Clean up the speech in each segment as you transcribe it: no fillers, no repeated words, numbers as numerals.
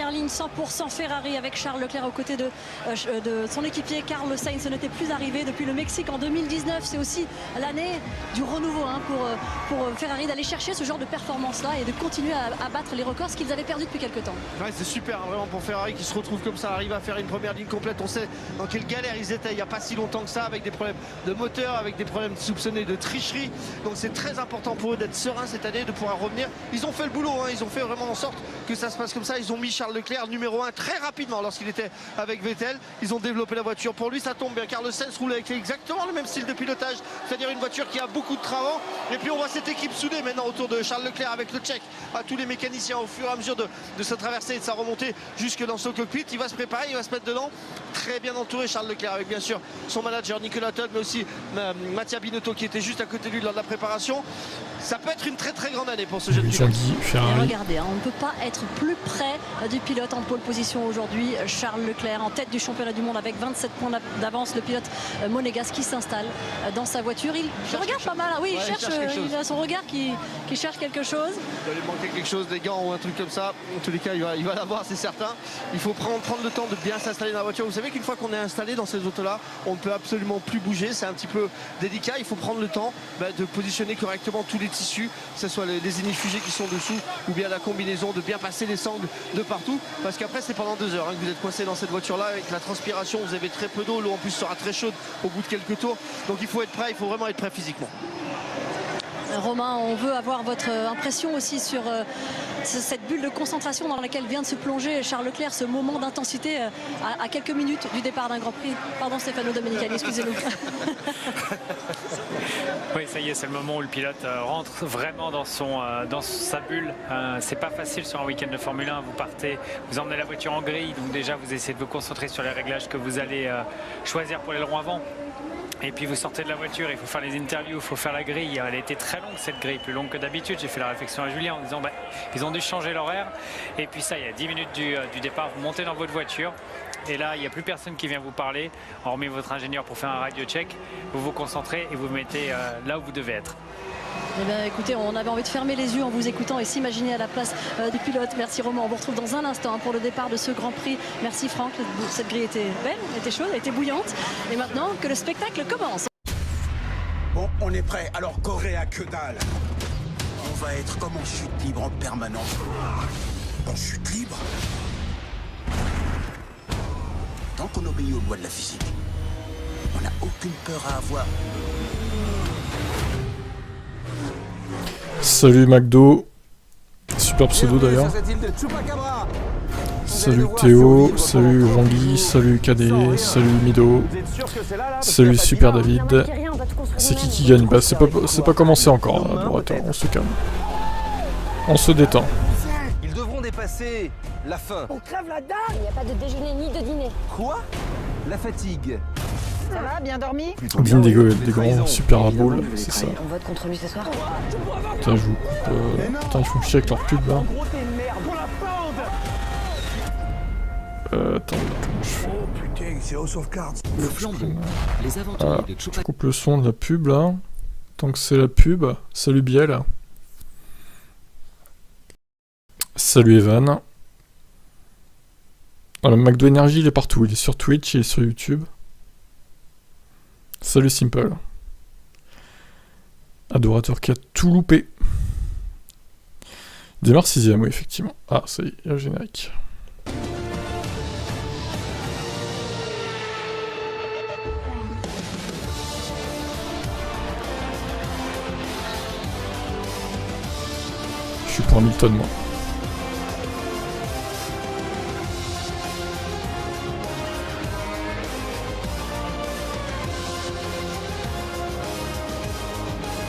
première ligne 100% Ferrari avec Charles Leclerc aux côtés de son équipier Carlos Sainz. Ce n'était plus arrivé depuis le Mexique en 2019. C'est aussi l'année du renouveau pour Ferrari d'aller chercher ce genre de performance-là et de continuer à battre les records, ce qu'ils avaient perdu depuis quelques temps. Ouais, c'est super vraiment pour Ferrari qui se retrouve comme ça, arrive à faire une première ligne complète. On sait dans quelle galère ils étaient il n'y a pas si longtemps que ça, avec des problèmes de moteur, avec des problèmes soupçonnés de tricherie. Donc c'est très important pour eux d'être sereins cette année, de pouvoir revenir. Ils ont fait le boulot, ils ont fait vraiment en sorte que ça se passe comme ça. Ils ont mis Charles Leclerc numéro 1 très rapidement lorsqu'il était avec Vettel. Ils ont développé la voiture pour lui, ça tombe bien. Carlos Sainz roule avec exactement le même style de pilotage, c'est-à-dire une voiture qui a beaucoup de travaux. Et puis on voit cette équipe soudée maintenant autour de Charles Leclerc avec le Tchèque, à tous les mécaniciens au fur et à mesure de sa traversée et de sa remontée jusque dans son cockpit. Il va se préparer, il va se mettre dedans. Très bien entouré Charles Leclerc avec bien sûr son manager Nicolas Todd, mais aussi Mattia Binotto qui était juste à côté de lui lors de la préparation. Ça peut être une très très grande année pour ce jeune pilote. Et regardez, on ne peut pas être plus près du pilote en pole position aujourd'hui. Charles Leclerc en tête du championnat du monde avec 27 points d'avance. Le pilote monégasque qui s'installe dans sa voiture. Il regarde pas mal. Oui, il a son regard qui cherche quelque chose. Il doit lui manquer quelque chose, des gants ou un truc comme ça. En tous les cas, il va l'avoir, c'est certain. Il faut prendre le temps de bien s'installer dans la voiture. Vous savez qu'une fois qu'on est installé dans ces autos-là, on ne peut absolument plus bouger. C'est un petit peu délicat. Il faut prendre le temps de positionner correctement tous les tissus, que ce soit les ignifugés qui sont dessous ou bien la combinaison, de bien passer les sangles de partout. Parce qu'après, c'est pendant 2 heures que vous êtes coincé dans cette voiture-là avec la transpiration. Vous avez très peu d'eau. L'eau en plus sera très chaude au bout de quelques tours. Donc il faut être prêt. Il faut vraiment être prêt physiquement. Romain, on veut avoir votre impression aussi sur cette bulle de concentration dans laquelle vient de se plonger Charles Leclerc, ce moment d'intensité à quelques minutes du départ d'un Grand Prix. Pardon Stefano Domenicali, excusez-nous. Oui, ça y est, c'est le moment où le pilote rentre vraiment dans sa bulle. C'est pas facile sur un week-end de Formule 1. Vous partez, vous emmenez la voiture en grille, donc déjà vous essayez de vous concentrer sur les réglages que vous allez choisir pour l'aileron avant. Et puis vous sortez de la voiture, il faut faire les interviews, il faut faire la grille. Elle a été très longue cette grille, plus longue que d'habitude. J'ai fait la réflexion à Julien en disant ils ont dû changer l'horaire. Et puis ça, il y a 10 minutes du départ, vous montez dans votre voiture. Et là, il n'y a plus personne qui vient vous parler, hormis votre ingénieur pour faire un radio check. Vous vous concentrez et vous vous mettez là où vous devez être. Eh bien, écoutez, on avait envie de fermer les yeux en vous écoutant et s'imaginer à la place du pilote. Merci Romain, on vous retrouve dans un instant pour le départ de ce Grand Prix. Merci Franck, cette grille était belle, était chaude, était bouillante. Et maintenant que le spectacle commence. Bon, on est prêt, alors corée à que dalle. On va être comme en chute libre en permanence. En chute libre? Tant qu'on obéit aux lois de la physique, on n'a aucune peur à avoir. Salut McDo, super pseudo d'ailleurs. Salut Théo, salut Jean-Guy, salut Cadet, salut Mido, salut Super David. C'est qui gagne? Bah c'est pas commencé encore, hein, bon, attends, on se calme. On se détend. Ils devront dépasser la faim. On crève la dalle. Il n'y a pas de déjeuner ni de dîner. Quoi? La fatigue. Ça va, bien dormi? Bim des grands super bowls, c'est ça. On vote contre lui ce soir. Putain, je vous coupe. Putain, ils font chier avec leur pub là. Attends, comment je fais? Oh putain, c'est House of Cards. Le flambeau. Les aventuriers de Je coupe le son de la pub là. Tant que c'est la pub. Salut Biel. Salut Evan. Alors, McDo Energy il est partout. Il est sur Twitch, il est sur YouTube. Salut Simple. Adorateur qui a tout loupé. Il démarre 6ème, oui, effectivement. Ah, ça y est, il y a le générique. Je suis pour Hamilton, moi.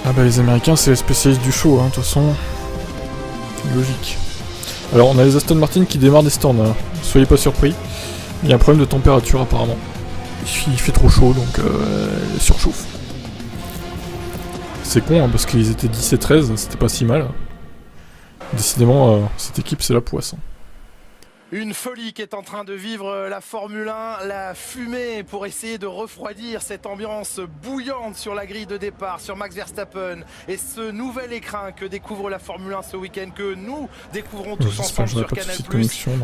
Ah bah les Américains c'est les spécialistes du show, hein, de toute façon. Logique. Alors on a les Aston Martin qui démarrent des stands, hein. Soyez pas surpris. Il y a un problème de température apparemment. Il fait trop chaud donc il surchauffe. C'est con hein, parce qu'ils étaient 10 et 13, c'était pas si mal. Décidément cette équipe c'est la poisse. Hein. Une folie qui est en train de vivre la Formule 1, la fumée pour essayer de refroidir cette ambiance bouillante sur la grille de départ, sur Max Verstappen et ce nouvel écrin que découvre la Formule 1 ce week-end, que nous découvrons tous ensemble sur Canal+.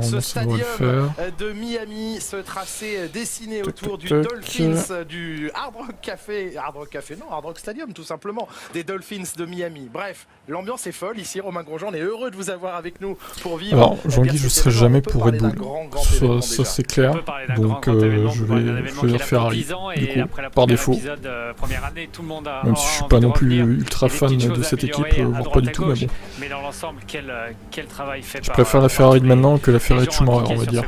Ce stadium de Miami, ce tracé dessiné autour du Dolphins, du Hard Rock Café, Hard Rock Stadium tout simplement, des Dolphins de Miami. Bref, l'ambiance est folle ici. Romain Grosjean, on est heureux de vous avoir avec nous pour vivre. Alors, Jean-Guy, je ne serai jamais pour Red Bull, ça c'est clair, donc je vais faire Ferrari, du coup, par défaut. Même si je suis pas non plus ultra fan de cette équipe, voire pas du tout, mais bon. Mais dans l'ensemble, quel travail fait je préfère la Ferrari de maintenant que la Ferrari de Schumacher, on va dire.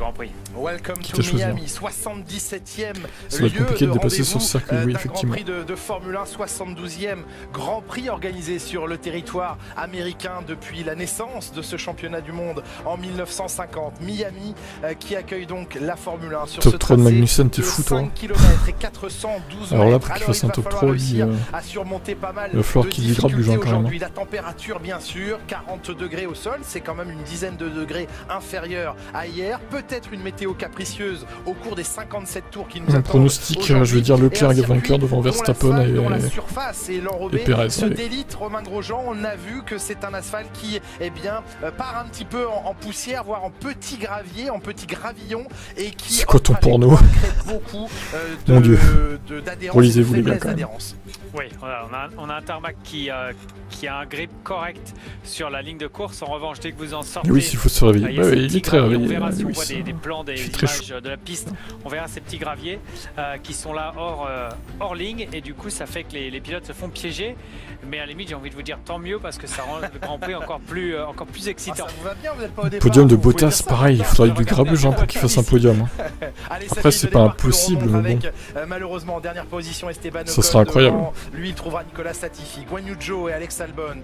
Welcome to Miami, 77e ça va être compliqué de dépasser sur ce circuit, oui, effectivement. Grand Prix de Formule 1, 72e Grand Prix organisé sur le territoire américain depuis la naissance de ce championnat du monde en 1950. Miami qui accueille donc la Formule 1 sur top ce 3 de tracé Magnussen, t'es fou toi. 5 km et 412 alors là, mètres. pour qu'il fasse un top 3, lui, il va falloir qu'il dégrade du genre quand même. La température, bien sûr, 40 degrés au sol, c'est quand même une dizaine de degrés inférieure à hier. Peut-être une météo capricieuse au cours des 57 tours qui nous attendent. Pronostic, je vais dire Leclerc vainqueur devant Verstappen et Perez. Ce d'élite, Romain Grosjean, on a vu que c'est un asphalte qui part un petit peu en poussière, voire en petit gravier, en petit gravillon, et qui c'est quoi ton porno beaucoup mon Dieu, d'adhérence. relisez-vous les gars quand même. Oui, on a un tarmac qui a un grip correct sur la ligne de course. En revanche, dès que vous en sortez, oui, s'il faut se réveiller, il est très réveillé. On verra si on voit des plans, des images de la piste. On verra ces petits graviers qui sont là hors ligne, et du coup, ça fait que les pilotes se font piéger. Mais à la limite, j'ai envie de vous dire tant mieux parce que ça rend le Grand Prix encore plus excitant. Ça vous va bien, vous êtes pas au départ, podium de Bottas, pareil, il faudrait du grabuge pour qu'il fasse un podium. Après, c'est pas impossible, mais bon. Malheureusement, en dernière position, Esteban Ocon. Ça sera incroyable. Lui, il trouvera Nicolas Latifi, Guan Yu Zhou et Alex Albon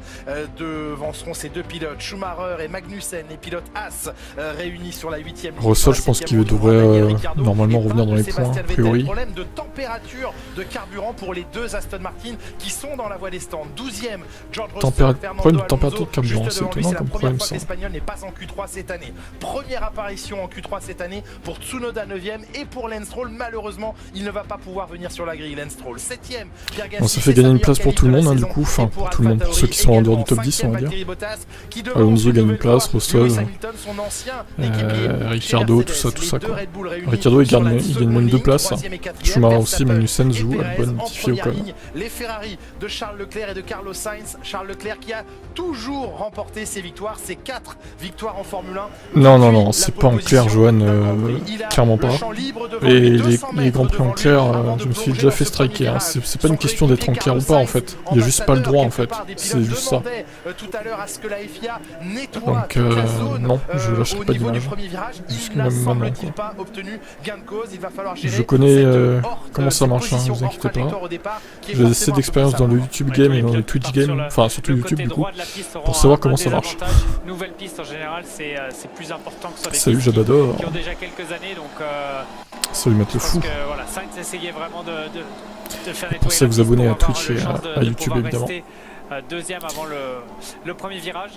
devanceront ces deux pilotes, Schumacher et Magnussen, les pilotes As réunis sur la 8e. Russell, je pense qu'il devrait normalement revenir dans les points, a priori. Problème de température de carburant pour les deux Aston Martin qui sont dans la voie des stands. 12e, George Russell, problème de température de carburant, c'est étonnant comme problème ça. L'Espagnol n'est pas en Q3 cette année. Première apparition en Q3 cette année pour Tsunoda 9e et pour Lance Stroll. Malheureusement, il ne va pas pouvoir venir sur la grille. Lance Stroll 7e. Bon, ça fait gagner une place pour tout le monde, du coup, enfin pour tout le monde, pour ceux qui sont en dehors du top 10, on va dire. Alonso gagne une place, Russell, Ricciardo, tout ça quoi. Ricciardo il gagne même 2 places. Schumacher aussi, Magnussen, Zhou, Albon, Latifi, Ocon. Les Ferrari de Charles Leclerc et de Carlos Sainz. Charles Leclerc qui a toujours remporté ses victoires, ses 4 victoires en Formule 1. Non, c'est pas en clair, Johan, clairement pas. Et les grands prix en clair, je me suis déjà fait striker. Hein. C'est pas une question d'être en clair ou pas en fait. Il y a juste pas le droit en fait. C'est juste ça. Donc non, je lâcherai pas d'image. Jusque même maintenant quoi. Je connais comment ça marche, hein, vous inquiétez pas. J'ai assez d'expérience dans le YouTube game et dans le Twitch game, enfin surtout YouTube du coup, pour savoir comment ça marche. Nouvelle piste en général, c'est plus important que sur des salut pistes Jabador. qui ont déjà quelques années, donc salut Matt le fou. Voilà, Sainz essayait vraiment de faire nettoyer. Pensez à vous abonner à Twitch et à YouTube évidemment. Deuxième avant le premier virage.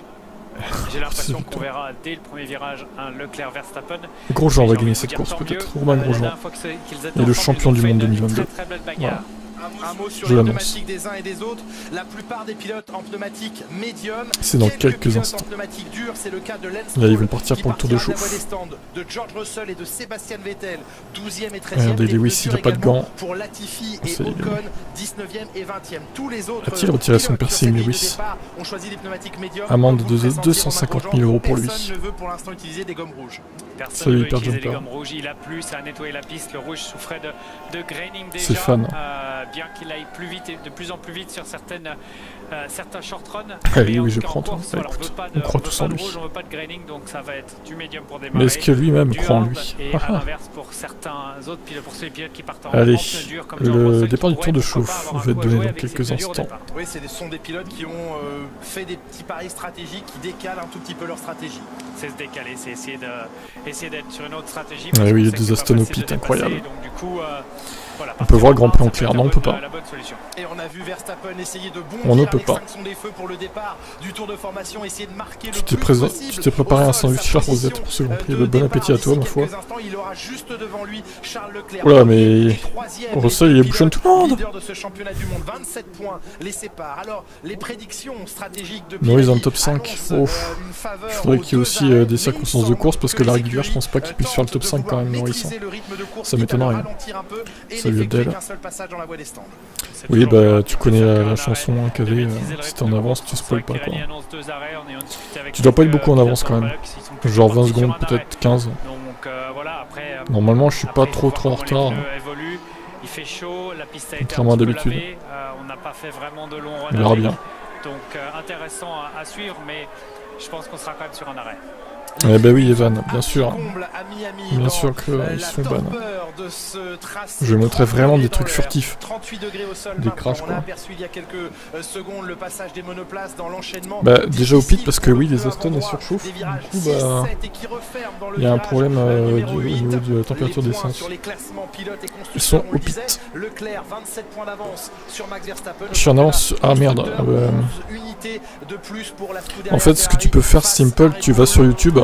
J'ai l'impression qu'on verra dès le premier virage un Leclerc Verstappen. Grosjean va gagner cette course peut-être, Romain Grosjean. Et le champion du monde 2022. Voilà. Un mot sur les pneumatiques des uns et des autres. La plupart des pilotes en pneumatiques médium. C'est dans quelques instants. C'est le cas de Lance Là, ils vont partir pour le tour de chauffe. De George Russell et de Sébastien Vettel, 12e et 13e. Regardez, Lewis, il n'a pas de gants. Pour Latifi et Ocon, 19e et 20e. Tous les autres. A-t-il retiré son piercing, Lewis? Amende de 250 000 € pour lui. Personne ne veut pour l'instant utiliser des gommes rouges. Personne ne veut utiliser des gommes rouges. Il a plu, ça a nettoyé la piste. Le rouge souffrait de graining déjà. C'est fan. Bien qu'il aille plus vite et de plus en plus vite sur certains short runs. Oui, je prends toi. Bah, écoute, on croit tous en lui. On veut pas de graining, donc ça va être du médium pour démarrer. Mais est-ce que lui-même croit en lui? Et à l'inverse pour certains autres pilotes, pour ceux pilotes qui partent en allez, pneu dur, comme le départ du tour de chauffe va être donné dans quelques instants. Oui, ce sont des pilotes qui ont fait des petits paris stratégiques qui décalent un tout petit peu leur stratégie. C'est se décaler, c'est essayer d'être sur une autre stratégie. Oui, il y a des Aston au pit incroyables. Donc du coup, Voilà, On peut voir le Grand Prix en clair. Non, on peut pas. La bonne solution. Et on a vu Verstappen essayer de bondir On ne peut pas. l'extinction des feux pour le départ du tour de formation, essayer de marquer le Tu t'es plus présent, possible tu t'es préparé au un sol, sandwich sa Charles position, Rosette pour ce Grand Prix. de Bon départ. appétit à toi, D'ici ma foi. quelques instants, il aura juste devant lui Charles Leclerc. Oula, mais Troisième, Russell, il est bouchon tout le monde. leader de ce championnat du monde, 27 points les séparent. Alors, les prédictions stratégiques de Norris dans le Pirelli top 5. annoncent, Ouf. une faveur Il faudrait aux qu'il y ait deux aussi arrêts, des mais circonstances il de semble course parce que les la régulière, je écuries pense pas qu'il puisse faire le top tentent 5 de quand même, vouloir Norris. maîtriser le rythme de course, Ça quitte à le m'étonnerait. ralentir un peu et Salut, n'effectuer Abdel. qu'un seul passage dans la voie des stands. C'est Oui, toujours plus bah rapide tu de connais faire la un chanson arrêt, qu'il y avait, de maîtriser le si rythme t'es en de avance, course. tu spoil pas Pirelli quoi. annonce 2 arrêts, on est en discuté avec Tu dois pas être quelques beaucoup en avance pilotes quand même. dans le paddock, ils sont plus Genre 20 partis sur secondes, un arrêt. peut-être 15. Donc voilà, après. Normalement, je suis pas après, il faut trop voir en comment retard. les pneus évoluent. Il fait chaud, la piste a été un Contrairement à petit peu d'habitude. lavée, on n'a pas fait vraiment de long run On verra avec. bien. Donc intéressant à suivre, mais je pense qu'on sera quand même sur un arrêt. Eh ben oui, Evan, bien sûr. Comble à Miami Bien dans, sûr qu'ils la sont ban. torpeur de ce tracé. Je vais montrer 30 vraiment des degrés trucs dans l'air, furtifs. 38 degrés au sol. Des maintenant. crashs, On quoi. a aperçu il y a quelques secondes le passage des monoplaces dans l'enchaînement. Bah déjà au pit difficile parce que pour oui, le les pneu Aston avant est droit, surchauffe. des Du virages coup bah 6, 7 et qui referment dans le il y a un virage, problème numéro au 8. niveau de la température Les points d'essence. sur les classements pilotes et Ils sont constructeurs, on au le pit. disait. Leclerc 27 points d'avance sur Max Verstappen. Je suis en avance. Ah merde. 11 unités de plus pour la Scuderia En fait, ce que tu peux faire simple, tu vas sur YouTube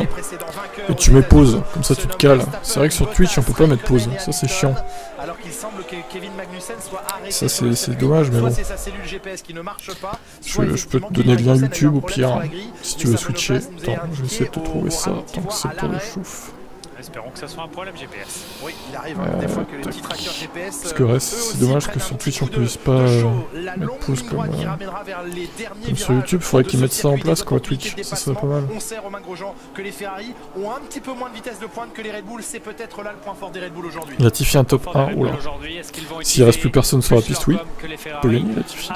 et tu mets pause. Comme ça, tu te cales. C'est vrai que sur Twitch, on peut pas mettre pause. Ça, c'est chiant. Alors qu'il semble que Kevin Magnussen soit arrêté Ça, sur le c'est circuit. dommage, mais Soit bon. c'est sa cellule GPS qui ne marche pas, soit Je peux effectivement te donner le lien Kevin Magnussen a eu YouTube un au problème pire, sur la grille, si mais tu veux sa switcher. monoplace nous est Attends, je vais essayer de te indiqué trouver au ça ralenti, tant que voire c'est à pas le l'arrêt. chouf. Espérons que ça soit un problème GPS. Oui, il arrive des fois que les petits trackers GPS. Parce que reste, c'est dommage que sur Twitch on puisse pas mettre pause comme sur YouTube. Faudrait qu'ils mettent ça en place quoi, Twitch. Ça serait pas mal. On sait, Romain Grosjean, que les Ferrari ont un petit peu moins de vitesse de pointe que les Red Bull. C'est peut-être là le point fort des Red Bull aujourd'hui. Latifi un top 1. Oula. S'il reste plus personne sur la piste, oui. On peut gagner Latifi.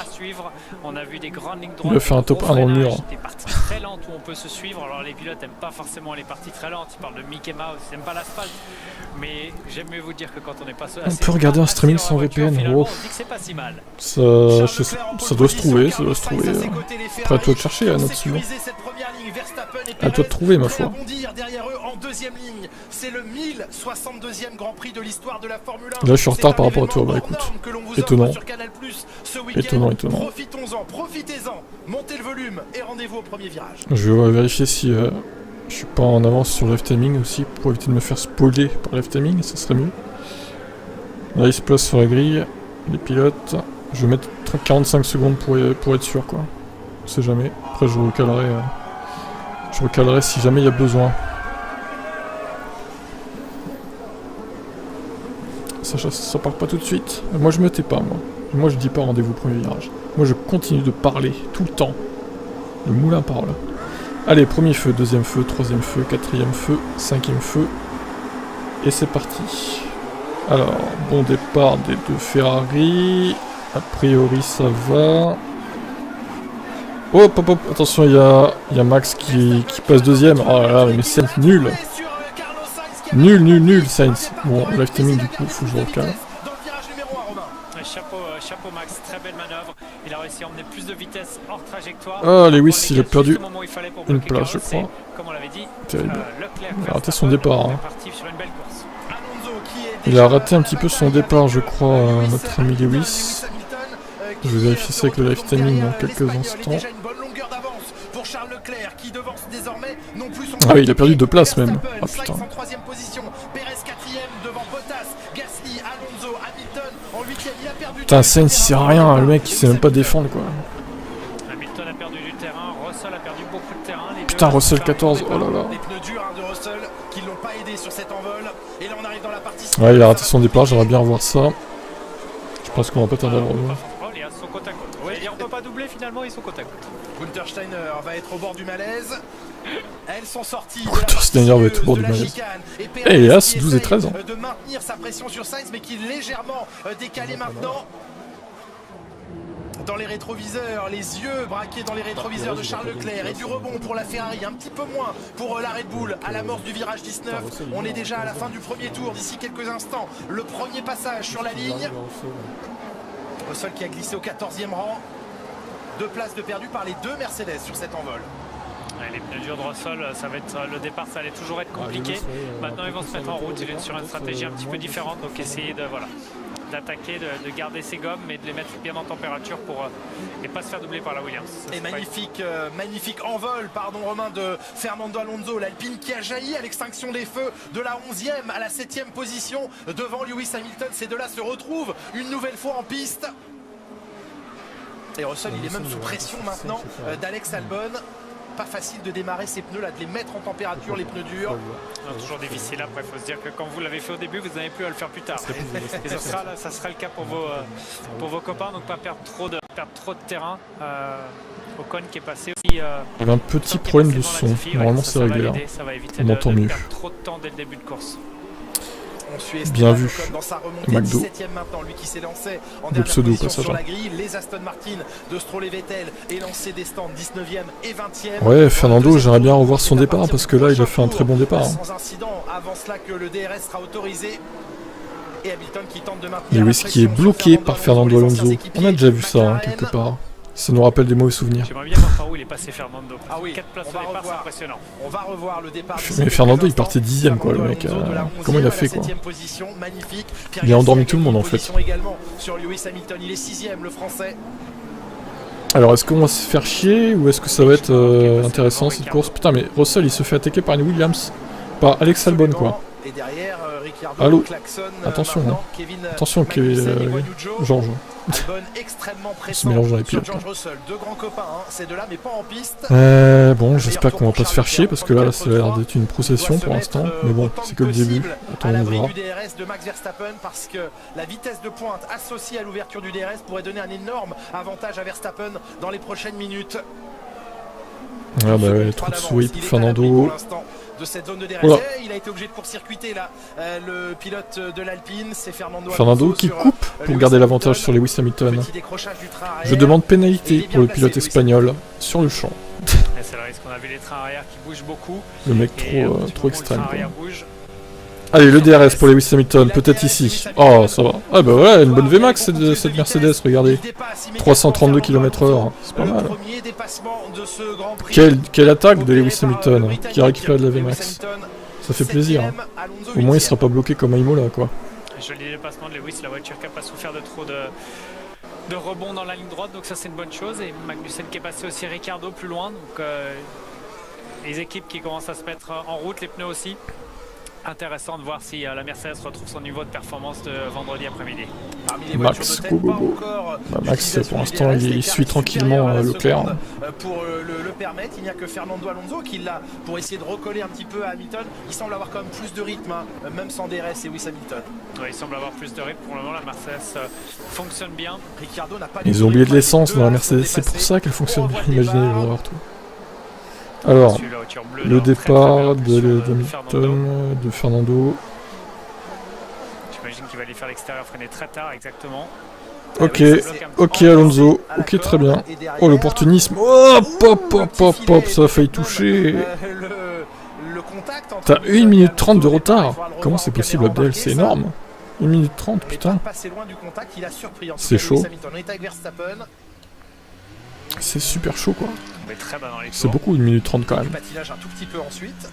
On a vu des grandes lignes Il va faire un top 1 dans le mur. Des parties très lentes où on peut se suivre. Alors les pilotes n'aiment pas forcément les parties très lentes. Ils parlent de Mickey Mouse, ils n'aiment pas l'asphalte. Mais j'aime mieux vous dire que quand on n'est pas seul, on peut regarder un streaming sans VPN. Oh. Ça doit se trouver, ça doit se trouver. Après à toi de chercher, à notre suivant. À toi de trouver, ma foi. Derrière eux en deuxième ligne, c'est le 1062e Grand Prix de l'histoire de la Formule 1. Là, je suis en retard par rapport à toi. Bah écoute, étonnant. Étonnant. Profitons-en, profitez-en, montez le volume et rendez-vous au premier virage. Je vais vérifier si je suis pas en avance sur le live timing aussi pour éviter de me faire spoiler par le live timing, ça serait mieux. Là, il se place sur la grille, les pilotes. Je vais mettre 45 secondes pour être sûr quoi. On sait jamais. Après, je recalerai si jamais il y a besoin. Ça part pas tout de suite. Moi je me tais pas moi. Moi je dis pas rendez-vous premier virage. Moi je continue de parler tout le temps. Le moulin parle. Allez, premier feu, deuxième feu, troisième feu, quatrième feu, cinquième feu. Et c'est parti. Alors, bon départ des deux Ferrari. A priori ça va. Hop, attention, il y a Max qui passe deuxième. Oh là là, mais Sainz nul. Nul, Sainz. Bon, live timing du coup, faut que je recale. Chapeau Max, très belle manœuvre. Il a réussi à emmener plus de vitesse hors trajectoire. Ah, Lewis, il a perdu une place, je crois. Comme on l'avait dit, terrible. Il a raté son départ. Hein. Il a raté un petit peu son départ, je crois, notre ami Lewis. Je vais vérifier ça avec le live timing dans quelques instants. Ah oui, il a perdu 2 places même. Ah putain. Putain, Sainz il sert à rien, le mec il sait même pas défendre quoi. Hamilton a perdu du terrain, Russell a perdu beaucoup de terrain. Putain, Russell 14, oh là là. Ouais, il a raté son départ, j'aimerais bien revoir ça. Je pense qu'on va pas tarder à le revoir. Et on peut pas doubler finalement, ils sont côte à côte. Gunther Steiner va être au bord du malaise. Elles sont sorties. Gunther Steiner va être au bord du malaise. Et il est As, 12 et 13 ans. De maintenir sa pression sur Sainz, mais qui est légèrement décalé maintenant. Dans les rétroviseurs, les yeux braqués dans les rétroviseurs de Charles Leclerc et du rebond pour la Ferrari, un petit peu moins pour la Red Bull à l'amorce du virage 19. On est déjà à la fin du premier tour, d'ici quelques instants. Le premier passage sur la ligne. Russell qui a glissé au 14e rang. 2 places de perdu par les 2 Mercedes sur cet envol. Les pneus durs de Russell, ça va être le départ, ça allait toujours être compliqué. Maintenant ils vont se mettre en route, ils viennent sur une stratégie un petit peu différente, donc essayer d'attaquer, de garder ses gommes, mais de les mettre bien en température pour ne pas se faire doubler par la Williams. Ça, et magnifique envol, Romain, de Fernando Alonso, l'Alpine qui a jailli à l'extinction des feux de la 11e à la 7e position devant Lewis Hamilton. Ces deux-là se retrouvent une nouvelle fois en piste. Et Russell, il est même sous pression maintenant d'Alex Albon. Pas facile de démarrer ces pneus là, de les mettre en température, les pneus durs. Non, toujours difficile. Après, il faut se dire que quand vous l'avez fait au début, vous n'avez plus à le faire plus tard. Et ça sera le cas pour vos copains, donc pas perdre trop de terrain. Ocon qui est passé aussi. Il y avait un petit problème de son. Normalement, c'est réglé là. Ça va éviter on m'entend mieux. Perdre trop de temps dès le début de course. On suit bien vu. Dans sa remontée, McDo. 17e maintenant, lui qui s'est lancé en De dernière pseudo, position passage. sur la grille. Les Aston Martin de Stroll et Vettel est lancé des stands 19e et 20e. Ouais, Fernando, j'aimerais bien revoir son départ parce que là, il a fait un très bon départ. Sans incident, avant cela que le DRS sera autorisé. Et Hamilton qui tente de maintenir Lewis qui est bloqué par Fernando Alonso. On a déjà vu ça hein, quelque part. Ça nous rappelle des mauvais souvenirs. J'aimerais bien voir par où il est passé Fernando. Ah oui, 4 places au départ, c'est impressionnant. On va revoir le départ. Mais Fernando, il partait 10ème quoi, le mec. Comment il a fait quoi? Il a endormi tout le monde en fait. Sur Lewis Hamilton, il est 6ème, le français. Alors est-ce qu'on va se faire chier ou est-ce que ça va être intéressant cette course? Putain mais Russell il se fait attaquer par une Williams. Par Alex Albon quoi. Et derrière, Ricciardo, Allô. klaxonne, Attention, maintenant, hein. Kevin Attention Georges. Albon extrêmement Se mélange dans les sur pilotes. George Russell, deux grands copains, hein, ces deux-là, mais pas en piste. Bon, j'espère qu'on va pas se faire chier parce que là, ça a l'air d'être une procession pour l'instant. Mais bon, c'est que le début. Attends, on verra. Du DRS de Max Verstappen parce que la vitesse de pointe associée à l'ouverture du DRS pourrait donner un énorme avantage à Verstappen dans les prochaines minutes. Ah bah ouais, trop de souris pour Fernando. De cette zone de DRS, Oula. il a été obligé de court-circuiter là. Le pilote de l'Alpine, c'est Fernando Fernando Alonso qui sur, coupe pour Lewis garder l'avantage Hamilton. sur Lewis Hamilton. Petit décrochage du train arrière. Je demande pénalité Et il est pour le bien pilote placé, Lewis espagnol sur le champ. C'est le risque. On a vu les trains arrière qui bougent beaucoup. Le mec Et, trop extrême. Le train Quoi. arrière bouge. Allez, le DRS pour Lewis Hamilton, peut-être ici. Oh, ça va. Ah bah ouais, une bonne VMAX cette Mercedes, regardez. 332 km/h, c'est pas mal. Quelle attaque de Lewis Hamilton qui a récupéré de la VMAX. Ça fait plaisir. Hein. Au moins il sera pas bloqué comme Imola quoi. Joli dépassement de Lewis, la voiture qui n'a pas souffert de trop de rebonds dans la ligne droite, donc ça c'est une bonne chose. Et Magnussen qui est passé aussi Ricciardo plus loin, donc les équipes qui commencent à se mettre en route, les pneus aussi. Intéressant de voir si la Mercedes retrouve son niveau de performance de vendredi après-midi. Max, go go go. Bah, Max pour l'instant il suit tranquillement Leclerc. Pour le permettre, il n'y a que Fernando Alonso qui l'a pour essayer de recoller un petit peu à Hamilton. Il semble avoir quand même plus de rythme, hein, même sans DRS et Lewis Hamilton. Ouais, il semble avoir plus de rythme. Pour le moment, la Mercedes fonctionne bien. Ricciardo n'a pas Ils ont oublié de l'essence dans la Mercedes, c'est pour ça qu'elle fonctionne bien. Imaginez, ils vont avoir tout. Alors, le départ de Hamilton, de Fernando. J'imagine qu'il va aller faire l'extérieur freiné très tard, exactement. Ok Alonso, ok très bien. Oh l'opportunisme, oh pop, ça a failli toucher. T'as 1 minute 30 de retard. Comment c'est possible Abdel, c'est énorme. 1 minute 30 putain. C'est chaud. C'est super chaud quoi. C'est beaucoup 1 minute 30 quand même. Patinage un tout petit peu ensuite.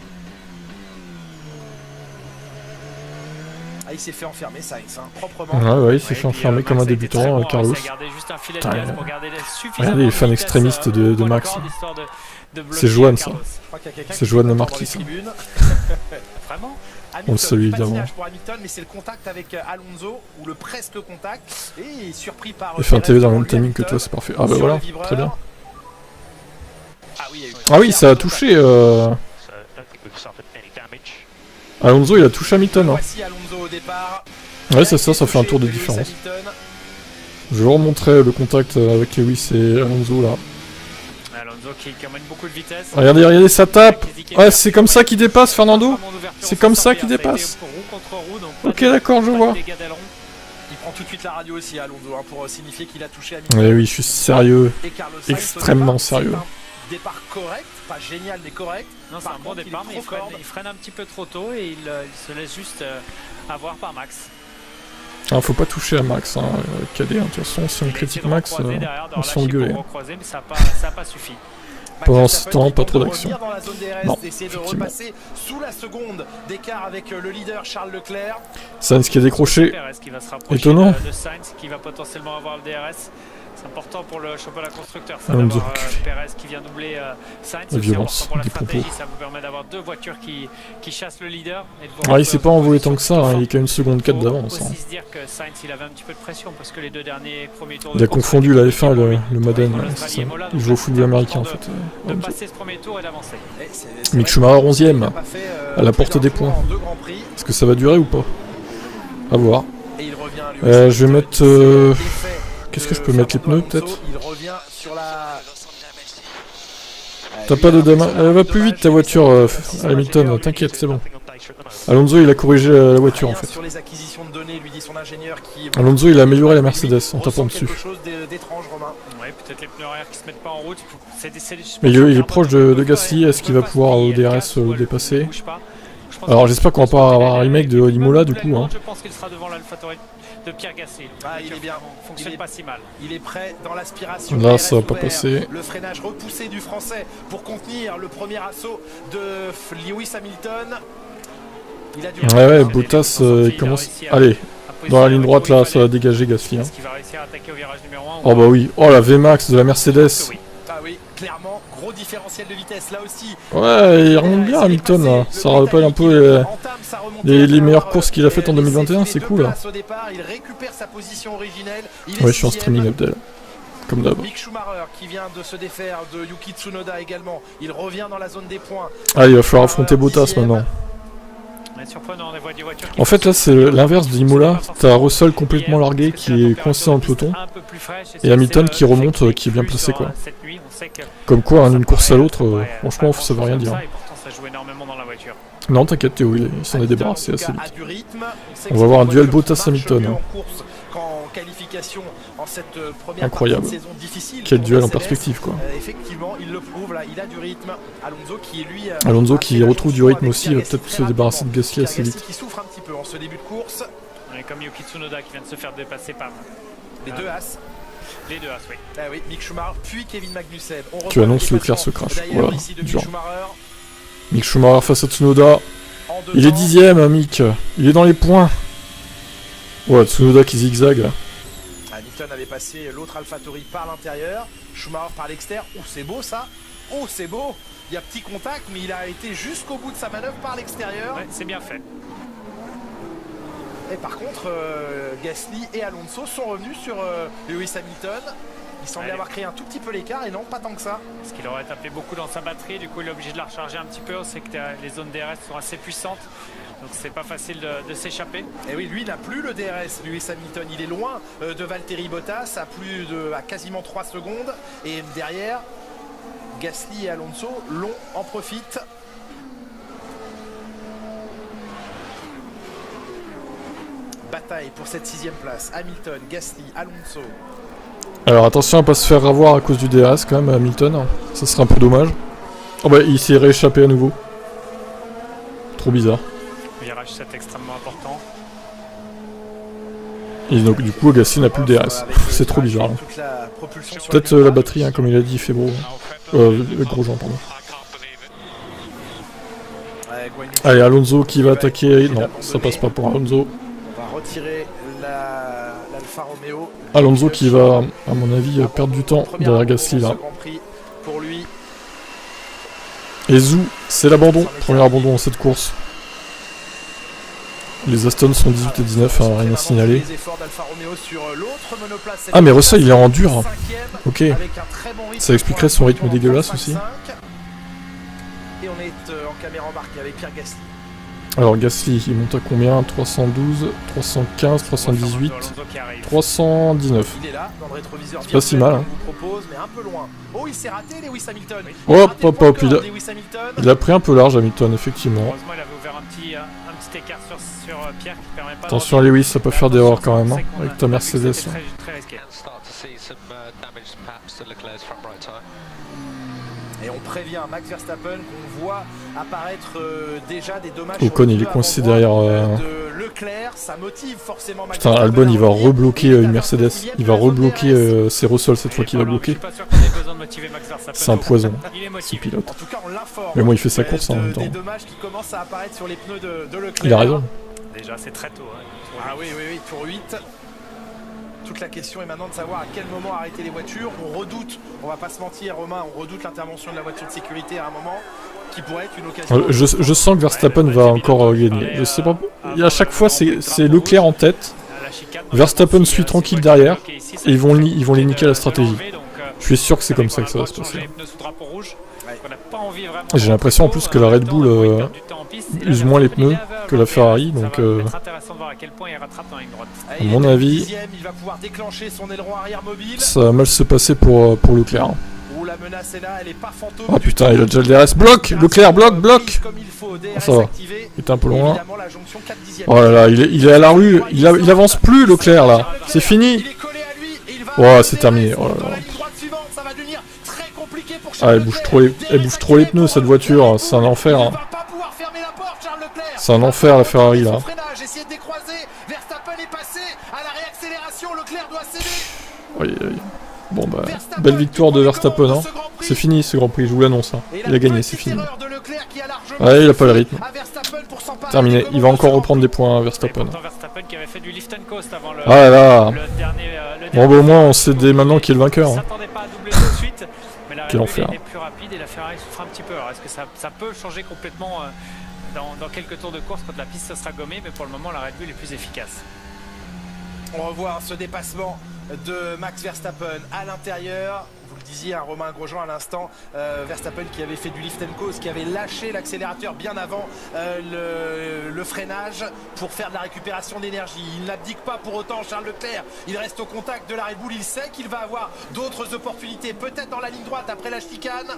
Ah, il s'est fait enfermer Sainz, hein, proprement. Ouais, il s'est fait enfermer comme un débutant, Carlos. Putain, regardez les fans extrémistes de Max. C'est Johan ça. C'est Johan de Marquis ça. Vraiment On le salue évidemment. Pour Hamilton, mais c'est le contact avec Alonso, ou le presque contact, et surpris par... Il fait un TV dans le même timing que toi, c'est parfait. Ah bah voilà, très bien. Ah oui, ça a touché... Alonso il a touché Hamilton. Hein. Ouais c'est ça, ça fait un tour de différence. Je vais vous remontrer le contact avec Lewis et Alonso là. Alonso qui emmène beaucoup de vitesse. Regardez, ça tape. Ouais, c'est comme ça qu'il dépasse Fernando. C'est comme ça qu'il dépasse. Ok d'accord, je vois. Il prend tout de suite la radio aussi Alonso hein, pour signifier qu'il a touché Hamilton. Ouais, oui, je suis sérieux. Extrêmement sérieux. Départ correct, pas génial mais correct. Non, c'est un bon départ, mais il freine un petit peu trop tôt et il se laisse juste avoir par Max. Ah, faut pas toucher à Max, hein. Cadet, de toute façon, si on critique Max, on se fait engueuler. Mais ça n'a pas suffi. Pendant ce temps, pas trop d'action. Non, Essayer de effectivement. repasser sous la seconde d'écart avec le leader Charles Leclerc. Sainz qui a décroché. Perez qui va se rapprocher Étonnant. de Sainz, qui va potentiellement avoir le DRS. C'est important pour le championnat constructeur, ça, Alonso. d'avoir Perez qui vient doubler Sainz. La C'est violence important pour la des stratégie, propos. ça vous permet d'avoir deux voitures qui chassent le leader. Et de Ah, il s'est pas envolé tant que ça, hein, il est qu'à 1 seconde 4 d'avance. Il faut Hein. aussi se dire que Sainz il avait un petit peu de pression parce que les deux derniers premiers tours Il a confondu la F1 et le Madden, ouais, c'est ça. Il joue au football américain en fait. de passer ce premier tour et d'avancer. Mick Schumacher 11ème, à la porte des points. Est-ce que ça va durer ou pas? À voir. Je vais mettre... Qu'est-ce que je peux mettre, les pneus peut-être? T'as pas de dama... Elle va plus vite ta voiture, Hamilton, t'inquiète, c'est bon. Alonso il a corrigé la voiture en fait. Alonso il a amélioré la Mercedes en tapant dessus. Ouais, peut-être les pneus arrière qui se mettent pas en route. Mais il est proche de Gasly, est-ce qu'il va pouvoir au DRS le dépasser? Alors j'espère qu'on va pas avoir un remake de Imola du coup. Hein. Je pense qu'il sera devant l'AlphaTauri de Pierre Gasly. Ah, il est bien. Fonctionne pas si mal. Il est prêt dans l'aspiration. Là ça va pas passer. Le freinage repoussé du français pour contenir le premier assaut de Lewis Hamilton. Il a dû Ouais, Bottas il commence... Allez, dans la ligne droite là, ça va dégager Gasly. Hein. Est-ce qu'il va réussir à attaquer au virage numéro 1? Oh bah oui, oh la VMAX de la Mercedes. Ah oui, clairement, gros différentiel de vitesse là aussi. Ouais, il remonte bien Hamilton là. Ça rappelle un peu les meilleures courses qu'il a faites en 2021, c'est cool là. Il récupère sa position originelle. Ouais, je suis en streaming Abdel. Comme d'hab. Mick Schumacher qui vient de se défaire de Yuki Tsunoda également. Il revient dans la zone des points. Ah, il va falloir affronter Bottas maintenant. En fait là c'est l'inverse d'Imola, t'as Russell complètement largué qui est coincé dans le peloton et Hamilton qui remonte qui est bien placé quoi. Comme quoi d'une course à l'autre, franchement ça veut rien dire. Non t'inquiète Théo, il s'en est débarrassé assez vite. On va avoir un duel Bottas-Hamilton. Incroyable. Quel duel en perspective quoi. Effectivement, il le prouve là, il a du rythme. Alonso qui lui Alonso qui retrouve du rythme aussi, il va peut-être se débarrasser de Gasly assez vite. Qui souffre un petit peu en ce début de course. Et comme Yuki Tsunoda qui vient de se faire dépasser par les deux As. Les deux As, oui. Ah oui, Mick Schumacher puis Kevin Magnussen. Tu annonces Leclerc se crash. Voilà, dur. Mick Schumacher face à Tsunoda. Il est 10ème, Mick. Il est dans les points. Ouais, Tsunoda qui zigzague. Hamilton avait passé l'autre AlphaTauri par l'intérieur, Schumacher par l'extérieur. Oh, c'est beau ça. Oh, c'est beau. Il y a petit contact, mais il a été jusqu'au bout de sa manœuvre par l'extérieur. Ouais, c'est bien fait. Et par contre, Gasly et Alonso sont revenus sur Lewis Hamilton. Il semblait avoir créé un tout petit peu l'écart et non, pas tant que ça. Parce qu'il aurait tapé beaucoup dans sa batterie, du coup il est obligé de la recharger un petit peu. On sait que les zones DRS sont assez puissantes, donc c'est pas facile de s'échapper. Et oui, lui n'a plus le DRS, Lewis Hamilton. Il est loin de Valtteri Bottas à quasiment 3 secondes. Et derrière, Gasly et Alonso en profitent. Bataille pour cette 6ème place. Hamilton, Gasly, Alonso. Alors attention à pas se faire avoir à cause du DRS quand même à Hamilton, ça serait un peu dommage. Oh bah il s'est rééchappé à nouveau. Trop bizarre. Le virage 7 extrêmement important. Et donc du coup Gasly n'a plus le DRS, c'est trop bizarre. Peut-être la batterie, hein, comme il a dit, il fait gros. Gros Jean, pardon. Allez Alonso qui va attaquer, non ça passe pas pour Alonso. On va retirer l'Alfa Romeo. Alonso qui va, à mon avis, perdre du temps derrière Gasly là. Et Zou, c'est l'abandon, premier abandon dans cette course. Les Aston sont 18 et 19, hein, rien à signaler. Ah mais Russell il est en dur. Ok. Ça expliquerait son rythme dégueulasse aussi. Et on est en caméra embarquée avec Pierre Gasly. Alors Gasly, il monte à combien? 312, 315, 318, 319. C'est pas si mal. Hein. Oh, il s'est raté, Lewis Hamilton. Hop, hop, hop, il a pris un peu large Hamilton, effectivement. Heureusement, il avait ouvert un petit écart sur Pierre qui permet pas. Attention à Lewis, ça peut faire d'erreurs quand même, hein, avec ta Mercedes. Très risqué. Et on prévient Max Verstappen qu'on voit apparaître déjà des dommages. Ocon il est coincé derrière. De Leclerc, ça motive forcément Max. Putain, Albon il va rebloquer une Mercedes. Il va rebloquer, c'est Russell cette fois qui va bloquer. Je suis pas sûr qu'on ait besoin de motiver Max Verstappen. C'est un poison, Il est ce motivé. pilote. En tout cas, on l'informe. Mais bon, il fait sa course en même temps. Des dommages qui commencent à apparaître sur les pneus de Leclerc. Il a raison. Déjà, c'est très tôt. Hein. Ah oui, tour 8. Toute la question est maintenant de savoir à quel moment arrêter les voitures. On redoute, on va pas se mentir Romain, on redoute l'intervention de la voiture de sécurité à un moment qui pourrait être une occasion. Je sens que Verstappen va encore gagner. Je sais pas. Et à chaque fois, c'est Leclerc en tête. Verstappen suit tranquille derrière. Et ils vont les niquer la stratégie. Je suis sûr que c'est comme ça que ça va se passer. J'ai l'impression en plus que la Red Bull use moins les pneus que la Ferrari, donc à mon avis, ça va mal se passer pour Leclerc. Oh putain, il a déjà le DRS. Bloc Leclerc, bloc. Oh, ça va. Il était un peu loin. Oh là là, il est à la rue. Il avance plus Leclerc là. C'est fini. Oh, c'est terminé. Oh là là. Ah, elle bouffe trop les pneus cette voiture, c'est un enfer. Hein. C'est un enfer la Ferrari là. Oui. Bon bah, belle victoire de Verstappen. Hein. C'est fini ce Grand Prix, je vous l'annonce. Hein. Il a gagné, c'est fini. Ouais, il a pas le rythme. Terminé, il va encore reprendre des points Verstappen. Ah là là. Bon bah au moins on sait dès maintenant qui est le vainqueur. Hein. Quel enfer. Est plus rapide et la Ferrari souffre un petit peu. Alors est-ce que ça peut changer complètement dans quelques tours de course quand la piste sera gommée, mais pour le moment la Red Bull est plus efficace. On revoit ce dépassement de Max Verstappen à l'intérieur. Vous le disiez, hein, Romain Grosjean à l'instant, Verstappen qui avait fait du lift and coast, qui avait lâché l'accélérateur bien avant le freinage pour faire de la récupération d'énergie. Il n'abdique pas pour autant Charles Leclerc. Il reste au contact de la Red Bull. Il sait qu'il va avoir d'autres opportunités, peut-être dans la ligne droite après la chicane.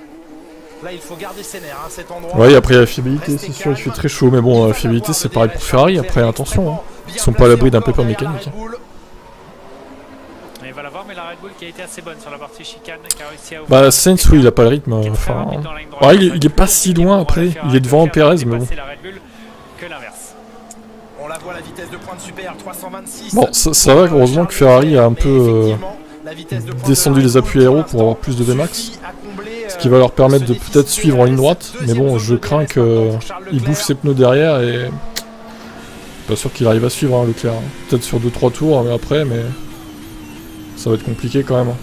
Là, il faut garder ses nerfs, hein, cet endroit. Ouais, après la fiabilité, c'est sûr, il fait très chaud. Mais bon, la fiabilité, c'est pareil pour Ferrari. Après, attention, hein. Ils sont pas à l'abri d'un pépin mécanique. Il va la voir, mais la Red Bull qui a été assez bonne sur la partie chicane, qui a réussi à ouvrir. Bah, Sainz, oui, il a pas le rythme. Enfin, ouais, il est pas si loin après. Il est devant Perez, mais bon. On la voit, la vitesse de pointe super, 326. Bon, ça va, heureusement que Ferrari a un peu descendu les appuis aéros pour avoir plus de Vmax. Ce qui va leur permettre de peut-être suivre en ligne droite. Mais bon, je crains qu'il bouffe ses pneus derrière et... Pas sûr qu'il arrive à suivre hein, Leclerc. Peut-être sur 2-3 tours, mais après, mais... Ça va être compliqué quand même.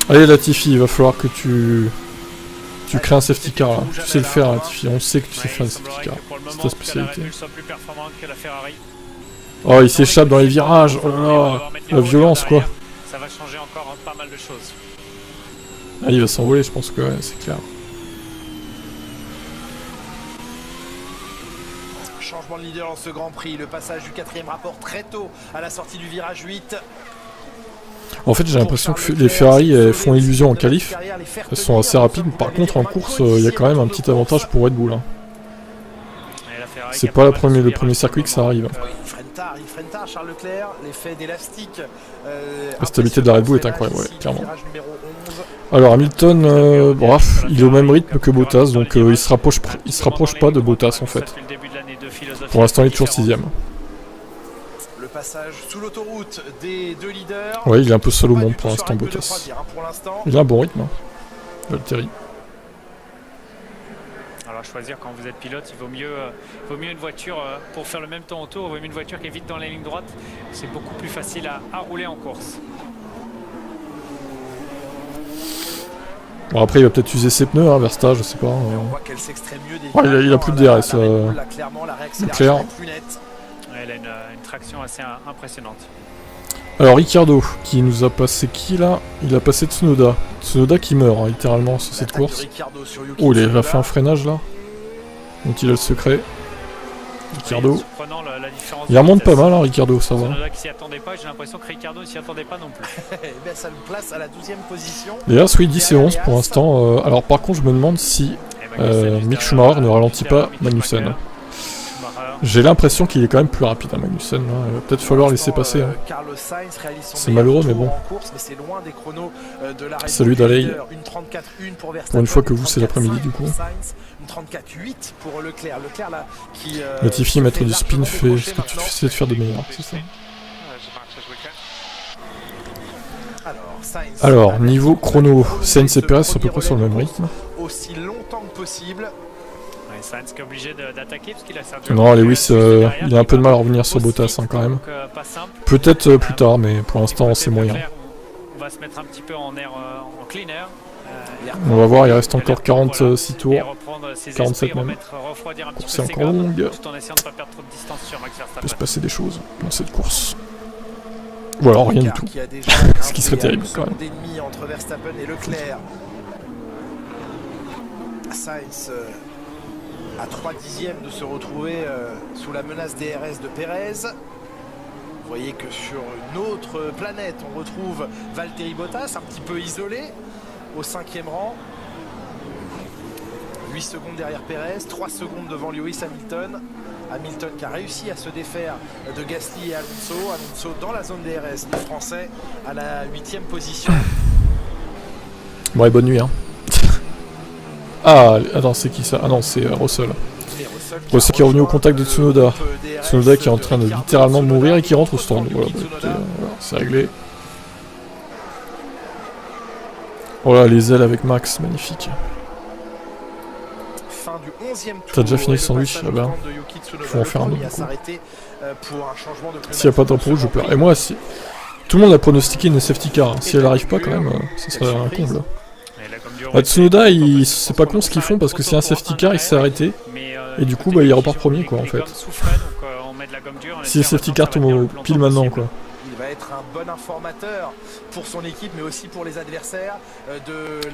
Allez Latifi, il va falloir que tu crées un safety car là. Tu sais le faire Latifi, on sait que tu sais faire un safety car. C'est ta spécialité. Oh, il s'échappe dans les virages. Oh là là, la violence quoi. Ça va changer encore pas mal de choses. Ah, il va s'envoler, je pense que ouais, c'est clair. Changement de leader dans ce Grand Prix, le passage du 4e rapport très tôt à la sortie du virage 8. En fait, j'ai l'impression que les Ferrari font illusion en qualif. Elles sont assez rapides. Par contre, en course, il y a quand même un petit avantage pour Red Bull. Hein. C'est pas le premier circuit que ça arrive. Il freine tard, Charles Leclerc, l'effet d'élastique. La stabilité de la Red Bull est incroyable, ouais, clairement. Alors Hamilton, bref, il est au même rythme que Bottas, donc il se rapproche pas de Bottas en fait. Pour l'instant, il est toujours 6ème. Le passage sous l'autoroute des deux leaders. Ouais, il est un peu seul au monde pour l'instant, Bottas. Il a un bon rythme, hein. Valtteri. Alors choisir quand vous êtes pilote, il vaut mieux une voiture pour faire le même temps au tour, il vaut mieux une voiture qui est vite dans la ligne droite. C'est beaucoup plus facile à rouler en course. Bon après il va peut-être user ses pneus, hein, Verstappen, je sais pas. Ouais, il a plus de DRS. Clair. Elle a une traction assez impressionnante. Alors Ricciardo, qui nous a passé qui là? Il a passé Tsunoda. Tsunoda qui meurt hein, littéralement sur cette course. Oh il a fait un freinage là. Donc il a le secret. Ricciardo. Il remonte pas mal hein, Ricciardo, ça va. Tsunoda qui s'y attendait pas, j'ai l'impression que Ricciardo ne s'y attendait pas non plus. Ça le place à la 12e position. D'ailleurs, oui, 10 et 11 pour l'instant. Alors par contre, je me demande si Mick Schumacher ne ralentit pas Magnussen. J'ai l'impression qu'il est quand même plus rapide à Magnussen. Hein. Il va peut-être falloir laisser passer. Hein. C'est malheureux, mais bon. Salut Daley. Pour une fois que vous, c'est l'après-midi du coup. Latifi, maître du spin, fait ce que tu sais de faire de meilleur, c'est ça. Alors, niveau chrono, Sainz et Perez sont à peu près sur le même rythme. Aussi longtemps que possible. Ouais, Sainz qui est obligé d'attaquer parce qu'il a Sergio. Non, Lewis, il a un peu de mal à revenir sur Bottas quand même. Pas simple. Peut-être plus tard, mais pour l'instant c'est moyen. On va se mettre un petit peu en air en clean air. On va voir, il reste encore 46 tours. 47 même. C'est encore longue. Tout en essayant de pas perdre trop de distance sur Max Il peut se Verstappen. passer des choses dans cette course. Ou alors rien du tout. Ce qui serait terrible quand même. D'ennemis entre Verstappen et Leclerc. Sainz à 3 dixièmes de se retrouver sous la menace DRS de Perez. Vous voyez que sur une autre planète, on retrouve Valtteri Bottas, un petit peu isolé, au 5e rang. 8 secondes derrière Perez, 3 secondes devant Lewis Hamilton. Hamilton qui a réussi à se défaire de Gasly et Alonso. Alonso dans la zone DRS du français à la 8e position. Bon et bonne nuit hein. Ah, attends, c'est qui ça? Ah non, c'est Russell. Russell qui est revenu au contact de Tsunoda. Tsunoda qui est en train de littéralement mourir et qui rentre au stand. Voilà, bah, écoutez, voilà, c'est réglé. Voilà, les ailes avec Max, magnifique. Fin du 11e tour. T'as déjà fini le sandwich? Ah ben, faut en faire un autre du coup. S'il n'y a pas de drapeau rouge, je pleure. Et moi, si... Tout le monde a pronostiqué une safety car. Hein. Si elle arrive pas, quand même, ce serait un comble. Tsunoda, c'est pas con ce qu'ils font parce que c'est un safety car, il s'est arrêté. Et du coup, bah, il repart premier, quoi, en fait. Si le safety car tombe pile maintenant, quoi. Il va être un bon informateur pour son équipe, mais aussi pour les adversaires.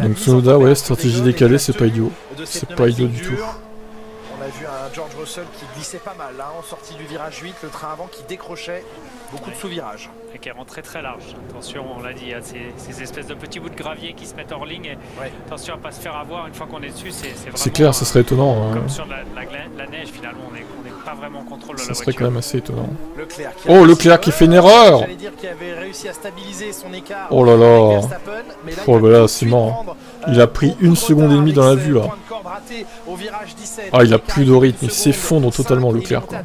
Donc Tsunoda, ouais, stratégie décalée, c'est pas idiot. C'est pas idiot du tout. On a vu un George Russell qui glissait pas mal hein, en sortie du virage 8, le train avant qui décrochait beaucoup de sous-virages. Et qui est rentré très large. Attention, on l'a dit, il y a ces espèces de petits bouts de gravier qui se mettent hors ligne. Et attention à ne pas se faire avoir une fois qu'on est dessus. C'est clair, ça serait étonnant. Comme sur la neige, finalement, on n'est pas vraiment en contrôle de la voiture. Ça serait quand même assez étonnant. Oh, Leclerc qui fait une erreur! Oh là là! Oh là là, c'est mort. Il a pris 1 seconde et demie dans la vue là. Ah, il a plus de rythme, il s'effondre totalement Leclerc quoi.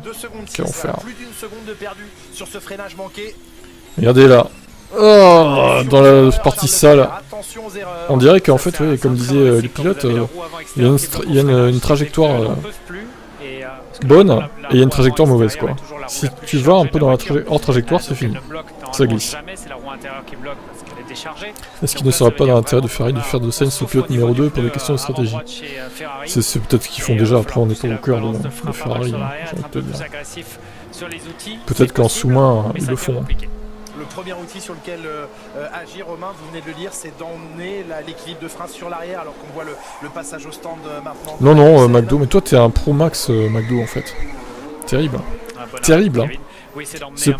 Quel enfer. Regardez là. Oh, dans la partie sale. On dirait qu'en fait, ouais, comme disaient les pilotes, il y a une trajectoire bonne et il y a une trajectoire mauvaise quoi. Si tu vas un peu dans la hors trajectoire, c'est fini. Ça glisse. Est-ce qu'il ne sera pas dans l'intérêt de Ferrari de faire de Sainz le pilote numéro 2 pour des questions de stratégie? C'est peut-être ce qu'ils font déjà, après on n'est pas au cœur de Ferrari, j'ai envie de te dire. Peut-être qu'en sous-main, ils le font. Le premier outil sur lequel agir, Romain, vous venez de le dire, c'est d'emmener l'équilibre de frein sur l'arrière alors qu'on voit le passage au stand maintenant. Non, non, McDo, mais toi t'es un pro max McDo en fait. Terrible. Terrible. Hein.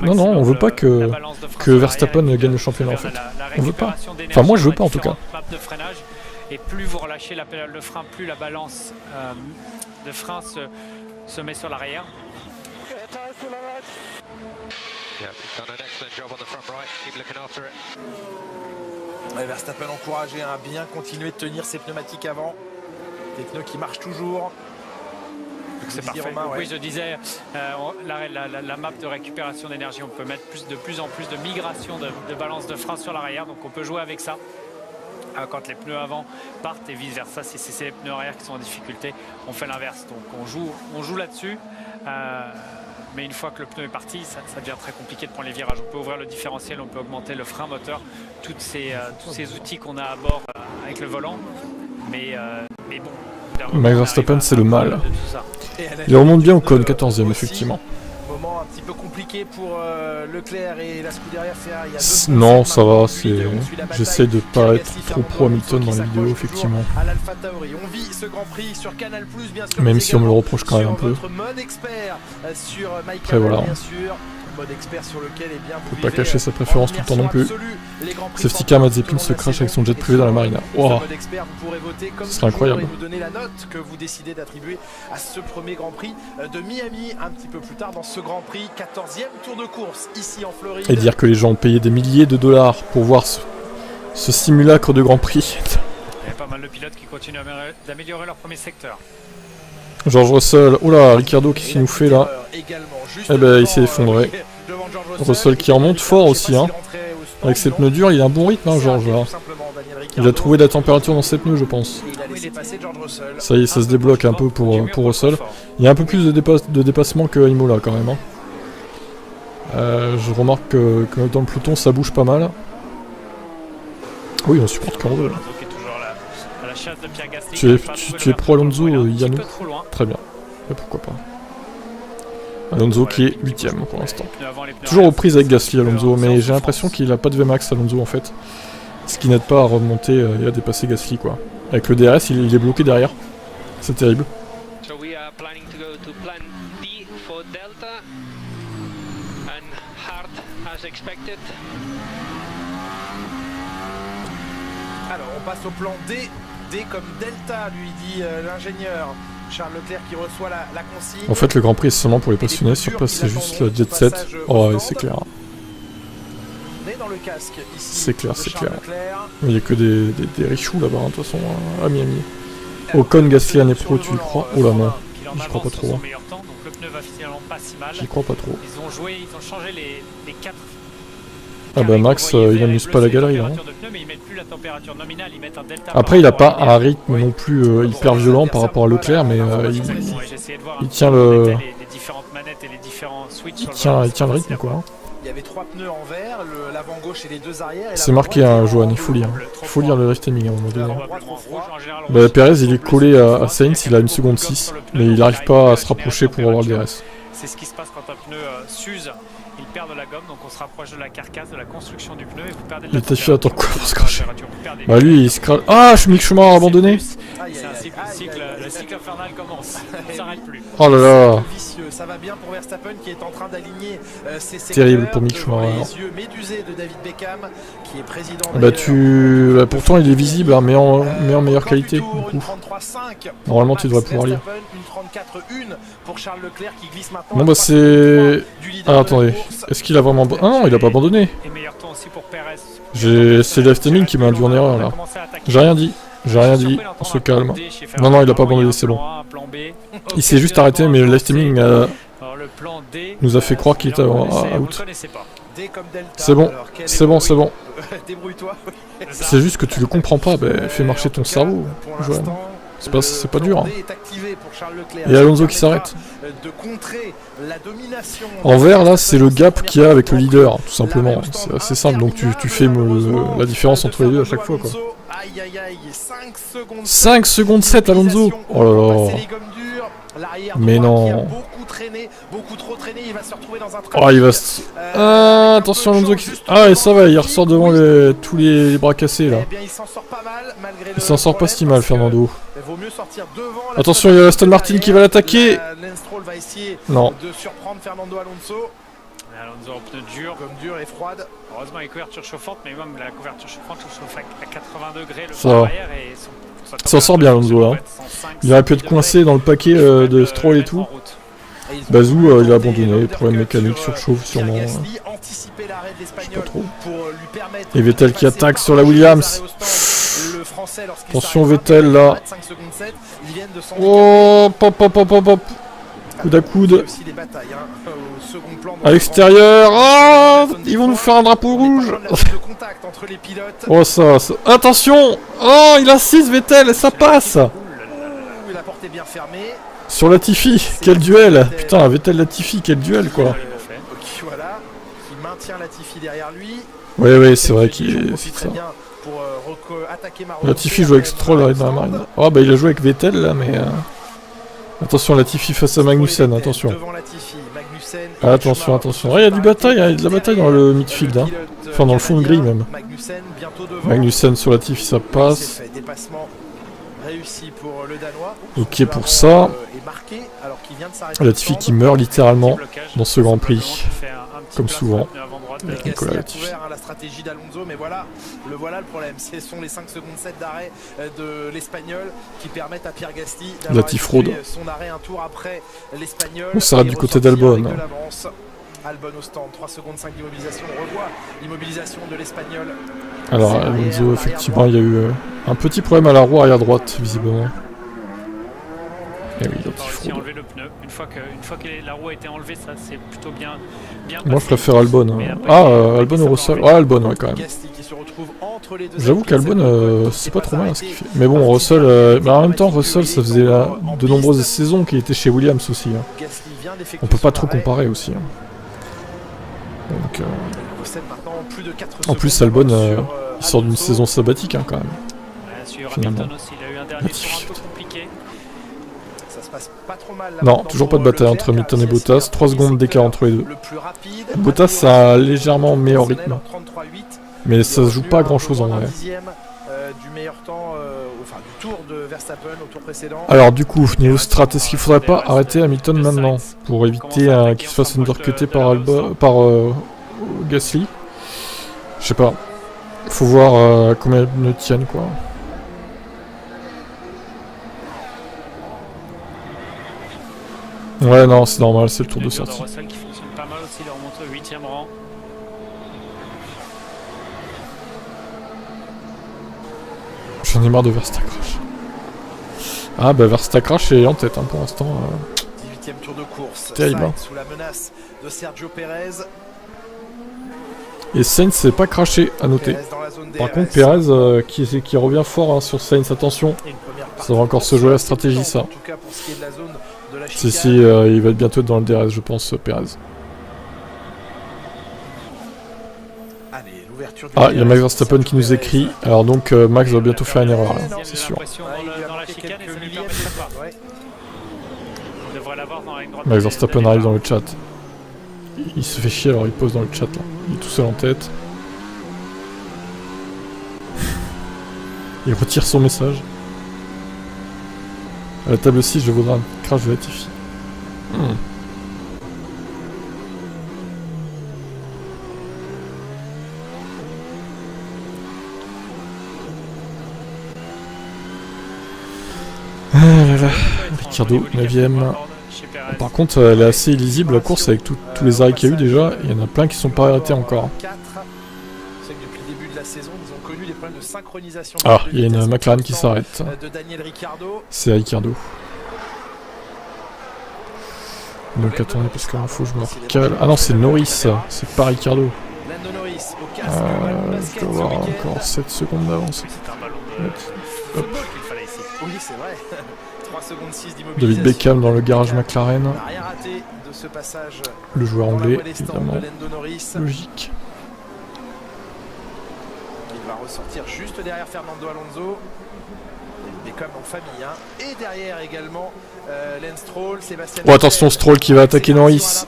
Non, non, on veut pas que Verstappen gagne le championnat en fait. On veut pas. Enfin, moi je veux pas en tout cas. Et plus vous relâchez la pédale de frein, plus la balance de frein se met sur l'arrière. Verstappen encouragé à bien continuer de tenir ses pneumatiques avant. Des pneus qui marchent toujours. C'est parfait. Romain, ouais. Oui, je disais, la map de récupération d'énergie, on peut mettre de plus en plus de migration de balance de frein sur l'arrière, donc on peut jouer avec ça. Quand les pneus avant partent et vice versa, si c'est les pneus arrière qui sont en difficulté, on fait l'inverse. Donc on joue là-dessus. Mais une fois que le pneu est parti, ça devient très compliqué de prendre les virages. On peut ouvrir le différentiel, on peut augmenter le frein moteur, tous ces outils qu'on a à bord avec le volant. Mais bon. Max Verstappen, c'est le mal. Il remonte bien au cône, 14e, effectivement. Moment un petit peu compliqué pour Leclerc et la Scuderia Ferrari. Non, ça va, j'essaie de pas être trop pro Hamilton dans les vidéos, effectivement. Même si on me le reproche quand même un peu. Après voilà. Faut pas cacher sa préférence tout le temps non plus. Safety car Mazepin se crache avec son jet privé dans la marina. Wow. Ce serait incroyable. Que vous décidez d'attribuer à ce premier Grand Prix de Miami un petit peu plus tard dans ce Grand Prix, 14e tour de course ici en Floride. Et dire que les gens ont payé des milliers de dollars pour voir ce simulacre de Grand Prix. Il y a pas mal de pilotes qui continuent d'améliorer leur premier secteur. George Russell, oula, Ricciardo, qu'est-ce qu'il nous fait là? Eh ben il s'est effondré. Russell qui remonte fort aussi hein. Avec ses pneus durs, il a un bon rythme, hein, Georges. Là. Il a trouvé la température dans ses pneus, je pense. Ça y est, ça se débloque un peu pour Russell. Il y a un peu plus de dépassement que Imola quand même. Hein. Je remarque que dans le peloton, ça bouge pas mal. Oui, on supporte quand on veut. Tu es pro Alonso, Yannou? Très bien. Et pourquoi pas. Alonso qui est 8ème pour l'instant. Toujours aux prises avec Gasly Alonso, mais j'ai l'impression qu'il a pas de VMAX Alonso en fait. Ce qui n'aide pas à remonter et à dépasser Gasly quoi. Avec le DRS, il est bloqué derrière. C'est terrible. Alors on passe au plan D. D comme Delta, lui dit l'ingénieur. Charles Leclerc qui reçoit la consigne. En fait, le Grand Prix, c'est seulement pour les passionnés. Sur place, c'est juste le jet set. Oh, ouais, c'est clair. C'est clair, c'est clair. Mais il n'y a que des richous là-bas, de toute façon, à Miami. Ocon, Gasly, année pro, tu y crois? Oh là non, j'y crois pas trop. J'y crois pas trop. Ah bah Max, il amuse pas la galerie là. Après il a pas un rythme non plus hyper violent par rapport à Leclerc, mais il tient le... Il tient le rythme quoi. Il y avait 3 pneus en vert, l'avant gauche et les 2 arrières. C'est marqué hein, Johan, il faut lire. Il faut lire le drift timing à un moment donné. Bah, Perez il est collé à Sainz, il a 1 seconde 6, mais il n'arrive pas à se rapprocher pour avoir le DRS. C'est ce qui se passe quand un pneu s'use. Il perd de la gomme, donc on se rapproche de la carcasse, de la construction du pneu et vous perdez de la température. Attends quoi pour se cracher. Bah lui il se crache. Ah, Mick Schumacher a abandonné. C'est un cycle, le cycle infernal commence. Il ne s'arrête plus. Oh là là. Ça va bien pour Verstappen qui est en train d'aligner ses secteurs. Terrible pour Mick Schumacher. Les yeux médusés de David Beckham qui est président. Bah pourtant il est visible hein, mais en meilleure qualité. Du coup. Normalement tu devrais pouvoir lire. Bon bah c'est... Ah attendez, est-ce qu'il a vraiment... Ah non, il a pas abandonné. C'est l'Efteming qui m'a induit en erreur là. J'ai rien dit, on se calme. Non, il a pas abandonné, c'est bon. Il s'est juste arrêté, mais l'Efteming nous a fait croire qu'il était out. C'est bon. C'est juste que tu le comprends pas, bah fais marcher ton cerveau, Johan. C'est pas dur. Hein. Et Alonso qui s'arrête. En vert, là, c'est le gap qu'il y a avec le leader, tout simplement. C'est assez simple, donc tu fais la différence entre les deux à chaque fois. Quoi. 5 secondes 7, Alonso. Oh là là. Mais non. Oh, il va se... Ah, attention Alonso qui... Ah, et ça va, il ressort devant tous les bras cassés, là. Il s'en sort pas si mal, Fernando. Attention, il y a Aston Martin qui va l'attaquer. Non. Alonso en pneu dur. Comme dur et froide. Heureusement, les couvertures chauffantes, mais même la couverture chauffante chauffe à 80 degrés. Ça va. Il s'en sort bien, Alonso, là. Il aurait pu être coincé dans le paquet de Stroll et tout. Bazou, il a abandonné, problème mécanique, surchauffe sûrement. Je sais pas trop. Et Vettel qui attaque sur la Williams. Attention Vettel là. Oh, pop. Coude à coude. À l'extérieur. Oh, ils vont nous faire un drapeau rouge. Oh ça. Attention. Oh, il insiste Vettel, ça passe. Sur Latifi, quel duel. Putain, Vettel Latifi, quel duel quoi. Voilà, qui maintient Latifi derrière lui. Oui, c'est vrai qu'il est... C'est ça. Latifi joue avec Stroll dans la marine. Oh bah il a joué avec Vettel là, mais... Attention, Latifi face à Magnussen, attention. Attention. Oh, il y a du bataille, il y a de la bataille dans le midfield. Hein. Enfin, dans le fond de grille même. Magnussen sur Latifi, ça passe. Ok pour ça. Latifi qui meurt littéralement dans ce Grand Prix. Comme souvent. Avec Nicolas Latifi. La stratégie d'Alonso, mais voilà le problème. Ce sont les 5 secondes 7 d'arrêt de l'Espagnol qui permettent à Pierre Gasly d'avoir son arrêt un tour après l'Espagnol. On s'arrête du côté d'Albon. Albon au stand, 3 secondes 5 d'immobilisation. On revoit l'immobilisation de l'Espagnol. Alors Alonso, effectivement, il y a eu un petit problème à la roue arrière droite, visiblement. Et oui, donc pas réussi à enlever le pneu. Une fois que la roue a été enlevée, ça c'est plutôt bien Moi, je passé. préfère Albon. Mais après, Albon ou Russell. Ouais, Albon, ouais, quand même. Gasly qui se retrouve entre les deux. J'avoue qu'Albon, c'est pas trop mal ce qu'il fait. Mais bon, Russell, mais en même temps, Russell, ça faisait de nombreuses saisons qu'il était chez Williams aussi. Hein. Gasly vient d'effectuer On peut pas son trop arrêt. comparer aussi. Hein. Donc, Il possède maintenant plus de 4 en plus, secondes Albon, sur, il sort d'une Alonso. saison sabbatique hein, quand même. Sur Finalement. Hamilton aussi, il a eu un dernier tour un peu compliqué. Ça se passe pas trop mal là Non, maintenant toujours pour pas de bataille Leclerc, entre Hamilton et qui a Bottas. signé 3 secondes d'écart entre les deux. le plus rapide. Bottas a légèrement meilleur rythme. En 33,8. Mais ça se joue Il est pas à revenu grand chose en un vrai. dixième, du meilleur temps, enfin du tour de Verstappen au tour précédent. Alors du coup, niveau strat, est-ce qu'il faudrait pas arrêter Hamilton maintenant pour éviter qu'il se fasse undercutter par Gasly? Je sais pas. Faut voir combien ils ne tiennent quoi. Ouais non, c'est normal, c'est le tour de sortie. Russell qui fonctionne pas mal aussi, il remonte au 8e rang. J'en ai marre de Verstakrash. Ah bah Verstakrash est en tête hein, pour l'instant. 18e tour de course. Terrible, Sainz hein. sous la menace de Sergio Perez. Et Sainz s'est pas craché à noter. Perez dans la zone Par DRS. contre Perez qui revient fort hein, sur Sainz, attention. Et une première Ça va encore se jouer la stratégie ça. En tout cas pour ce qui est de la zone de la Si chicane. il va être bientôt dans le DRS je pense Perez. Allez, l'ouverture du Ah, il y a DRS Max pour Verstappen Sergio qui nous Perez. écrit. Alors donc Max va bientôt faire une erreur là, J'ai c'est sûr. l'impression Ah, il lui a dans la manqué chicane et quelques ça lui millièmes. permet pas. Ouais. On devrait l'avoir dans la ligne droite. Max Verstappen arrive dans le chat. Il se fait chier alors il pose dans le chat là. Il est tout seul en tête. Il retire son message. À la table 6, je voudrais un crash de Latifi. Ah là là. Ricardo, 9ème. Par contre, elle est assez illisible la course avec tous les arrêts qu'il y a eu déjà. Il y en a plein qui sont pas arrêtés encore. 4. C'est que depuis le début de la saison, ils ont connu des problèmes de synchronisation. Ah, de il y a une vitesse McLaren qui s'arrête. de Daniel Ricciardo. C'est Ricardo. Donc attendez, parce qu'il faut que je me recale. Ah non, c'est Norris, c'est pas Ricardo. Lando Norris au casque, ballon de Je basket dois ce avoir week-end. encore 7 secondes d'avance. C'est un ballon de football qu'il fallait ici. Oui, c'est vrai. 3 secondes 6 d'immobilisation. David Beckham dans le garage McLaren. On n'a rien raté de ce passage Le joueur dans la anglais, voie des stands évidemment. de Lando Norris. Logique. Il va ressortir juste derrière Fernando Alonso. Beckham en famille. Hein. Et derrière également Lance Stroll, Sébastien. Oh, attention, Stroll qui va attaquer Norris.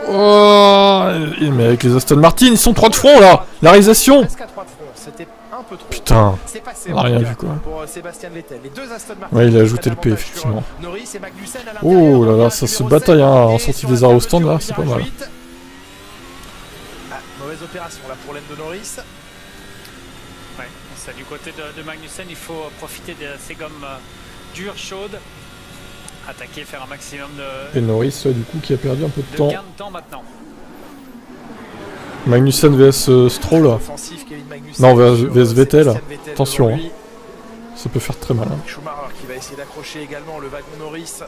Oh, mais avec les Aston Martin, ils sont 3 de front là. La réalisation. Presque à 3 de front. C'était un peu trop. Putain. C'est passé On a en rien tout cas, vu, quoi. pour Sébastien Vettel. Les deux Aston Martin. Ouais, il a ajouté le prennent P, l'avantage effectivement. sur Norris et Magnussen à Oh l'intérieur. là là, Virage ça se numéro bataille 7, hein, en et sortie sur des la arrêts au table stand de là, virage c'est pas mal. 8. Ah, mauvaise opération là pour Lando Norris. Ouais, ça du côté de Magnussen, il faut profiter de ces gommes dures, chaudes, attaquer, faire un maximum Et Norris, du coup, qui a perdu un peu de temps. gain de temps maintenant. Magnussen vs Stroll. Offensif, Kevin Magnussen Non, sur, vs Vettel. Sébastien Vettel Attention, devant hein. lui. Ça peut faire très mal. Hein. Schumacher qui va essayer d'accrocher également le wagon Norris.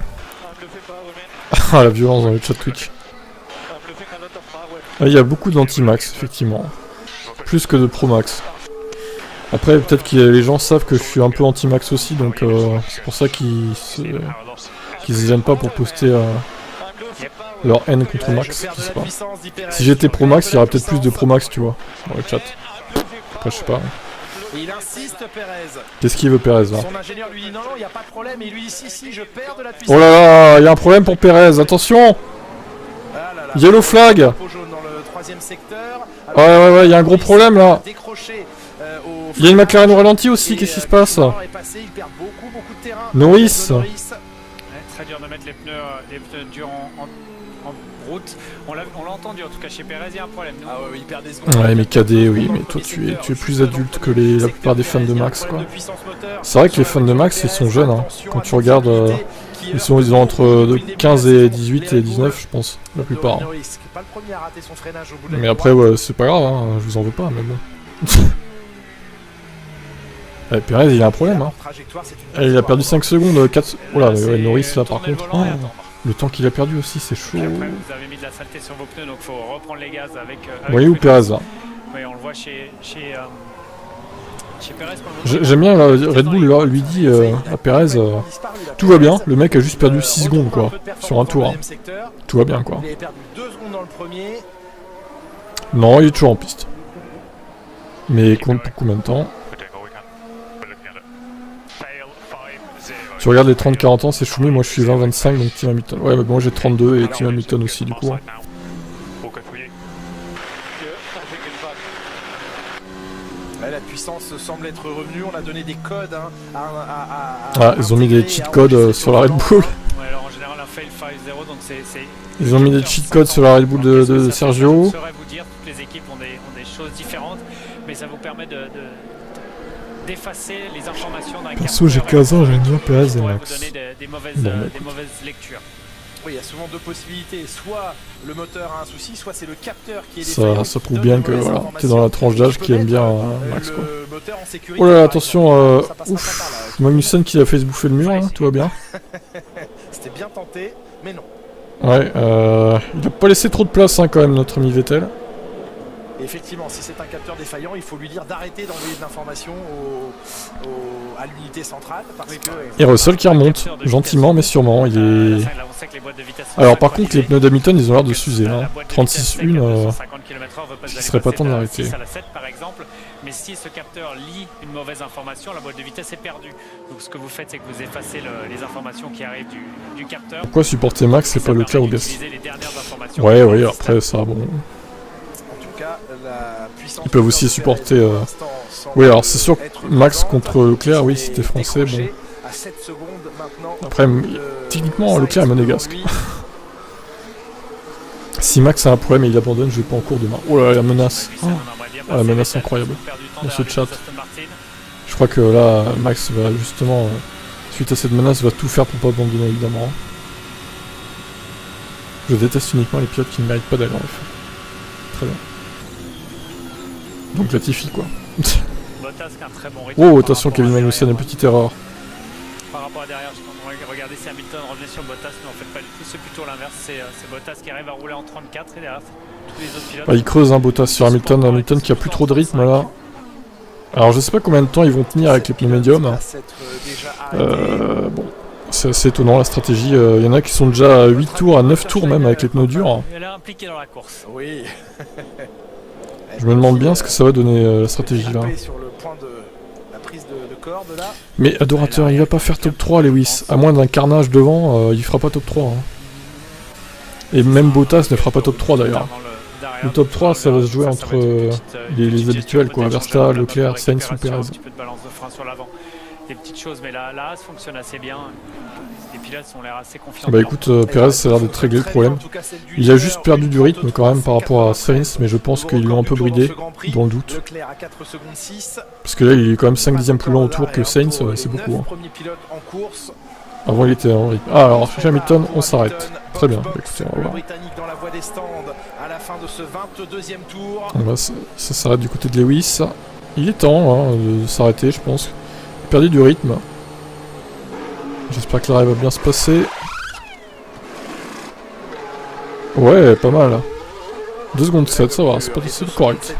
Ah, la violence dans le chat Twitch. Ah, il y a beaucoup d'anti-max, effectivement. Plus que de pro-max. Après, peut-être que les gens savent que je suis un peu anti-max aussi, donc c'est pour ça qu'ils se gênent pas pour poster leur haine contre Max. Je sais pas. Si j'étais pro-max, il y aurait peut-être plus de pro-max, tu vois, dans le chat. Après, je sais pas. Il insiste Perez. Qu'est-ce qu'il veut Perez là? Son ingénieur lui dit non, il n'y a pas de problème. Et il lui dit si, je perds de la puissance. Oh là là, il y a un problème pour Perez, attention! Ah là là. Yellow flag! Drapeau jaune dans le troisième secteur. Ouais, il y a un gros problème là! Décroché, au Il y a une McLaren au ralenti aussi, qu'est-ce qui se passe? Schumacher est passé, il perd beaucoup de terrain. Norris. Norris. Ouais, très dur de mettre les pneus durs en route. On l'a entendu en tout cas chez Perez, il y a un problème. Ah ouais, il perd des secondes. Ouais, mais KD, oui, mais toi tu es plus adulte que la plupart des fans de Max, quoi. C'est vrai que les fans de Max, ils sont jeunes, hein. Quand tu regardes, ils ont entre 15 et 18 et 19, je pense, la plupart. Hein. Pas le premier à rater son freinage au bout de la Mais ligne après, droite. ouais, c'est pas grave, hein, je vous en veux pas, mais bon. Perez, il a un problème. Hein. Il a perdu 5 secondes, 4... Oh là, ouais, Norris là par contre. Oh, le temps qu'il a perdu aussi, c'est chaud. Et après, vous avez mis de la saleté sur vos pneus, donc il faut reprendre les gaz avec... Vous voyez où Perez là? Oui, on le voit chez Perez. J'aime bien, là, Red Bull là, lui dit à Perez, tout va bien, le mec a juste perdu 6 secondes quoi, sur un tour. Hein. Tout va bien quoi. Il avait perdu 2 secondes dans le premier. Non, il est toujours en piste. Mais compte pour combien de temps? Tu regardes les 30-40 ans, c'est Schumi, moi je suis 20-25, donc Tim Hamilton. Ouais, mais bon, j'ai 32 et Tim Hamilton aussi du coup. Hein. La puissance semble être revenue, on a donné des codes hein, Ah, ils ont mis des cheat codes sur la Red Bull. Ouais, alors en général un fail 5-0, donc c'est... Ils ont mis des cheat codes sur la Red Bull de Sergio. Je saurais vous dire, toutes les équipes ont des choses différentes, mais ça vous permet d'effacer les informations d'un Perso, j'ai 15 ans, j'aime bien Perez et Max. Vous donner des mauvaises lectures. Oui, il y a souvent deux possibilités, soit le moteur a un souci, soit c'est le capteur qui est défaillant. Ça prouve bien que voilà, t'es dans la tranche d'âge qui aime bien Max quoi. Oh là là, attention, ouf, Magnussen qui a fait se bouffer le mur, hein, tout va bien. C'était bien tenté, mais non. Ouais, il a pas laissé trop de place hein, quand même notre ami Vettel. Et effectivement, si c'est un capteur défaillant, il faut lui dire d'arrêter d'envoyer de l'information à l'unité centrale. Parce que, et Russell qui remonte, gentiment mais sûrement. Il est... Alors par contre, les pneus d'Hamilton, ils ont l'air de s'user. Hein. 36-1, il serait pas temps de l'arrêter. Mais si ce capteur lit une mauvaise information, la boîte de vitesse est perdue. Donc ce que vous faites, c'est que vous effacez les informations qui arrivent du capteur. Pourquoi supporter Max, c'est pas Leclerc ou Gasly? Ouais, oui, après ça, bon... Ils peuvent aussi supporter... Oui, alors c'est sûr que Max contre Leclerc, oui, c'était français, bon... Après, techniquement, Leclerc est monégasque. Si Max a un problème et il abandonne, je vais pas en cours demain. Oh là là, la menace. Oh, la menace incroyable dans ce chat. Je crois que là, Max va justement, suite à cette menace, va tout faire pour pas abandonner évidemment. Je déteste uniquement les pilotes qui ne méritent pas d'aller en F1. Très bien. Donc Latifi quoi. Oh attention, Kevin Magnussen, une petite erreur. Par rapport à derrière, regardez si Hamilton revenait sur Bottas, mais en fait pas du tout, c'est plutôt l'inverse, c'est Bottas qui arrive à rouler en 34 et derrière tous les autres pilotes. Ah, il creuse un Bottas sur Hamilton, Hamilton qui a plus trop de rythme là. Alors je sais pas combien de temps ils vont tenir avec les pneus médiums. Bon, c'est assez étonnant la stratégie, il y en a qui sont déjà à 8 tours, à 9 tours même avec les pneus durs. Elle est impliquée dans la course. Oui. Je me demande bien ce que ça va donner la stratégie là. Mais adorateur, il va pas faire top 3 Lewis, à moins d'un carnage devant, il fera pas top 3. Hein. Et même Bottas ne fera pas top 3 d'ailleurs. Le top 3 ça va se jouer entre les habituels quoi, Verstappen, Leclerc, Sainz ou Perez. Des petites choses, mais la Haas fonctionne assez bien. Les pilotes ont l'air assez confiants. Bah écoute, Perez ça a l'air d'être réglé le problème. Il a juste perdu du rythme quand même par rapport à Sainz, mais je pense qu'ils l'ont un peu bridé, dans le doute. Parce que là il est quand même 5 dixièmes plus lent au tour que Sainz, c'est beaucoup. Hein. Avant il était en rythme. Ah alors chez Hamilton on s'arrête. Très bien, bah, écoutez on va voir. Ça s'arrête du côté de Lewis. Il est temps hein, de s'arrêter je pense. Perdu du rythme. J'espère que l'arrêt va bien se passer. Ouais, pas mal. 2 secondes 7, ça va, c'est pas c'est correct.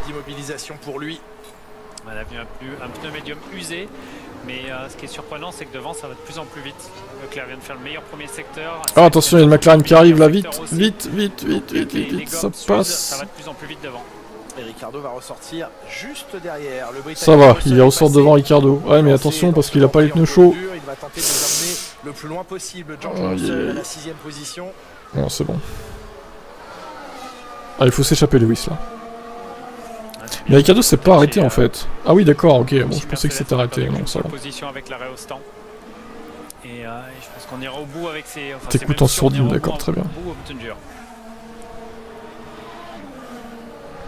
On a vu un pneu médium usé, mais ce qui est surprenant, c'est que devant, ça va de plus en plus vite. Leclerc vient de faire le meilleur premier secteur. Ah, attention, il y a une McLaren qui arrive là, vite, ça passe. Ça va de plus en plus vite devant. Et Ricardo va ressortir juste derrière. Ça va, il ressort devant Ricardo. Ouais, mais attention parce qu'il a pas les pneus chauds. Il va tenter de nous amener le plus loin possible. George Russell à la 6ème position. Non, c'est bon. Ah, il faut s'échapper Lewis là. Mais Ricardo s'est pas arrêté en fait. Ah oui, d'accord, ok. Bon, je pensais que c'était arrêté. Non, ça va. Position avec l'arrêt au stand. Et je pense qu'on ira au bout avec ces. T'écoutes en sourdine, d'accord, très bien.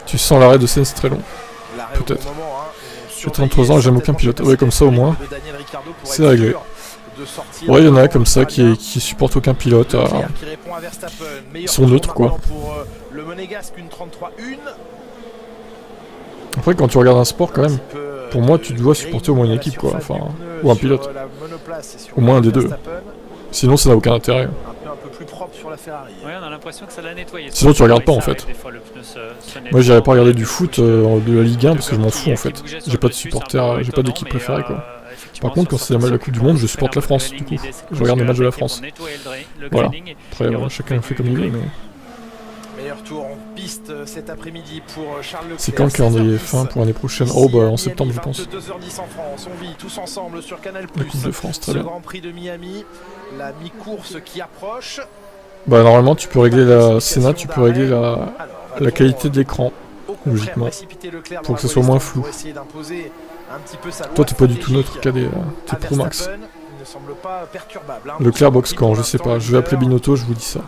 Tu sens l'arrêt de Sainz très long. Peut-être. J'ai 33 ans et j'aime aucun pilote. Ouais, comme ça au moins. C'est réglé. Ouais, il y en a comme ça qui supportent aucun pilote. Ils sont neutres quoi. Après, quand tu regardes un sport quand même, pour moi, tu dois supporter au moins une équipe, quoi. Enfin, ou un pilote. Au moins un des deux. Sinon, ça n'a aucun intérêt. Un peu plus propre sur la Ferrari. Ouais, on a l'impression que ça l'a nettoyé. Sinon, tu regardes pas, en fait. Moi, j'irais pas regarder du foot de la Ligue 1 parce que je m'en fous, en fait. J'ai pas de supporter, j'ai pas d'équipe préférée, quoi. Par contre, quand c'est la Coupe du Monde, je supporte la France, du coup. Je regarde les matchs de la France. Voilà. Après, chacun fait comme il veut, mais... Meilleur tour en piste cet après-midi pour Charles Leclerc. C'est quand le calendrier fin pour l'année prochaine? Oh bah en septembre je pense. 22h10 en France, on vit tous ensemble sur Canal+. La Coupe de France, très bien. Ce Grand Prix de Miami, la mi-course qui approche. Bah normalement tu peux régler la Sénat, tu peux régler la qualité de l'écran, logiquement, pour que ce soit moins flou. Toi t'es pas du tout neutre, KD, t'es Pro Max. Leclerc boxe quand, je sais pas, je vais appeler Binotto, je vous dis ça.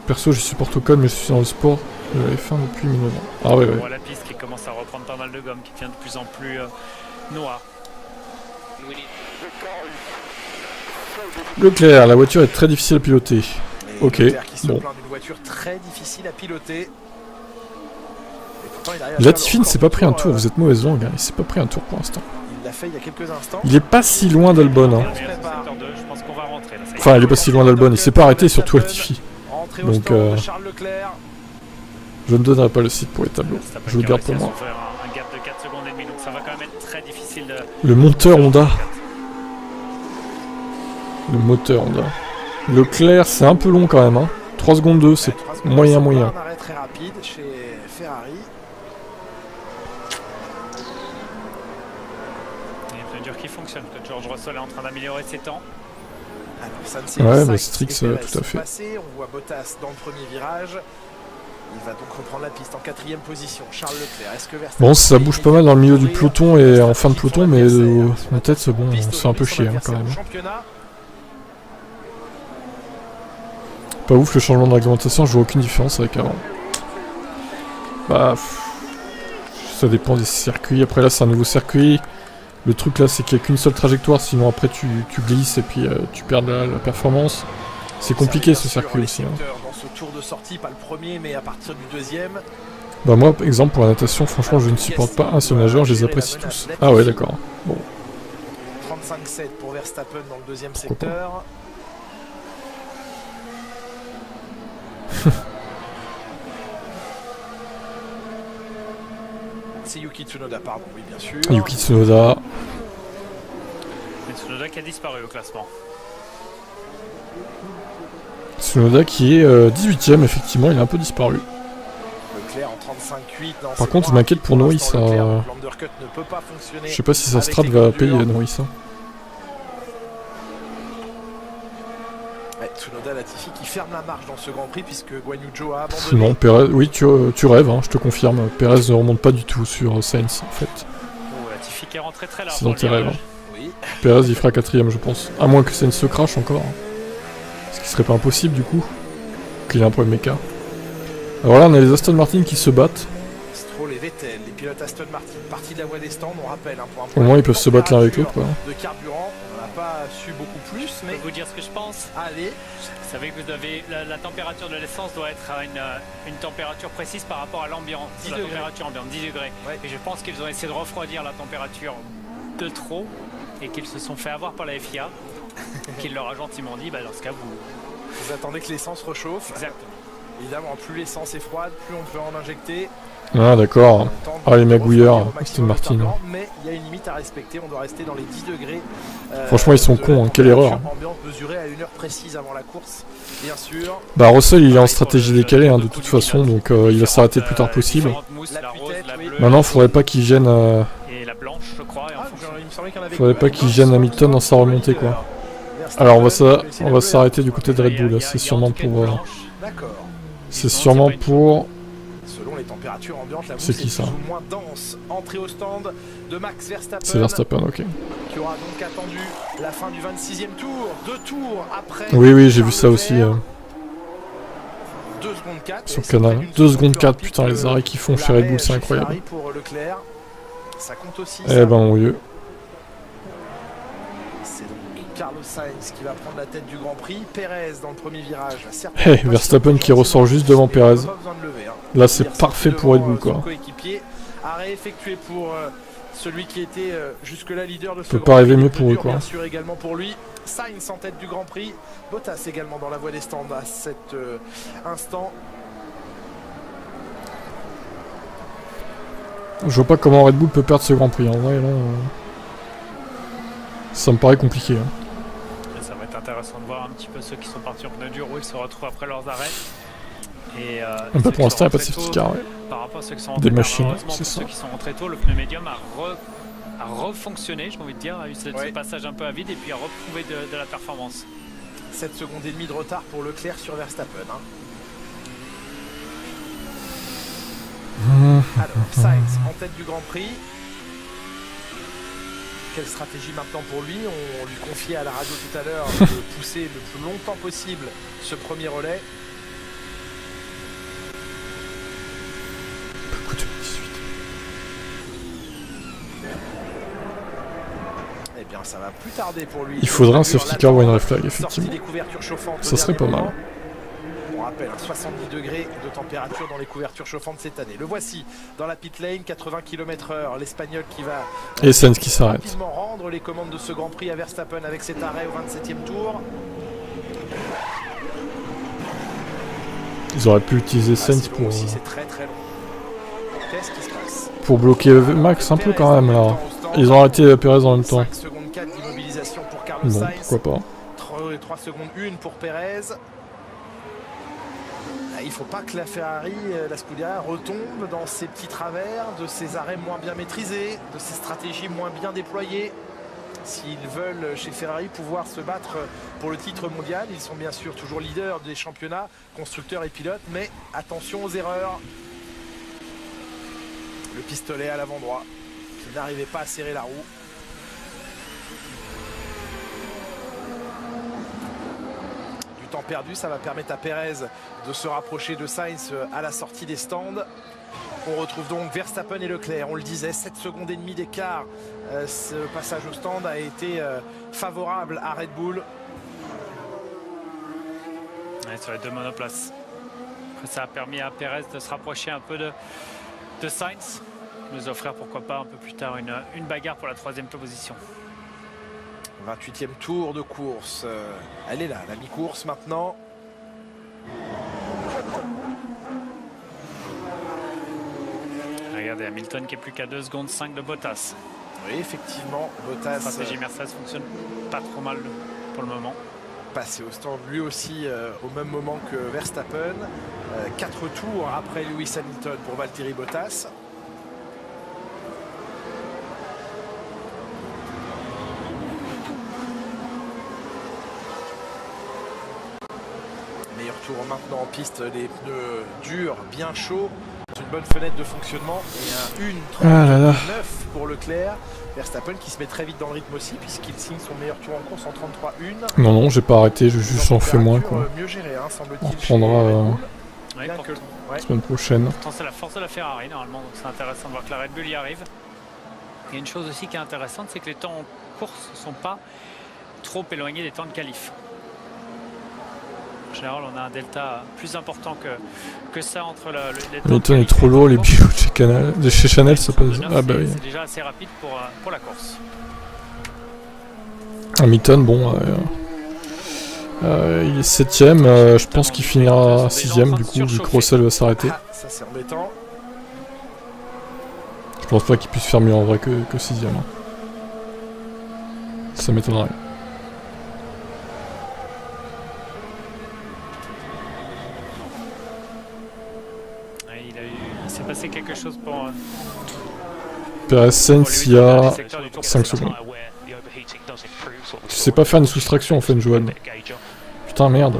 Perso, je supporte Ocon, mais je suis dans le sport de la F1 depuis 1000 ans. Ah ouais, ouais. On voit la piste qui commence à reprendre pas mal de gomme, qui devient de plus en plus noire. Leclerc, la voiture est très difficile à piloter. Ok, bon. Voiture très difficile à piloter. Latifi ne s'est pas pris un tour, vous êtes mauvaise langue, hein. Il s'est pas pris un tour pour l'instant. Il l'a fait il y a quelques instants. Il est pas si loin d'Albon. Hein. Enfin, il est pas si loin d'Albon, il s'est pas arrêté surtout Latifi. Donc, je ne donnerai pas le site pour les tableaux. Je le garde pour moi. Le monteur Honda. Le moteur Honda. Leclerc, c'est un peu long quand même. Hein. 3 secondes 2, c'est moyen. Un arrêt très rapide chez Ferrari. Il y a une pneus dure qui fonctionne. Que George Russell est en train d'améliorer ses temps. Ouais, mais Strix, tout à fait. On voit Bottas dans le premier virage. Il va donc reprendre la piste en 4ème position. Charles Leclerc, est-ce que Verstappen... Bon, ça bouge pas mal dans le milieu du peloton et en fin de peloton, mais en tête, c'est bon, on se fait un peu chier hein, quand même. Pas ouf le changement de réglementation, je vois aucune différence avec avant. Bah, ça dépend des circuits. Après là, c'est un nouveau circuit. Le truc là, c'est qu'il n'y a qu'une seule trajectoire, sinon après tu glisses et puis tu perds la performance. C'est compliqué ce circuit aussi. Hein. Dans ce tour de sortie, pas le premier, mais à partir du deuxième. Bah moi, par exemple, pour la natation, franchement, je ne supporte pas un seul nageur, je les apprécie tous. Ah ouais, d'accord. Bon. 35-7 pour Verstappen dans le deuxième secteur. C'est Yuki Tsunoda, pardon, oui, bien sûr. Yuki Tsunoda. Et Tsunoda qui a disparu au classement. Tsunoda qui est 18ème, effectivement, il a un peu disparu. Leclerc en 35-8. Par contre, je m'inquiète pour Norris. Je sais pas si sa strat va payer Norris. Hein. Tsunoda, Latifi qui ferme la marche dans ce Grand Prix puisque Guan Yu Zhou a abandonné. Non, Perez, oui, tu rêves, hein, je te confirme. Perez ne remonte pas du tout sur Sainz, en fait. Oh, Latifi qui est rentré très large. C'est dans tes rêves. Hein. Oui. Perez, il fera 4ème, je pense. À moins que Sainz se crache encore. Hein. Ce qui serait pas impossible, du coup. Qu'il ait un problème méca. Alors là, on a les Aston Martin qui se battent. Stroll et Vettel, les pilotes Aston Martin, partie de la voie des stands, on rappelle. Hein, pour un au moins, ils peuvent se battre l'un avec l'autre, quoi. De carburant, on n'en a pas su beaucoup plus, mais... Je peux vous dire ce que je pense. Allez. Vous savez que vous avez la température de l'essence doit être à une température précise par rapport à l'ambiance, la température ambiante, 10 degrés. Ouais. Et je pense qu'ils ont essayé de refroidir la température de trop et qu'ils se sont fait avoir par la FIA, qu'il leur a gentiment dit, bah dans ce cas vous attendez que l'essence rechauffe. Exactement. Évidemment, plus l'essence est froide, plus on peut en injecter. Ah d'accord. Ah les magouilleurs, Aston Martin. Mais il y a une limite à respecter, on doit rester dans les 10 degrés. Franchement ils sont cons, hein. Quelle erreur. Ambiance mesurée à une heure précise avant la course, bien sûr. Bah Russell il est en stratégie décalée hein, de toute façon, donc il va s'arrêter le plus tard possible. Maintenant faudrait pas qu'il gêne... Faudrait pas qu'il gêne Hamilton dans sa remontée quoi. Alors on va s'arrêter du côté de Red Bull, c'est sûrement pour... C'est sûrement pour... Selon les températures ambiantes, la c'est qui ça? Moins dense. Entrée au stand de Max Verstappen. C'est Verstappen, ok. Qui aura donc attendu la fin du 26e tour. 2 tours après. Oui, j'ai vu ça aussi. 2 secondes 4. Sur le canal. 2 secondes 4, putain, les arrêts qu'ils font chez Red Bull, c'est incroyable. Pour Leclerc. Ça compte aussi. Eh ben, mon vieux. C'est donc Carlos Sainz qui va prendre la tête du Grand Prix. Perez dans le premier virage. Hey, Verstappen qui ressort juste devant Perez. Là, c'est parfait pour Red Bull, quoi. Arrêt effectué pour celui qui était jusque-là leader de ce Peut Grand pas arriver Prix. mieux Plus pour eux, dur, quoi. bien sûr également pour lui. Sainz en tête du Grand Prix, Bottas également dans la voie des stands à cet instant. Je vois pas comment Red Bull peut perdre ce Grand Prix. En vrai, là, ça me paraît compliqué. Hein. Et ça va être intéressant de voir un petit peu ceux qui sont partis en pneus durs où ils se retrouvent après leurs arrêts. Et, Un peu pour l'instant, il n'y a pas de safety car. Ouais. Par rapport à ceux qui sont Des rentrés machines, tard, heureusement, c'est pour ça. ceux qui sont rentrés tôt, le pneu médium a refonctionné, j'ai envie de dire, a eu ce passage un peu à vide et puis a retrouvé de la performance. 7 secondes et demie de retard pour Leclerc sur Verstappen. Hein. Alors, Sainz en tête du Grand Prix. Quelle stratégie maintenant pour lui? On lui confiait à la radio tout à l'heure de pousser le plus longtemps possible ce premier relais. Beaucoup de 18. Eh bien, ça va plus tarder pour lui. Il faudrait un safety car ou une red flag, effectivement. Sortie des couvertures chauffantes Ça au serait dernier pas mal. moment. On rappelle 70 degrés de température dans les couvertures chauffantes cette année. Le voici dans la pit lane, 80 km/h. L'Espagnol qui va Et Sainz qui s'arrête. rapidement rendre les commandes de ce Grand Prix à Verstappen avec cet arrêt au 27e tour. Ils auraient pu utiliser Sainz C'est long pour, aussi, c'est très très long. Qu'est-ce qui se passe? pour bloquer Max un peu quand même là. Ils ont arrêté Perez en même temps. 5 secondes 4 d'immobilisation pour Carlos Bon, Sainz. pourquoi pas. 3 secondes 1 pour Perez. Il ne faut pas que la Ferrari, la Scuderia, retombe dans ses petits travers, de ses arrêts moins bien maîtrisés, de ses stratégies moins bien déployées. S'ils veulent, chez Ferrari, pouvoir se battre pour le titre mondial, ils sont bien sûr toujours leaders des championnats, constructeurs et pilotes, mais attention aux erreurs. Le pistolet à l'avant droit, qui n'arrivait pas à serrer la roue. Temps perdu, ça va permettre à Perez de se rapprocher de Sainz à la sortie des stands. On retrouve donc Verstappen et Leclerc, on le disait, 7 secondes et demie d'écart. Ce passage au stand a été favorable à Red Bull. Ouais, sur les deux monoplaces. Après, ça a permis à Perez de se rapprocher un peu de Sainz, nous offrir pourquoi pas un peu plus tard une bagarre pour la 3e position. 28e tour de course. Elle est là, la mi-course maintenant. Regardez, Hamilton qui est plus qu'à 2 secondes 5 de Bottas. Oui, effectivement, Bottas. La stratégie Mercedes fonctionne pas trop mal pour le moment. Passé au stand lui aussi au même moment que Verstappen. 4 tours après Lewis Hamilton pour Valtteri Bottas. Meilleur tour maintenant en piste, les pneus durs, bien chauds. Une bonne fenêtre de fonctionnement et un 1.39 pour Leclerc. Verstappen qui se met très vite dans le rythme aussi puisqu'il signe son meilleur tour en course en 33.1. Non, non, j'ai pas arrêté, je juste j'en fais moins quoi. Mieux géré, hein, semble-t-il. On reprendra Ouais, la semaine prochaine. Pourtant, c'est la force de la Ferrari normalement, donc c'est intéressant de voir que la Red Bull y arrive. Il y a une chose aussi qui est intéressante, c'est que les temps en course ne sont pas trop éloignés des temps de qualif. En général, on a un delta plus important que ça entre les temps. Hamilton est trop lourd, les bijoux de chez Chanel, ça passe. Ah bah oui. C'est déjà assez rapide pour la course. Hamilton, bon, il est 7ème, je pense qu'il finira 6ème du coup, vu que Russell va s'arrêter. Ah, ça c'est embêtant. Je pense pas qu'il puisse faire mieux en vrai que 6ème. Hein. Ça m'étonnerait. Il s'est passé quelque chose pour Perez Sainz, il y a 5 secondes. Tu sais pas faire une soustraction en fait, Johan. Putain, merde.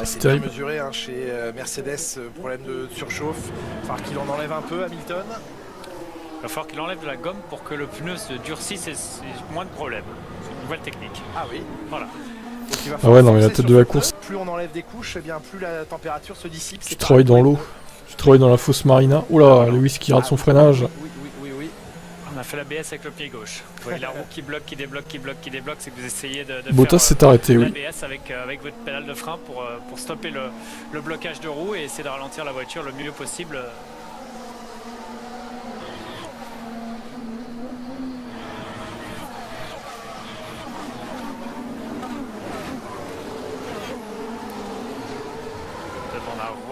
C'est bien terrible. mesuré hein, chez Mercedes, problème de surchauffe. Il va falloir qu'il en enlève un peu, Hamilton. Il va falloir qu'il enlève de la gomme pour que le pneu se durcisse et c'est moins de problème. C'est une nouvelle technique. Ah oui. Voilà. Donc, il va Ah ouais, non mais la forcer tête sur de la ce course. pneu. Plus on enlève des couches, eh bien plus la température se dissipe. Tu travailles dans l'eau. Tu travailles dans la fosse marina. Oula, Lewis qui rate son freinage. Oui. On a fait la BS avec le pied gauche. Vous voyez la roue qui bloque, qui débloque, qui bloque, qui débloque. C'est que vous essayez de Bottas faire s'est arrêté, oui. l'ABS avec votre pédale de frein pour stopper le blocage de roue et essayer de ralentir la voiture le mieux possible.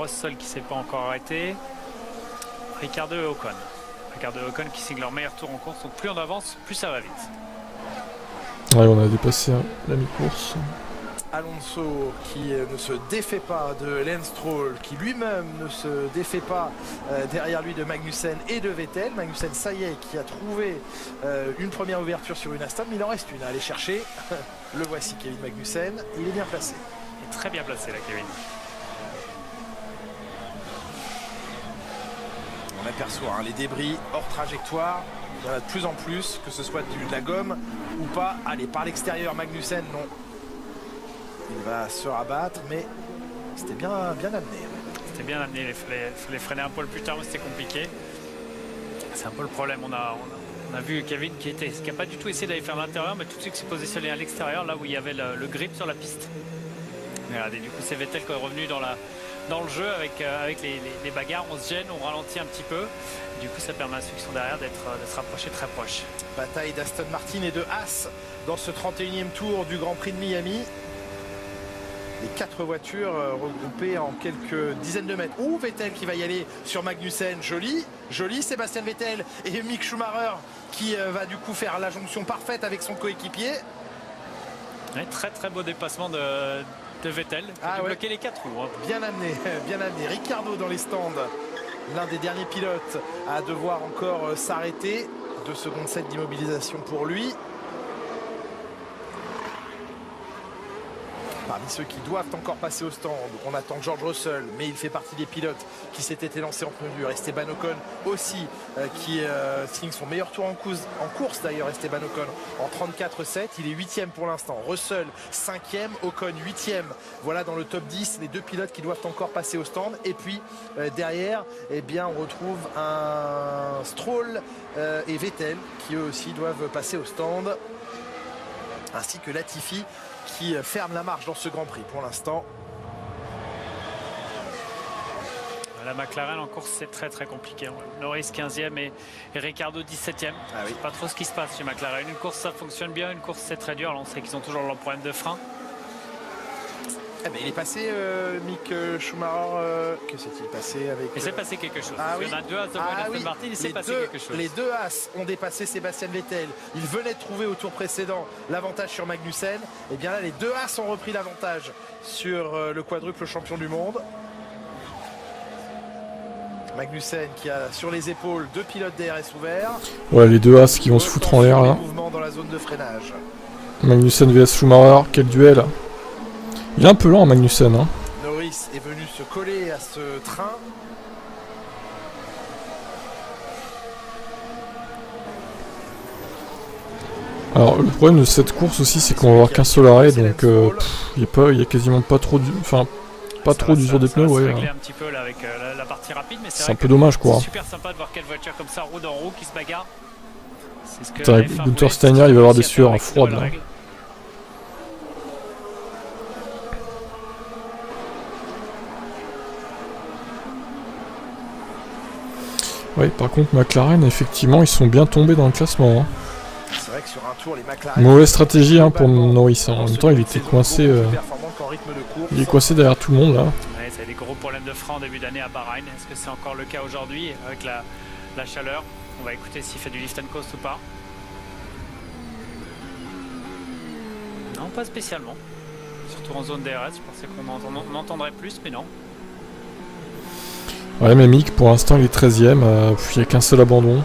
Russell qui ne s'est pas encore arrêté. Ricciardo et Ocon. Ricciardo et Ocon qui signent leur meilleur tour en course. Donc plus on avance, plus ça va vite. Ouais, on a dépassé la mi-course. Alonso qui ne se défait pas de Lance Stroll, qui lui-même ne se défait pas derrière lui de Magnussen et de Vettel. Magnussen, ça y est, qui a trouvé une première ouverture sur une Aston, mais il en reste une à aller chercher. Le voici, Kevin Magnussen, il est bien placé. Il est très bien placé là, Kevin. On aperçoit les débris hors trajectoire. Il y en a de plus en plus, que ce soit de la gomme ou pas. Allez, par l'extérieur, Magnussen, non. Il va se rabattre, mais c'était bien amené. C'était bien amené, il fallait freiner un peu plus tard, mais c'était compliqué. C'est un peu le problème. On a vu Kevin qui n'a pas du tout essayé d'aller faire l'intérieur, mais tout de suite s'est positionné à l'extérieur, là où il y avait le grip sur la piste. Et regardez, du coup, c'est Vettel qui est revenu dans le jeu avec les bagarres. On se gêne, on ralentit un petit peu. Du coup, ça permet à ceux qui sont derrière de se rapprocher très proche. Bataille d'Aston Martin et de Haas dans ce 31e tour du Grand Prix de Miami. Les 4 voitures regroupées en quelques dizaines de mètres. Ouh, Vettel qui va y aller sur Magnussen. Joli, Sébastien Vettel et Mick Schumacher qui va du coup faire la jonction parfaite avec son coéquipier. Ouais, très très beau dépassement de Vettel. Il a bloqué les 4 roues. Hein. Bien amené, bien amené. Ricciardo dans les stands. L'un des derniers pilotes à devoir encore s'arrêter. 2 secondes 7 d'immobilisation pour lui. Parmi ceux qui doivent encore passer au stand, on attend George Russell, mais il fait partie des pilotes qui s'étaient élancés en pneus durs. Esteban Ocon aussi, qui signe son meilleur tour en course d'ailleurs, Esteban Ocon, en 34,7. Il est 8e pour l'instant. Russell, 5e, Ocon, 8e. Voilà dans le top 10, les 2 pilotes qui doivent encore passer au stand. Et puis, derrière, eh bien, on retrouve un Stroll et Vettel, qui eux aussi doivent passer au stand. Ainsi que Latifi, qui ferme la marche dans ce Grand Prix pour l'instant. La McLaren en course, c'est très très compliqué. Norris 15e et Ricciardo 17e. Ah oui. Pas trop ce qui se passe chez McLaren. Une course ça fonctionne bien, une course c'est très dur. Alors on sait qu'ils ont toujours leur problème de frein. Eh ben, il est passé Mick Schumacher. Que s'est-il passé avec Il s'est passé quelque chose. Oui. Il y en a 2 As de Aston Martin, il s'est passé quelque chose. Les 2 As ont dépassé Sébastien Vettel. Il venait de trouver au tour précédent l'avantage sur Magnussen. Et bien là, les 2 As ont repris l'avantage sur le quadruple champion du monde. Magnussen qui a sur les épaules 2 pilotes DRS ouverts. Ouais, les 2 As qui vont se foutre en l'air là. Mouvement dans la zone de freinage. Magnussen vs Schumacher, quel duel. Il est un peu lent, Magnussen. Hein. Norris est venu se coller à ce train. Alors, le problème de cette course aussi, c'est qu'on va avoir qu'un seul arrêt, donc il y a quasiment pas trop d'usure des pneus. Ouais, un petit peu là avec la partie rapide, mais c'est un peu dommage, quoi. C'est super sympa de voir quelle voiture comme ça, roue dans roue, qui se bagarre. C'est ce que Gunther Steiner, il va avoir des sueurs froides là. Oui, par contre, McLaren, effectivement, ils sont bien tombés dans le classement. Hein. C'est vrai que sur un tour, les McLaren... Mauvaise stratégie pour Norris. Hein. En même temps, il était coincé. Il est coincé derrière tout le monde là. Ouais, ça a des gros problèmes de frein en début d'année à Bahreïn. Est-ce que c'est encore le cas aujourd'hui avec la chaleur? On va écouter s'il fait du lift and coast ou pas. Non, pas spécialement. Surtout en zone DRS, je pensais qu'on entendrait plus, mais non. Ouais, mais Mick, pour l'instant, il est 13e. Il n'y a qu'un seul abandon.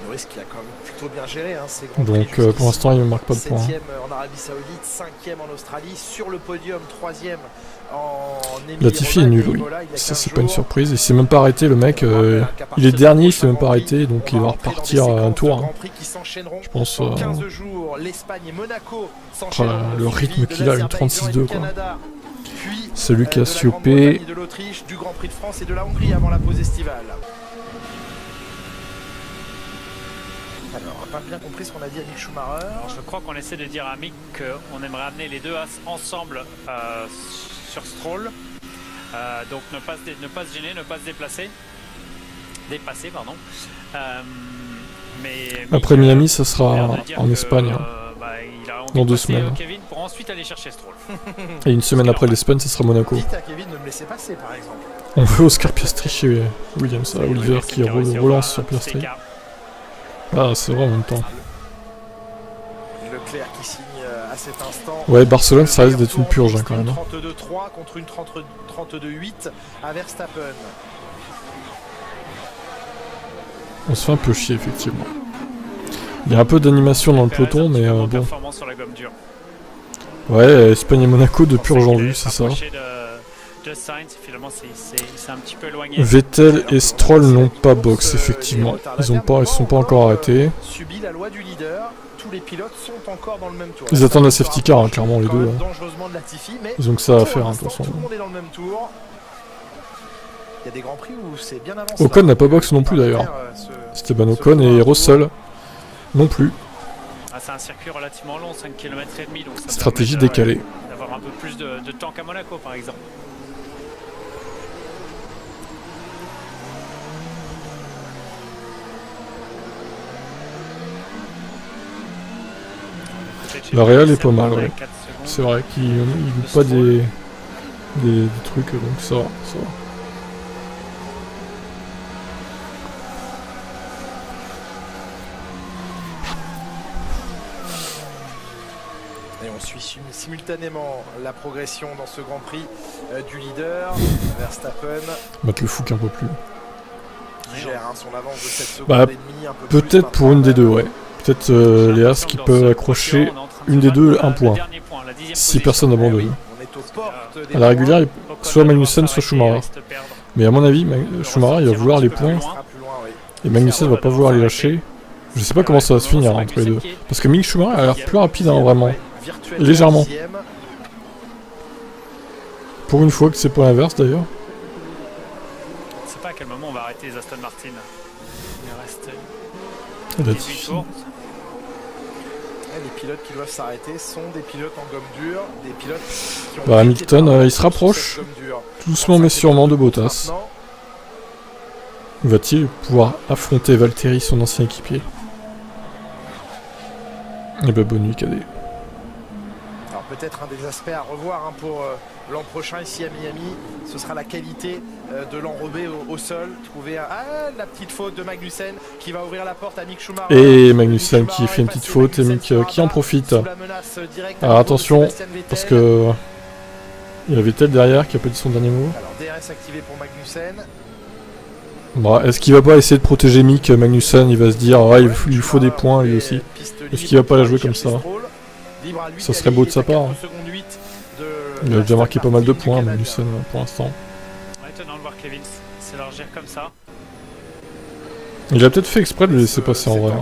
Norris qui a quand même plutôt bien géré. Donc, pour l'instant, il ne marque pas de points. 7e en Arabie Saoudite, 5e en Australie, sur le podium, 3e en Émilie. Latifi est nul, oui. Ça, c'est pas une surprise. Il s'est même pas arrêté, le mec. Il est dernier, il s'est même pas arrêté. Donc, il va repartir un tour. Hein. Je pense. Le rythme qu'il a, une 36-2, quoi. Celui qui a siopé. De l'Autriche, du Grand Prix de France et de la Hongrie avant la pause estivale. Alors, on n'a pas bien compris ce qu'on a dit à Mick Schumacher. Alors, je crois qu'on essaie de dire à Mick qu'on aimerait amener les 2 As ensemble sur Stroll. Donc ne pas se gêner, ne pas se dépasser, pardon. Mais après Miami, ça sera en Espagne. Il a dans 2 semaines. Kevin pour ensuite aller chercher Stroll. Et une semaine après l'Espagne, ça sera Monaco. Dites à Kevin de me laisser passer, par exemple. On veut Oscar Piastri chez Williams. Ah, Oliver qui relance sur Piastri. Ah, c'est vrai en même temps. Leclerc qui signe à cet instant. Ouais, Barcelone, ça risque d'être une purge hein, quand même. 32-3 contre une 32-8 à Verstappen. On se fait un peu chier, effectivement. Il y a un peu d'animation dans le peloton, mais bon. Ouais, Espagne et Monaco de purge en vue, c'est ça. Vettel et Stroll n'ont pas box, effectivement. Ils sont pas encore arrêtés. Subit la loi du leader. Tous les pilotes sont encore dans le même tour. Ils attendent la safety car, hein, clairement, les deux. Ils ont que ça à faire, hein, de toute façon. Tout le monde est dans le même tour. Il y a des grands prix où c'est bien avancé. Ocon n'a pas box non plus d'ailleurs. Esteban Ocon et Russell non plus. C'est un circuit relativement long, 5 km et demi, donc ça stratégie décalée. D'avoir un peu plus de temps qu'à Monaco par exemple. La Real est pas mal, ouais. C'est vrai qu'il ne pas des trucs, donc ça va. Et on suit simultanément la progression dans ce Grand Prix du leader, Verstappen. Battre le Fouque un peu plus. Qui gère son avance de 7 secondes bah, et demie, un peu peut-être plus, pour une des deux, ouais. Peut-être les As qui peuvent accrocher une des deux un point. Si personne n'abandonne. À la régulière, soit Magnussen, soit Schumacher. Mais à mon avis, Schumacher il va vouloir les points. Et Magnussen va pas vouloir les lâcher. Je sais pas comment ça va se finir entre les deux. Parce que Mick Schumacher a l'air plus rapide, hein, vraiment. Légèrement. Pour une fois que c'est pas l'inverse d'ailleurs. On ne sait pas à quel moment on va arrêter les Aston Martin. Il reste 18 tours. Les pilotes qui doivent s'arrêter sont des pilotes en gomme dure, des pilotes qui ont bah, Hamilton, il se rapproche doucement mais sûrement de Bottas. Va-t-il pouvoir affronter Valtteri, son ancien équipier? Et bah bonne nuit cadet. Alors peut-être un des aspects à revoir pour l'an prochain ici à Miami, ce sera la qualité de l'enrobé au sol. Trouver la petite faute de Magnussen qui va ouvrir la porte à Mick Schumacher. Et Magnussen qui fait une petite faute et Mick qui en profite. Alors attention, parce que il y avait Vettel derrière qui a pas dit son dernier mot. Alors DRS activé pour Magnussen. Bon, est-ce qu'il va pas essayer de protéger Mick Magnussen? Il va se dire ah, il lui faut des points lui aussi. Est-ce qu'il va pas la jouer comme ça? Ça serait beau de sa part. Il a déjà marqué pas mal de points Magnussen pour l'instant. Étonnant de voir Kevin s'élargir comme ça. Il a peut-être fait exprès de le laisser passer en vrai.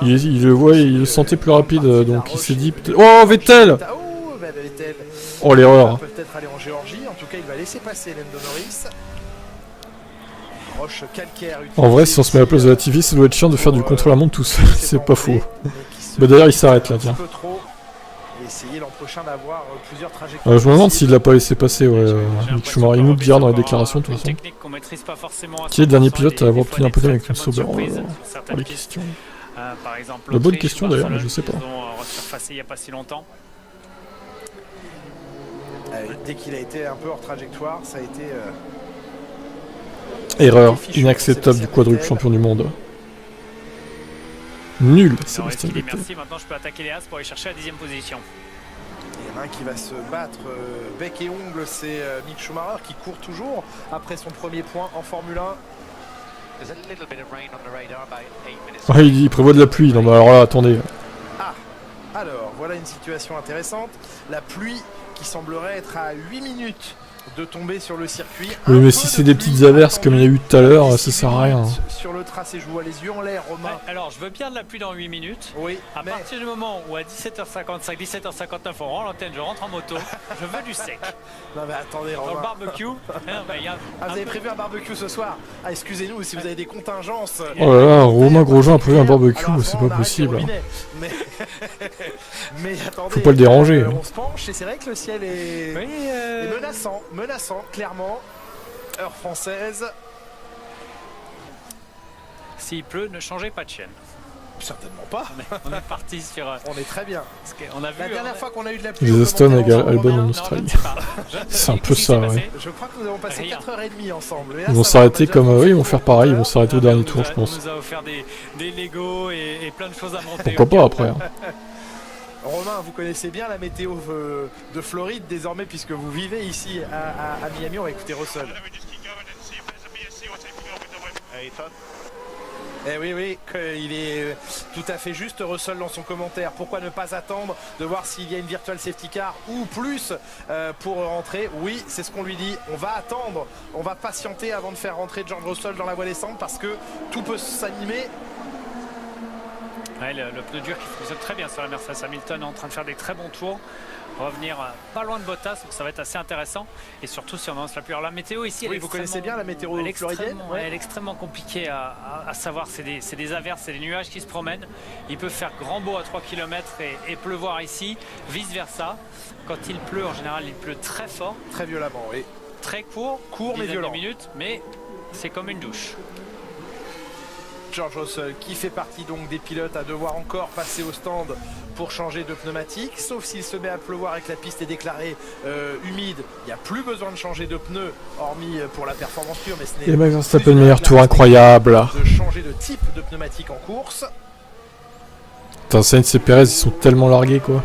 Il le voit, il le sentait plus rapide donc il s'est dit peut-être. Oh Vettel! Oh l'erreur. Peut-être aller en Géorgie, en tout cas il va laisser passer Lando Norris. Roche calcaire. En vrai, si on se met à la place de la TV, ça doit être chiant de faire du contre-la-montre tout seul, c'est pas faux. Bah d'ailleurs, il s'arrête là, tiens. Je me demande s'il l'a pas laissé passer, ouais. Mick Schumacher, il nous le dira dans les déclarations de toute façon. Qui est le dernier pilote à avoir obtenu un podium avec une Sauber? Oh les questions. La bonne question d'ailleurs, mais je sais pas. Dès qu'il a été un peu hors trajectoire, ça a été... Erreur inacceptable du quadruple champion du monde. Nul, Sébastien Vettel. Merci, maintenant je peux attaquer les As pour aller chercher la 10e position. Il y en a un qui va se battre bec et ongle, c'est Mick Schumacher qui court toujours après son premier point en Formule 1. Ouais, il prévoit de la pluie, non mais alors là, attendez. Ah, alors, voilà une situation intéressante. La pluie qui semblerait être à 8 minutes de tomber sur le circuit. Oui, mais si c'est des petites averses comme il y a eu tout à l'heure, ça sert à rien. Sur le tracé, je vois les yeux en l'air, Romain. Alors, je veux bien de la pluie dans 8 minutes. Oui, à partir du moment où à 17h55, 17h59, on rend l'antenne, je rentre en moto, je veux du sec. Non mais attendez, Romain. Dans le barbecue. Vous avez prévu un barbecue ce soir? Ah, excusez-nous si vous avez des contingences. Oh là là, Romain Grosjean a prévu un barbecue, c'est pas possible. Mais attendez, faut pas le déranger. On se penche et c'est vrai que le ciel est, est menaçant, clairement. Heure française. S'il pleut, ne changez pas de chaîne. Certainement pas. On est parti sur... On est très bien. On a vu, La dernière fois qu'on a eu de la pluie... Les Aston égale ensemble, Albon Romain, en Non, Australie. je ne sais pas. C'est un peu ça, ouais. Je crois que nous avons passé Rien. 4h30 ensemble. Et là, Ils vont ça va, s'arrêter on a comme... déjà oui, fait ils vont faire pareil, ils vont s'arrêter au dernier tour, je On pense. nous a offert des Lego et plein de choses à monter. Pourquoi pas après, hein. Romain, vous connaissez bien la météo de Floride désormais puisque vous vivez ici à Miami. On va écouter Russell. Eh oui, il est tout à fait juste, Russell, dans son commentaire. Pourquoi ne pas attendre de voir s'il y a une virtual safety car ou plus pour rentrer? Oui, c'est ce qu'on lui dit. On va attendre, on va patienter avant de faire rentrer George Russell dans la voie descente parce que tout peut s'animer. Ouais, le pneu dur qui fonctionne très bien sur la Mercedes. Hamilton est en train de faire des très bons tours. Revenir pas loin de Bottas, donc ça va être assez intéressant. Et surtout si on lance la pluie. Alors la météo ici, Oui, vous connaissez bien la météo floridienne. Elle est extrêmement compliquée à savoir. C'est des averses, c'est des nuages qui se promènent. Il peut faire grand beau à 3 km et pleuvoir ici, vice versa. Quand il pleut, en général, il pleut très fort. Très violemment, oui. Très court, mais violent. minutes, mais c'est comme une douche. George Russell qui fait partie donc des pilotes à devoir encore passer au stand pour changer de pneumatique, sauf s'il se met à pleuvoir et que la piste est déclarée humide. Il n'y a plus besoin de changer de pneus, hormis pour la performance pure, mais ce n'est Et Max Verstappen, plus meilleur la tour respect incroyable. de changer de type de pneumatique en course. Putain, Sainz et Perez, ils sont tellement largués, quoi.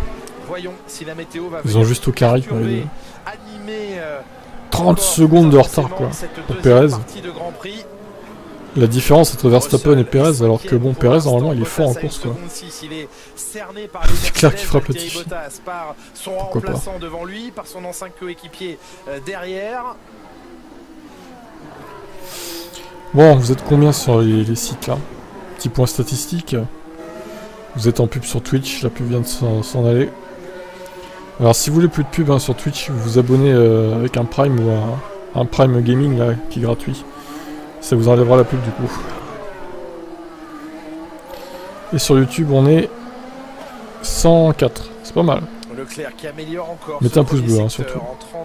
Voyons si la météo va Ils ont juste aucun rythme, les deux. animer 30 secondes de retard, quoi, pour Perez. De Grand Prix. La différence entre Verstappen et Perez, alors que bon, Perez, normalement, il est fort en course, quoi. C'est clair qu'il frappe Latifi. Par son Pourquoi pas. remplaçant devant lui, par son ancien coéquipier derrière. Bon, vous êtes combien sur les sites, là? Petit point statistique. Vous êtes en pub sur Twitch, la pub vient de s'en aller. Alors, si vous voulez plus de pub hein, sur Twitch, vous vous abonnez avec un Prime ou un Prime Gaming, là, qui est gratuit. Ça vous enlèvera la pub du coup. Et sur YouTube, on est 104. C'est pas mal. Leclerc qui améliore encore. Mettez un pouce bleu hein, surtout.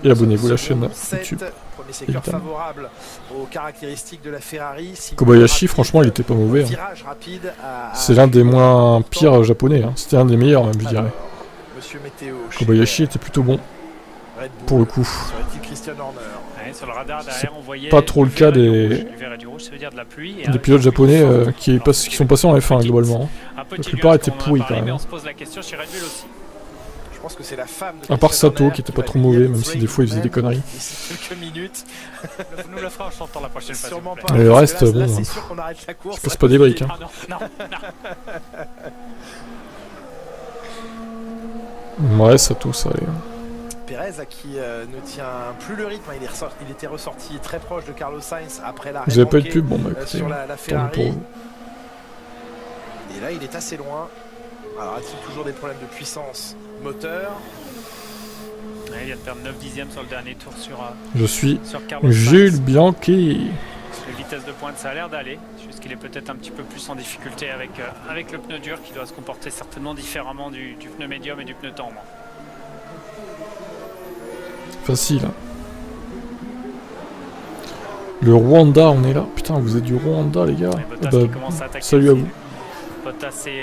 Et abonnez-vous à la chaîne YouTube. Premier secteur favorable aux caractéristiques de la Ferrari. Kobayashi, franchement, il était pas mauvais. Hein. C'est l'un des moins pires japonais. Hein. C'était un des meilleurs, même, je dirais. Kobayashi était plutôt bon. Pour le coup. Sur le radar derrière, on voyait pas trop le cas des pilotes japonais qui sont passés en F1 globalement. La plupart étaient pourris quand même. On se pose la question chez Red Bull aussi. Je pense que c'est la femme de à part Sato qui était pas trop mauvais, même si des fois il faisait des conneries. Quelques minutes. Nous le fera en chantant la prochaine fois. Sûrement pas. Et le reste, bon. C'est sûr qu'on arrête la course. Je passe pas des briques. Hein. Ouais, Sato, ça allait. Perez qui ne tient plus le rythme, il était ressorti très proche de Carlos Sainz après l'arrêt. Vous avez pas eu de pub, bon bah écoutez, sur la Ferrari. Pour vous. Et là il est assez loin. Alors a-t-il toujours des problèmes de puissance moteur? Ouais, il vient de perdre 9 dixièmes sur le dernier tour sur Je suis Carlos Jules Sainz. Bianchi. La vitesse de pointe ça a l'air d'aller, juste qu'il est peut-être un petit peu plus en difficulté avec le pneu dur qui doit se comporter certainement différemment du pneu médium et du pneu tendre. Facile. Le Rwanda, on est là. Putain, vous êtes du Rwanda, les gars. Ouais, Bah, salut à vous.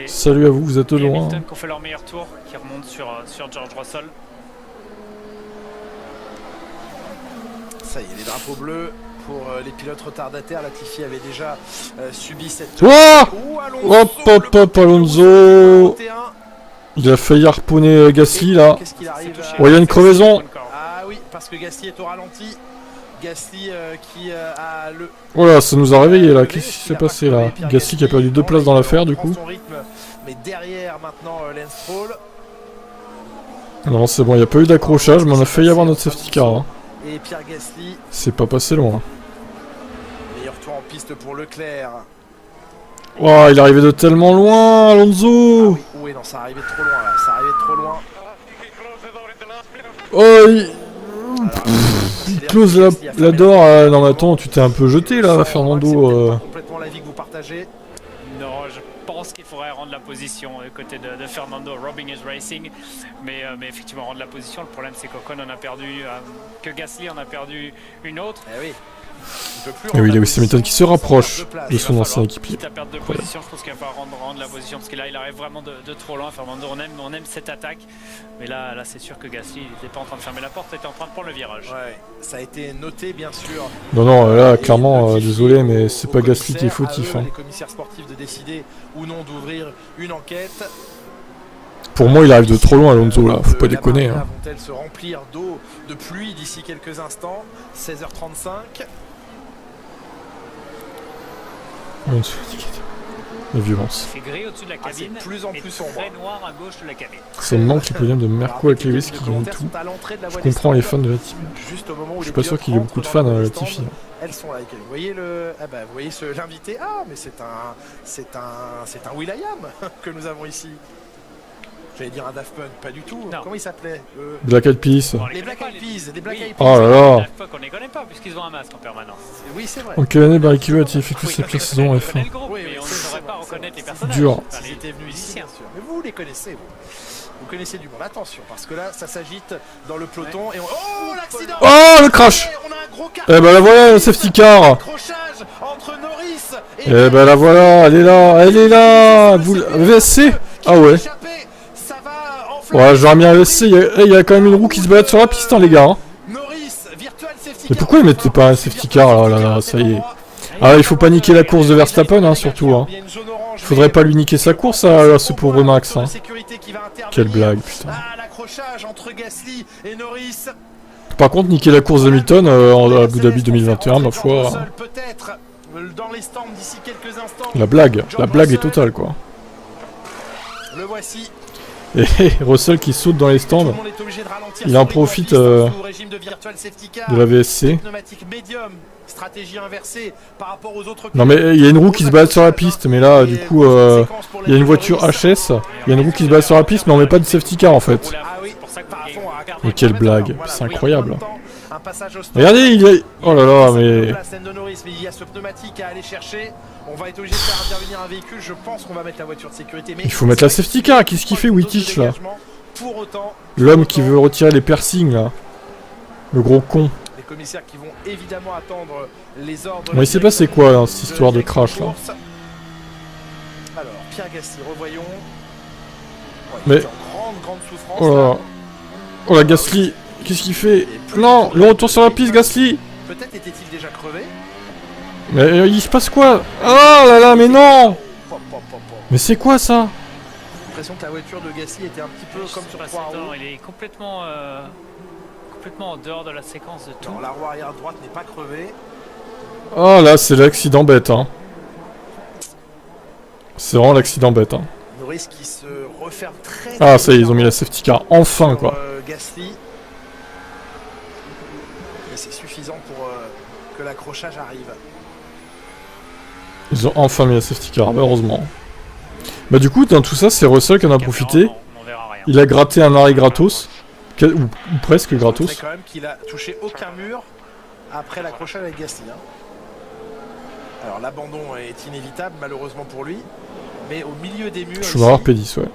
Salut à vous, vous êtes loin. Hamilton qui ont fait leur meilleur tour, qui remonte sur George Russell. Ça y est, les drapeaux bleus pour les pilotes retardataires. Latifi avait déjà subi cette... Oh hop hop hop, Alonso. Il a failli harponner Gasly là. Qu'est-ce qu'il arrive Oh, il y a une crevaison. Ah oui, parce que Gasly est au ralenti. Gasly qui a le... Voilà, ça nous a réveillé là. Qu'est-ce qui s'est passé là? Gasly qui a perdu 2 places dans l'affaire du coup. Mais derrière maintenant Lance Stroll. Non, c'est bon, il n'y a pas eu d'accrochage, mais on a failli avoir notre safety car. Hein. Et Pierre Gasly. C'est pas passé loin. Meilleur tour en piste pour Leclerc. Oh, il est arrivé de tellement loin, Alonso. Ah oui, non, ça arrivait trop loin là. Ça arrivait trop loin. Oh, il close la door. Non, mais attends, tu t'es un peu jeté là, Fernando. C'est complètement l'avis que vous partagez. Non, je pense qu'il faudrait rendre la position côté de Fernando. Robbing is racing, mais effectivement rendre la position. Le problème c'est qu'Ocon en a perdu, que Gasly en a perdu une autre. Eh oui. Et oui, Lewis Hamilton qui se rapproche de son ancien équipier. Quitte à perdre de position, je pense qu'il va falloir rendre la position parce que là il arrive vraiment de trop loin. Fernando, on aime cette attaque, mais là c'est sûr que Gasly il n'était pas en train de fermer la porte, il était en train de prendre le virage. Ouais, ça a été noté bien sûr. Non, non, là clairement, désolé, mais c'est pas Gasly qui est fautif. Les commissaires sportifs de décider ou non d'ouvrir une enquête. Pour moi, il arrive de trop loin, Alonso, là, faut pas déconner. Hein. Vont-elles se remplir d'eau, de pluie d'ici quelques instants? 16h35. La violence. C'est gris au-dessus de la cabine, c'est de plus en plus sombre. Très noir à gauche de la cabine. C'est le manque le podium de Merco avec Lewis qui gagne tout. Je comprends les fans de Latifi. Je suis pas sûr qu'il y ait beaucoup de fans à Latifi. Elles sont là. Vous voyez le, ah bah, vous voyez l'invité. Ah, mais c'est un Will.i.am que nous avons ici. J'allais dire un Daft Punk, pas du tout. Non. Comment il s'appelle Black Eyed Peas. Les Black Eyed Peas. Les Black Eyed Peas. Oh là là. Daft Punk, on les connaît pas puisqu'ils ont un masque en permanence. Oui, c'est vrai. En quelle année Barrichello a-t-il effectué ses pires saisons en F1 Mais on ne saurait pas reconnaître les personnages. Dur. Ils étaient venus ici, bien sûr. Mais vous les connaissez, vous connaissez du monde. Attention, parce que là, ça s'agite dans le peloton. Et oh, l'accident! Oh, le crash! On a un gros carton. Eh ben la voilà, le safety car! Accrochage entre Norris et Eh ben la voilà, elle est là! Vous VSC? Ah ouais. Ouais, j'aurais mis un VSC, il y a quand même une roue qui se balade sur la piste, hein, les gars. Hein. Mais pourquoi ils mettaient pas un safety car là, ça y est. Ah, il faut pas niquer la course de Verstappen, hein, surtout. Hein. Faudrait pas lui niquer sa course à ce pauvre Max. Hein. Quelle blague, putain. Par contre, niquer la course de Hamilton à Abu Dhabi 2021, ma foi. La blague est totale, quoi. Le voici. Et Russell qui saute dans les stands, il en profite de la VSC. Non mais il y a une roue qui se balade sur la piste, mais là du coup il y a une voiture HS, il y a une roue qui se balade sur la piste mais on met pas de safety car en fait. Mais quelle blague, c'est incroyable. Regardez, il est... Oh là là, mais... On va être obligé de faire intervenir un véhicule, je pense qu'on va mettre la voiture de sécurité. Mais il faut mettre la safety car, qu'est-ce qu'il fait Wittich là? L'homme qui veut retirer les piercings là. Le gros con. Les commissaires qui vont évidemment attendre les ordres. Bon, il s'est passé quoi là, cette histoire de crash là? Alors, Pierre Gasly, revoyons. Mais... grande souffrance. Oh là. Oh la Gasly, qu'est-ce qu'il fait? Non, le retour sur la piste Gasly. Peut-être était-il déjà crevé. Mais il se passe quoi? Oh là là, mais non! Mais c'est quoi ça? J'ai l'impression que la voiture de Gasly était un petit peu comme sur 3 roues. Il est complètement en dehors de la séquence de tout. Non, la roue arrière droite n'est pas crevée. Oh là, c'est l'accident bête, hein. C'est vraiment l'accident bête, hein. Norris qui se referme très. Ah, ça y est, ils ont mis la safety car, enfin quoi. Gasly. Et c'est suffisant pour que l'accrochage arrive. Ils ont enfin mis la safety car, heureusement. Bah du coup, dans tout ça, c'est Russell qui en a profité. Il a gratté un arrêt gratos. Ou presque gratos. C'est quand même qu'il a touché aucun mur après l'accrochage avec Gasly. Hein. Alors l'abandon est inévitable, malheureusement pour lui. Mais au milieu des murs, Schumacher P10, ouais.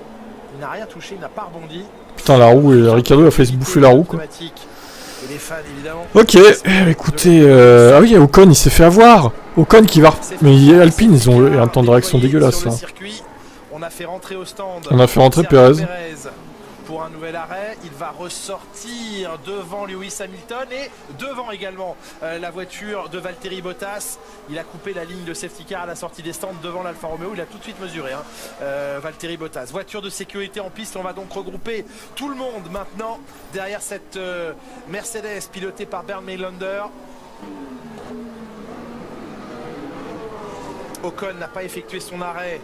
Il n'a rien touché, il n'a pas rebondi. Putain, la roue, et Ricardo a fait se bouffer la roue, quoi. Et les fans, évidemment. Ok, écoutez, ah oui, Ocon il s'est fait avoir. Ocon qui va... Mais Alpine, ils ont un temps de réaction dégueulasse là. On a fait rentrer au stand. On a fait rentrer Perez. Pour un nouvel arrêt, il va ressortir devant Lewis Hamilton et devant également la voiture de Valtteri Bottas. Il a coupé la ligne de safety car à la sortie des stands devant l'Alfa Romeo. Il a tout de suite mesuré, hein, Valtteri Bottas. Voiture de sécurité en piste. On va donc regrouper tout le monde maintenant derrière cette Mercedes pilotée par Bernd Maylander. Ocon n'a pas effectué son arrêt.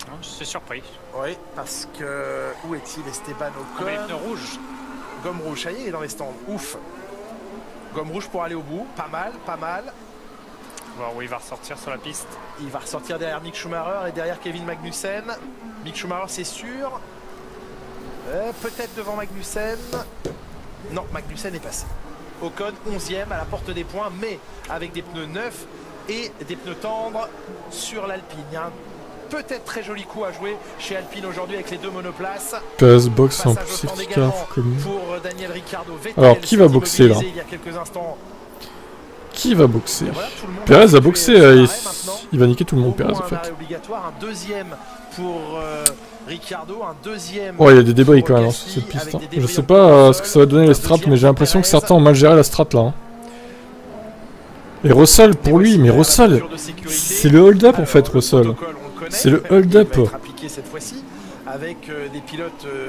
Non, je suis surpris. Oui, parce que... Où est-il, Esteban Ocon? Les pneus rouges. Gomme rouge, ça y est, il est dans les stands. Ouf. Gomme rouge pour aller au bout. Pas mal, pas mal. Voir où il va ressortir sur la piste. Il va ressortir derrière Mick Schumacher et derrière Kevin Magnussen. Mick Schumacher, c'est sûr. Peut-être devant Magnussen. Non, Magnussen est passé. Ocon, 11e à la porte des points, mais avec des pneus neufs et des pneus tendres sur l'Alpine. Il y a un peut-être très joli coup à jouer chez Alpine aujourd'hui avec les deux monoplaces. PS box en plus efficace comme... pour Daniel Ricciardo. Alors qui va boxer là? Il y a quelques instants. Qui va boxer? Voilà, tout le monde Pérez a fait boxé, son arrêt il maintenant. va niquer tout le monde, Au moins Pérez en un fait. arrêt obligatoire, un deuxième pour Ricciardo, un deuxième. Oh, il y a des débris pour quand même hein, Gasly, sur cette piste. avec Hein. des Je débris sais encore pas au ce que sol, ça va donner un les strats, deuxième mais j'ai pour l'impression que Pérez. certains ont mal géré la strat là. Hein. Et Russell, pour lui, mais Russell, c'est le hold-up en fait, Russell. C'est le hold-up.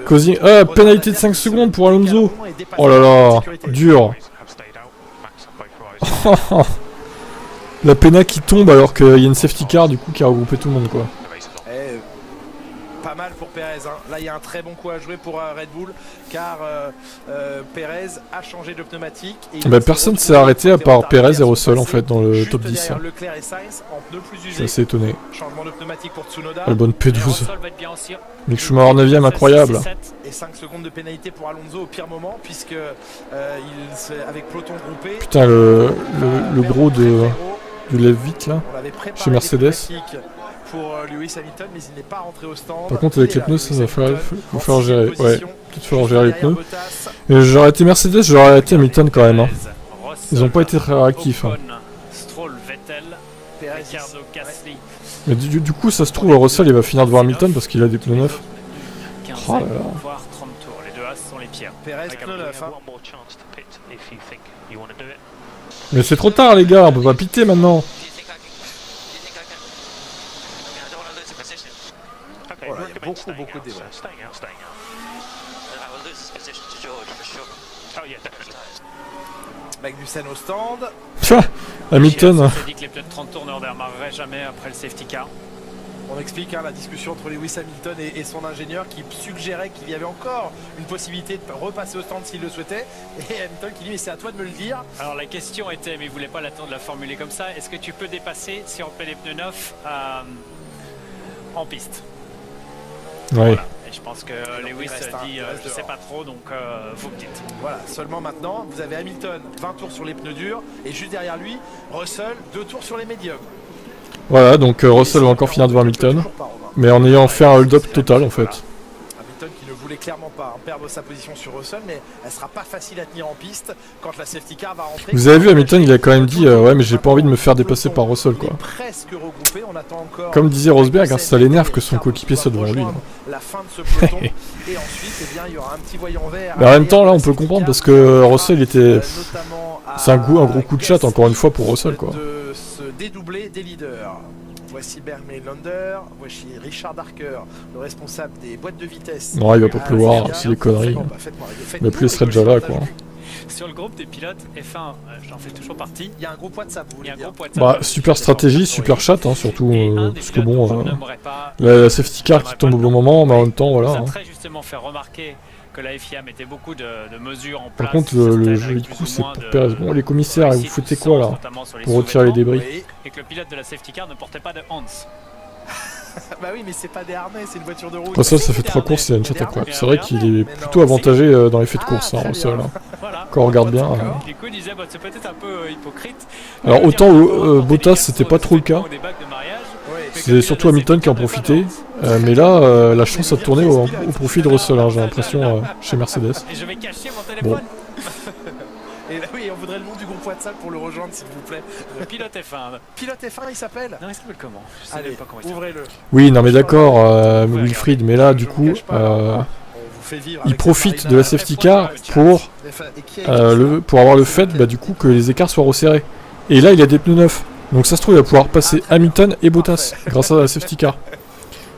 Causing... Ah, pénalité de 5 secondes pour Alonso. Oh là là, dur. La péna qui tombe alors qu'il y a une safety car du coup qui a regroupé tout le monde quoi. Pas mal pour Pérez. Hein. Là, il y a un très bon coup à jouer pour Red Bull car Pérez a changé de pneumatique. Et Bah, personne s'est arrêté à part Pérez et Russell en fait dans le top 10. Hein. Leclerc et Sainz en pneus plus Je suis usés. assez étonné. Changement de pneumatique pour Tsunoda. Albon P12. Russell va être bien aussi. Mick Schumacher 9ème, incroyable. Et 5 secondes de pénalité pour Alonso au pire moment puisque avec peloton groupé. Putain, le gros du lève vite là. Chez Mercedes. Pour Lewis Hamilton, mais il n'est pas rentré au stand. Par contre, avec les pneus, ça va falloir gérer. Ouais, peut-être falloir gérer les pneus. Et j'aurais été Mercedes, j'aurais arrêté Hamilton quand même. Hein. Ils ont pas été très réactifs. Hein. Mais du coup, ça se trouve, Russell il va finir devant Hamilton parce qu'il a des pneus neufs. Oh là là. Pérez, pneu neuf. Hein. Mais c'est trop tard, les gars, on peut pas piter maintenant. Voilà, il y a beaucoup de débats. Magnussen au stand. Hamilton. On s'est dit que les pneus de 30 tours ne redémarreraient jamais après le safety car. On explique la discussion entre Lewis Hamilton et son ingénieur qui suggérait qu'il y avait encore une possibilité de repasser au stand s'il le souhaitait. Et Hamilton qui dit mais c'est à toi de me le dire. Alors la question était, mais il voulait pas l'attendre de la formuler comme ça, est-ce que tu peux dépasser si on met les pneus neufs en piste? Ouais. Voilà. Et je pense que Lewis dit je sais pas trop, donc vous me dites. Voilà, seulement maintenant, vous avez Hamilton 20 tours sur les pneus durs et juste derrière lui, Russell 2 tours sur les médiums. Voilà, donc Russell va encore finir devant Hamilton. Mais en ayant fait un hold-up total en fait. Hamilton qui ne voulait clairement pas perdre sa position sur Russell, mais elle sera pas facile à tenir en piste quand la safety car va rentrer. Vous avez vu, Hamilton il a quand même dit ouais mais j'ai pas envie de me faire dépasser par Russell quoi. Comme disait Rosberg, hein, ça l'énerve que son coéquipier soit devant lui. La fin de ce peloton et ensuite eh bien, il y aura un petit voyant vert. Mais en même temps là on peut comprendre parce que Russell était... C'est un gros coup de chat encore une fois pour Russell quoi. De se dédoubler des leaders. Voici Bernie Lander, voici Richard Darker, le responsable des boîtes de vitesse. Non, il va pas pleuvoir, c'est des conneries. Il va plus les threads Java quoi. Sur le groupe des pilotes F1, j'en fais toujours partie. Il y a un groupe WhatsApp. Bah, super stratégie, super chat, hein, surtout parce que bon, la safety car qui tombe au bon moment, mais en même temps, voilà. Ça a Hein. très justement fait remarquer que la FIA mettait beaucoup de mesures en place. Par contre, le joli coup, c'est pour Pérez. Bon, les commissaires, vous foutez quoi là pour retirer les débris? Et que le pilote de la safety car ne portait pas de hands. Bah oui, mais c'est pas des harnais, c'est une voiture de route. Pour ça fait 3 courses, c'est une chatte incroyable. C'est vrai qu'il est plutôt avantagé dans les faits de course, hein, Russell. Voilà. Quand on regarde bien. Du coup, il disait, bah, c'est peut-être un peu hypocrite. Alors, autant Bottas, c'était pas trop le cas. C'est surtout Hamilton qui en profitait. Mais là, la chance a tourné au profit de Russell, hein, j'ai l'impression, chez Mercedes. Et je vais cacher mon téléphone. Et là, oui, on voudrait le nom du groupe WhatsApp pour le rejoindre, s'il vous plaît. Le pilote F1. Pilote F1, il s'appelle? Non, il s'appelle comment? Je sais Allez, même pas comment il s'appelle. ouvrez-le. Oui, non mais d'accord, Wilfried, mais là, du coup, il profite de la safety car pour avoir le fait, bah, du coup, que les écarts soient resserrés. Et là, il a des pneus neufs. Donc ça se trouve, il va pouvoir passer Hamilton et Bottas grâce à la safety car.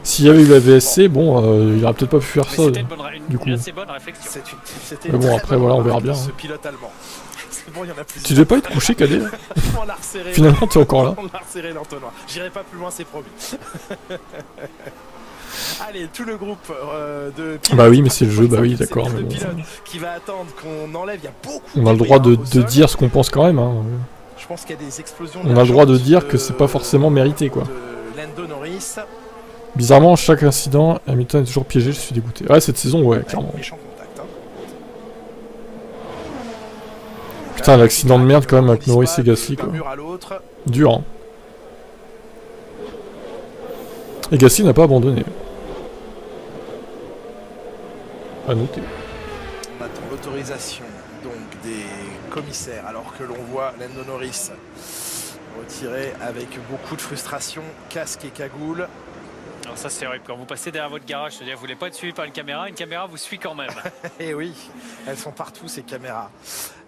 S'il y avait eu la VSC, bon, il aurait peut-être pas pu faire ça, du coup. Mais bon, après, voilà, on verra bien. Hein. Bon, y en a plusieurs. Tu devais pas être couché, Cadet? Finalement, t'es encore là. On l'a resserré l'entonnoir. J'irai pas plus loin, c'est promis. Allez, tout le groupe de pilotes. Bah oui, mais c'est le jeu, bah oui, d'accord. Mais bon, qui va attendre qu'on enlève, il y a beaucoup. on a le droit de dire ce qu'on pense quand même. Hein. Je pense qu'il y a des explosions. On a le droit de dire que c'est pas forcément mérité, quoi. Lando Norris. Bizarrement, chaque incident, Hamilton est toujours piégé, je suis dégoûté. Ouais, cette saison, ouais, clairement. Contact, hein. Putain, l'accident de merde quand même avec Norris et Gasly, quoi. Dur, hein. Et Gasly n'a pas abandonné. À noter. On attend l'autorisation donc des commissaires, alors que l'on voit Lando Norris retiré avec beaucoup de frustration, casque et cagoule. Alors ça c'est horrible, quand vous passez derrière votre garage, c'est-à-dire vous voulez pas être suivi par une caméra vous suit quand même. Et oui, elles sont partout ces caméras.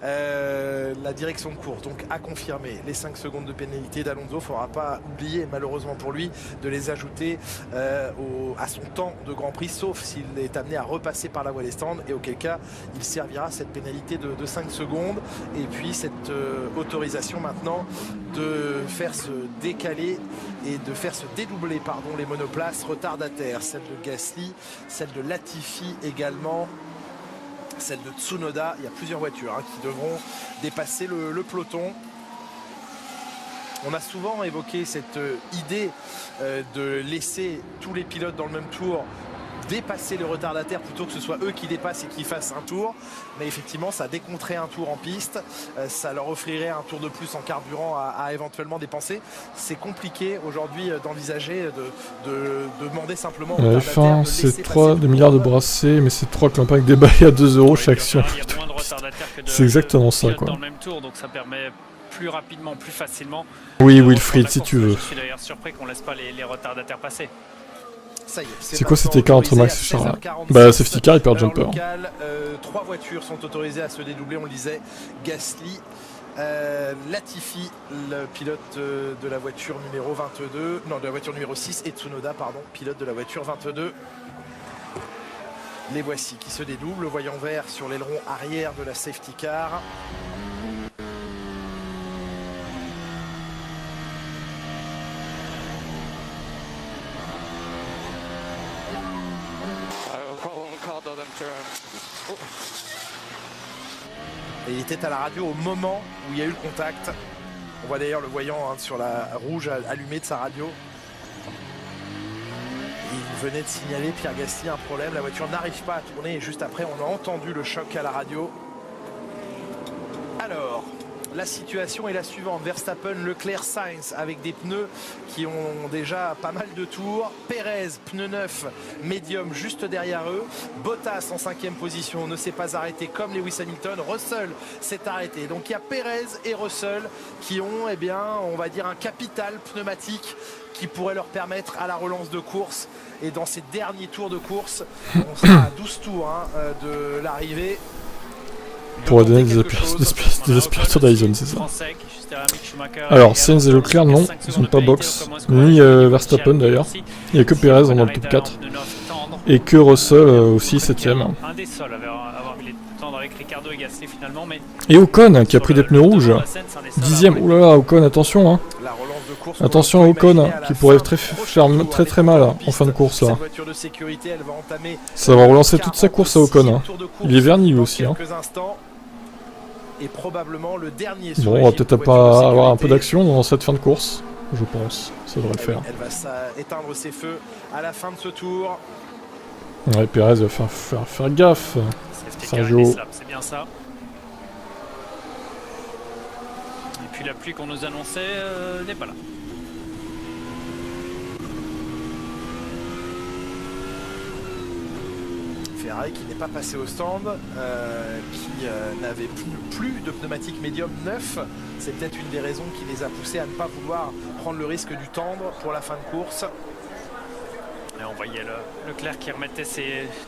La direction de course, donc à confirmer les 5 secondes de pénalité d'Alonso. Il ne faudra pas oublier, malheureusement pour lui, de les ajouter à son temps de Grand Prix, sauf s'il est amené à repasser par la voie des stands, et auquel cas il servira cette pénalité de 5 secondes. Et puis cette autorisation maintenant de faire se décaler et de faire se dédoubler les monoplaces retardataires, celle de Gasly, celle de Latifi également, celle de Tsunoda. Il y a plusieurs voitures qui devront dépasser le peloton. On a souvent évoqué cette idée de laisser tous les pilotes dans le même tour dépasser les retardataires plutôt que ce soit eux qui dépassent et qui fassent un tour, mais effectivement ça décompterait un tour en piste, ça leur offrirait un tour de plus en carburant à éventuellement dépenser. C'est compliqué aujourd'hui d'envisager de demander simplement à la F1 c'est 3 milliards de brassés, mais c'est 3 campagnes déballées à 2 € chaque action. C'est exactement ça quoi. Dans le même tour, donc ça permet plus rapidement, plus facilement. Oui Wilfried si tu veux. Je suis d'ailleurs surpris qu'on laisse pas les retardataires passer. C'est quoi cet écart entre Max et Charles? Bah safety car et perd jumper. 3 voitures sont autorisées à se dédoubler, on le disait. Gasly, Latifi, le pilote de la voiture numéro 22, non de la voiture numéro 6, et Tsunoda, pardon, pilote de la voiture 22. Les voici qui se dédoublent, le voyant vert sur l'aileron arrière de la safety car. Et il était à la radio au moment où il y a eu le contact. On voit d'ailleurs le voyant sur la rouge allumée de sa radio. Il venait de signaler, Pierre Gasly, un problème. La voiture n'arrive pas à tourner et juste après on a entendu le choc à la radio. Alors, la situation est la suivante. Verstappen, Leclerc, Sainz avec des pneus qui ont déjà pas mal de tours. Perez, pneu neuf, médium juste derrière eux. Bottas en 5e position ne s'est pas arrêté comme Lewis Hamilton. Russell s'est arrêté. Donc il y a Perez et Russell qui ont, on va dire, un capital pneumatique qui pourrait leur permettre à la relance de course. Et dans ces derniers tours de course, on sera à 12 tours de l'arrivée. Pour donner des aspirateurs Dyson, c'est ça. Alors, Sainz et Leclerc, non, ils n'ont pas box, ni Verstappen d'ailleurs. Il n'y a que Perez dans le top 4. Et que Russell aussi, 7ème. Et Ocon qui a pris des pneus rouges. 10ème, oulala, Ocon, attention hein. Attention à Ocon qui pourrait faire très mal en fin de course là. Ça va relancer toute sa course à Ocon. Il est verni lui aussi. Et probablement le dernier. Bon, on va peut-être pas avoir un peu d'action dans cette fin de course, je pense. Ça devrait le faire. Elle va éteindre ses feux à la fin de ce tour. Ouais, Perez va faire gaffe. Sergio. C'est bien ça. Et puis la pluie qu'on nous annonçait n'est pas là. Ferrari qui n'est pas passé au stand, qui n'avait plus de pneumatique médium neuf. C'est peut-être une des raisons qui les a poussés à ne pas vouloir prendre le risque du tendre pour la fin de course. Et on voyait Leclerc qui remettait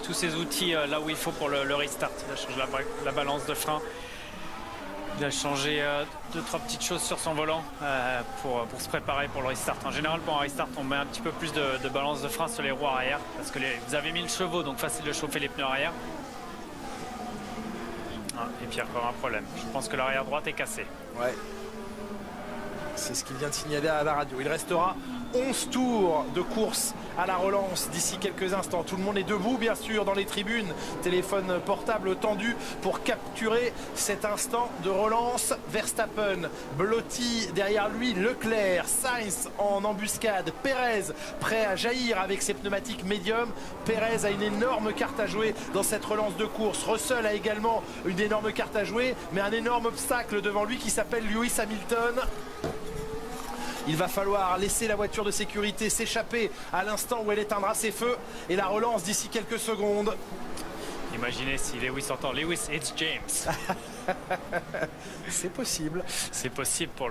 tous ses outils là où il faut pour le restart. Il a changé la balance de frein. Il a changé 2-3 petites choses sur son volant pour se préparer pour le restart. En général, pour un restart, on met un petit peu plus de balance de frein sur les roues arrière parce que vous avez 1000 chevaux, donc facile de chauffer les pneus arrière. Et puis encore un problème. Je pense que l'arrière droite est cassée. Ouais. C'est ce qu'il vient de signaler à la radio. Il restera 11 tours de course à la relance d'ici quelques instants. Tout le monde est debout bien sûr dans les tribunes, téléphone portable tendu pour capturer cet instant de relance. Verstappen blotti derrière lui, Leclerc, Sainz en embuscade, Perez prêt à jaillir avec ses pneumatiques médiums. Perez a une énorme carte à jouer dans cette relance de course. Russell a également une énorme carte à jouer, mais un énorme obstacle devant lui qui s'appelle Lewis Hamilton. Il va falloir laisser la voiture de sécurité s'échapper à l'instant où elle éteindra ses feux et la relance d'ici quelques secondes. Imaginez si Lewis entend Lewis, it's James. C'est possible. C'est possible pour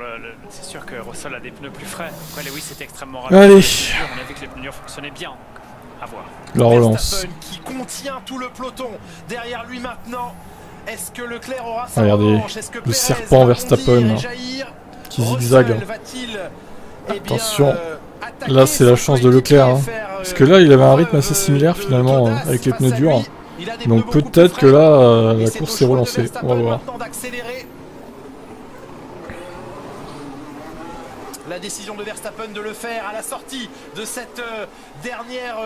c'est sûr que Russell a des pneus plus frais. Après Lewis est extrêmement rapide. Allez. On a vu que les pneus durs fonctionnaient bien. À voir. La relance. Verstappen qui contient tout le peloton derrière lui maintenant. Est-ce que Leclerc aura sa Regardez, revanche? Est-ce que le Pérez serpent va Verstappen, bondir et jaillir? qui zigzague. Russell va-t-il, eh bien, Attention. attaquer Là, c'est la son chance de Leclerc. Hein. coéquipier, faire, Parce que là, il avait un rythme assez preuve similaire de finalement d'audace avec les face pneus à durs. lui. Il a des Donc pneus beaucoup peut-être plus que là, frais. Et la c'est course au s'est choix de relancée. On Verstappen va voir. maintenant d'accélérer. La décision de Verstappen de le faire à la sortie de cette dernière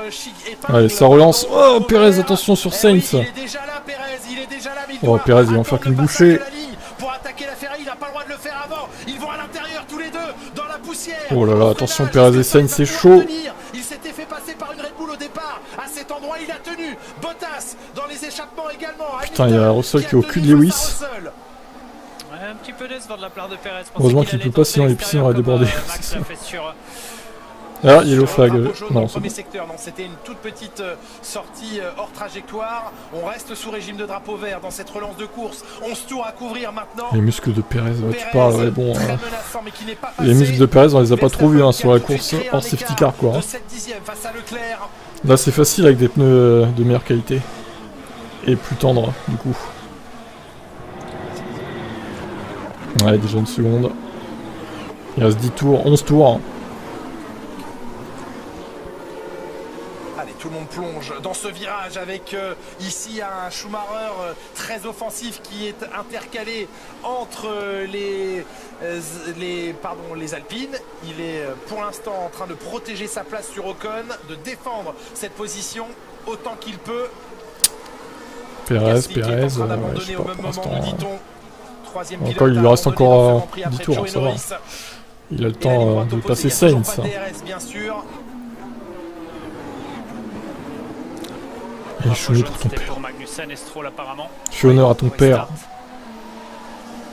épingle. Allez, ça relance. Oh, Pérez, attention sur Eh oui, Sainz. il est déjà là, Pérez, il est déjà là, mais il Oh, doit Pérez, ils vont faire attendre qu'une le passage bouchée. de la ligne pour attaquer la Ferrari, il n'a pas le droit de le faire avant. Ils vont à l'intérieur tous les deux, dans la poussière. Oh là là, Au attention, freinage, Pérez et est-ce que Sainz, va c'est pouvoir chaud. tenir? Il s'était fait passer par une Red Bull au départ. À cet endroit, il a tenu. Bottas dans les échappements également. Putain, il y a Russell qui est au cul de Lewis. Un petit peu décevant de la part de Pérez. Heureusement qu'il pleut pas, sinon les piscines auraient débordé. Ah, yellow flag. Non, c'est bon. Secteur. Non, c'était une toute petite sortie hors trajectoire. On reste sous régime de drapeau vert dans cette relance de course. 11 tours à couvrir maintenant. Les muscles de Pérez, ouais, tu Pérez, parles, ouais, bon. très menaçant, mais qui n'est pas Les passé. muscles de Pérez, on les a pas trop vus hein, sur la Verstappen course qui a créé hors un safety écart car quoi. de Hein. 7 dixièmes face à Leclerc. Là, c'est facile avec des pneus de meilleure qualité. Et plus tendres, du coup. Ouais, déjà une seconde. Il reste 10 tours, 11 tours. Allez, tout le monde plonge dans ce virage avec ici un Schumacher très offensif qui est intercalé entre les Alpines. Il est pour l'instant en train de protéger sa place sur Ocon, de défendre cette position autant qu'il peut. Pérez, Gasly qui est en train je sais d'abandonner pas au pour même moment, l'instant. nous dit-on. Troisième Encore, pilote il lui à reste abandonner encore dans ce Grand Prix 10 après tours, Joe ça va. Norris. Il a le Et la ligne temps droite de opposée, passer il y a toujours Sainz. pas de DRS, bien sûr. Et je suis pour ton C'était père. pour Magnussen et Stroll apparemment. Fais honneur à ton père.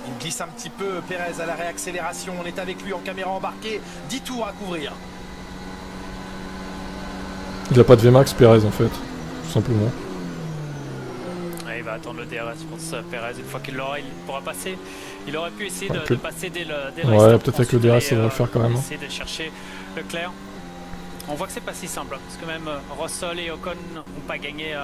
Il glisse un petit peu, Pérez à la réaccélération. On est avec lui en caméra embarquée. 10 tours à couvrir. Il a pas de VMAX, Pérez en fait. Tout simplement. Ouais, il va attendre le DRS pour ça, Pérez. Une fois qu'il l'aura, il pourra passer. Il aurait pu essayer de passer dès le Ouais, restart. peut-être avec le DRS, ça va le faire quand même. Essayer de chercher Leclerc. On voit que c'est pas si simple, parce que même Russell et Ocon n'ont pas gagné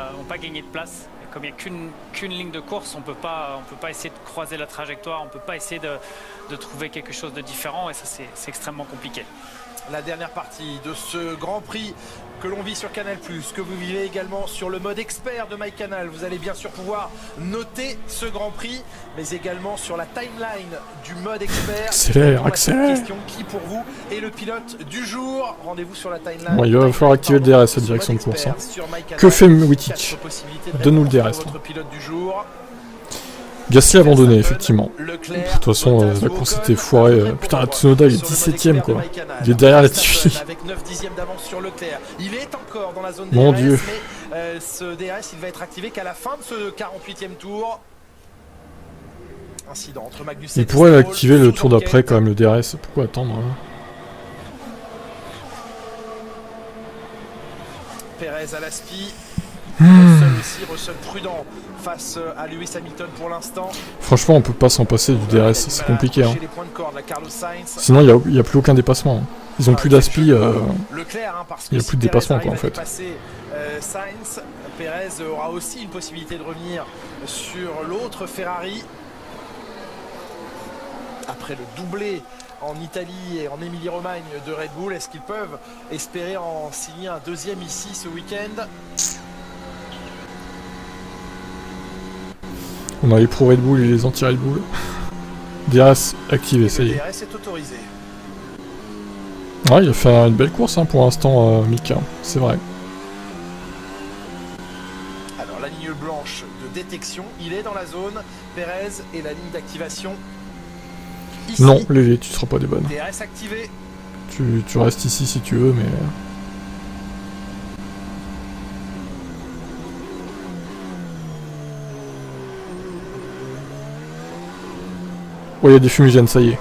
de place. Et comme il n'y a qu'une ligne de course, on peut pas essayer de croiser la trajectoire, on peut pas essayer de trouver quelque chose de différent, et ça c'est extrêmement compliqué. La dernière partie de ce Grand Prix que l'on vit sur Canal+, que vous vivez également sur le mode expert de MyCanal. Vous allez bien sûr pouvoir noter ce Grand Prix, mais également sur la timeline du mode expert. Accélère, accélère. Question, qui pour vous est le pilote du jour? Rendez-vous sur la timeline. Bon, il va falloir activer le DRS, la direction de course. Hein. Que fait Wittich? Donne-nous le DRS. Votre pilote du jour. Gasly abandonné, effectivement. Leclerc, De toute façon, Bottas, la course Ocon. était foirée. Putain, Tsunoda, il est 17ème quoi. Il est derrière la Tiffy. Avec 9 dixièmes d'avance sur Leclerc. Il est encore dans la zone Mon DRS, Dieu. mais ce DRS, il va être activé qu'à la fin de ce 48e tour. Incident entre Magnussen Il et pourrait Stroll, l'activer le sous tour d'après enquête. quand même, le DRS. Pourquoi attendre hein? Pérez à l'aspi. Russell aussi, Russell prudent face à Lewis Hamilton pour l'instant. Franchement, on peut pas s'en passer du DRS, c'est compliqué. Hein. Les points de corde, la Carlos Sainz. Sinon, il y a plus aucun dépassement. Hein. Ils ont plus d'aspi. Leclerc, hein, parce que il y a si plus de Pérez dépassement, quoi, arrive en à fait. dépasser, Sainz, Pérez aura aussi une possibilité de revenir sur l'autre Ferrari. Après le doublé en Italie et en Émilie-Romagne de Red Bull, est-ce qu'ils peuvent espérer en signer un deuxième ici ce week-end? On a les pro Red Bull et les anti Red Bull. DRS activé, ça y Le est. DRS est autorisé. Ouais, il a fait une belle course hein, pour l'instant, Mika. C'est vrai. Alors la ligne blanche de détection, il est dans la zone. Pérez et la ligne d'activation. Ici, Non, Lévi, tu seras pas des bonnes. DRS activé. Tu restes ici si tu veux, mais... Ouais, il y a des fumigènes, ça y est.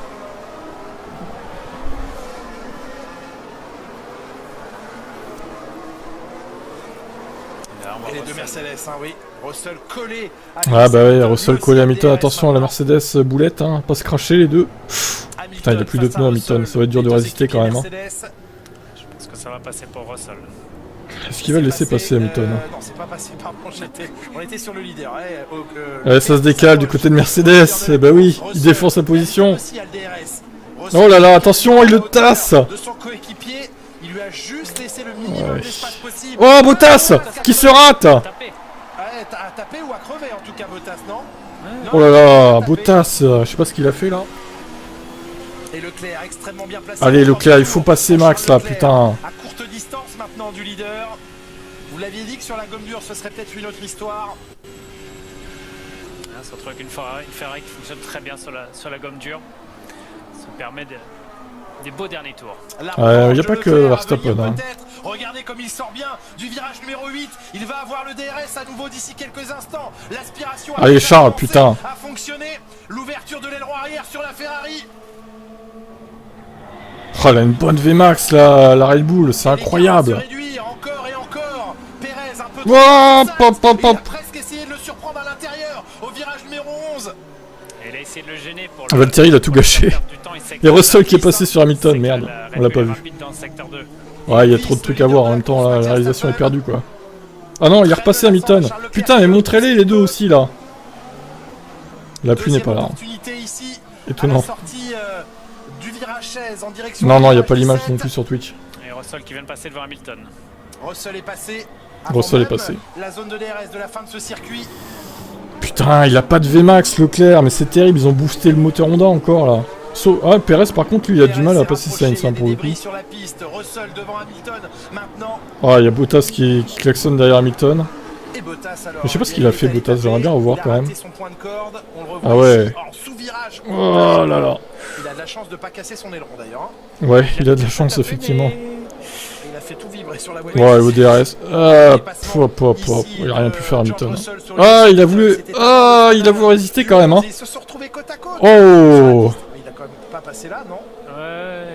Là, voir Et les deux Russell. Mercedes, hein, oui. Russell collé à Ah bah ouais, Hamilton, Russell le collé à Hamilton, DRS attention à la maintenant. Mercedes boulette, hein, pas se cracher les deux. Putain, il a plus de face à pneus Hamilton, Russell, ça va être dur de les deux résister quand même. Hein. équipiers Mercedes. Je pense que ça va passer pour Russell. Est-ce qu'il va le laisser passer Hamilton hein. Non, c'est pas passé, pardon, on était sur le leader. Ouais, ça se décale du côté de Mercedes, eh bah oui, il défend sa position. Oh là là, attention, il le tasse. De son coéquipier, il lui a juste laissé le minimum d'espace possible. Oh, Bottas qui se rate. Tapé. Ouais, à taper ou à crever en tout cas, Bottas, non? Oh là là, Bottas, je sais pas ce qu'il a fait là. Et Leclerc extrêmement bien placé. Allez Leclerc, il faut passer Max là, putain. À courte distance maintenant du leader. Vous l'aviez dit que sur la gomme dure, ce serait peut-être une autre histoire. On se retrouve avec une Ferrari qui fonctionne très bien sur la gomme dure. Ça permet des beaux derniers tours. Il n'y a pas que Verstappen. Hein. Regardez comme il sort bien du virage numéro 8. Il va avoir le DRS à nouveau d'ici quelques instants. L'aspiration allez Charles, putain. a fonctionné. L'ouverture de l'aileron arrière sur la Ferrari. Oh, elle a une bonne VMAX là, la Red Bull, c'est incroyable. Encore et encore. Perez un peu Oh, pop, pop, il a pop. presque essayé de le surprendre à l'intérieur au virage numéro 11. Et il a essayé de le gêner pour Valtteri il a tout gâché. Et Russell qui est passé sur Hamilton, merde, on l'a pas vu. Ouais, il y a trop de trucs à voir en même temps, là, la réalisation est perdue quoi. Ah non, il est repassé Hamilton. Putain, mais montrez-les les deux aussi là. La pluie n'est pas là. Étonnant. Non, non, il n'y a pas l'image non plus sur Twitch. Et Russell qui vient de passer devant Hamilton. Russell est passé. Russell est passé. La zone de DRS de la fin de ce circuit. Putain, il a pas de VMAX Leclerc, mais c'est terrible, ils ont boosté le moteur Honda encore là. Ah, Perez par contre, lui, il a du mal à passer Sainz hein, pour le coup. Ah, il y a Bottas qui klaxonne derrière Hamilton. Mais je sais pas ce qu'il a fait Bottas, j'aimerais bien revoir quand même. Ah ouais. Oh là là. Il a de la chance de pas casser son aileron d'ailleurs. Ouais, il a de la chance effectivement. Il a fait tout vibrer sur la voiture. Ouais, au DRS. Il a rien pu faire Hamilton. Ah, il a voulu. Ah, il a voulu résister quand même. Hein. Ils se sont retrouvés côte à côte. Oh. Il a quand même pas passé là, non? Ouais,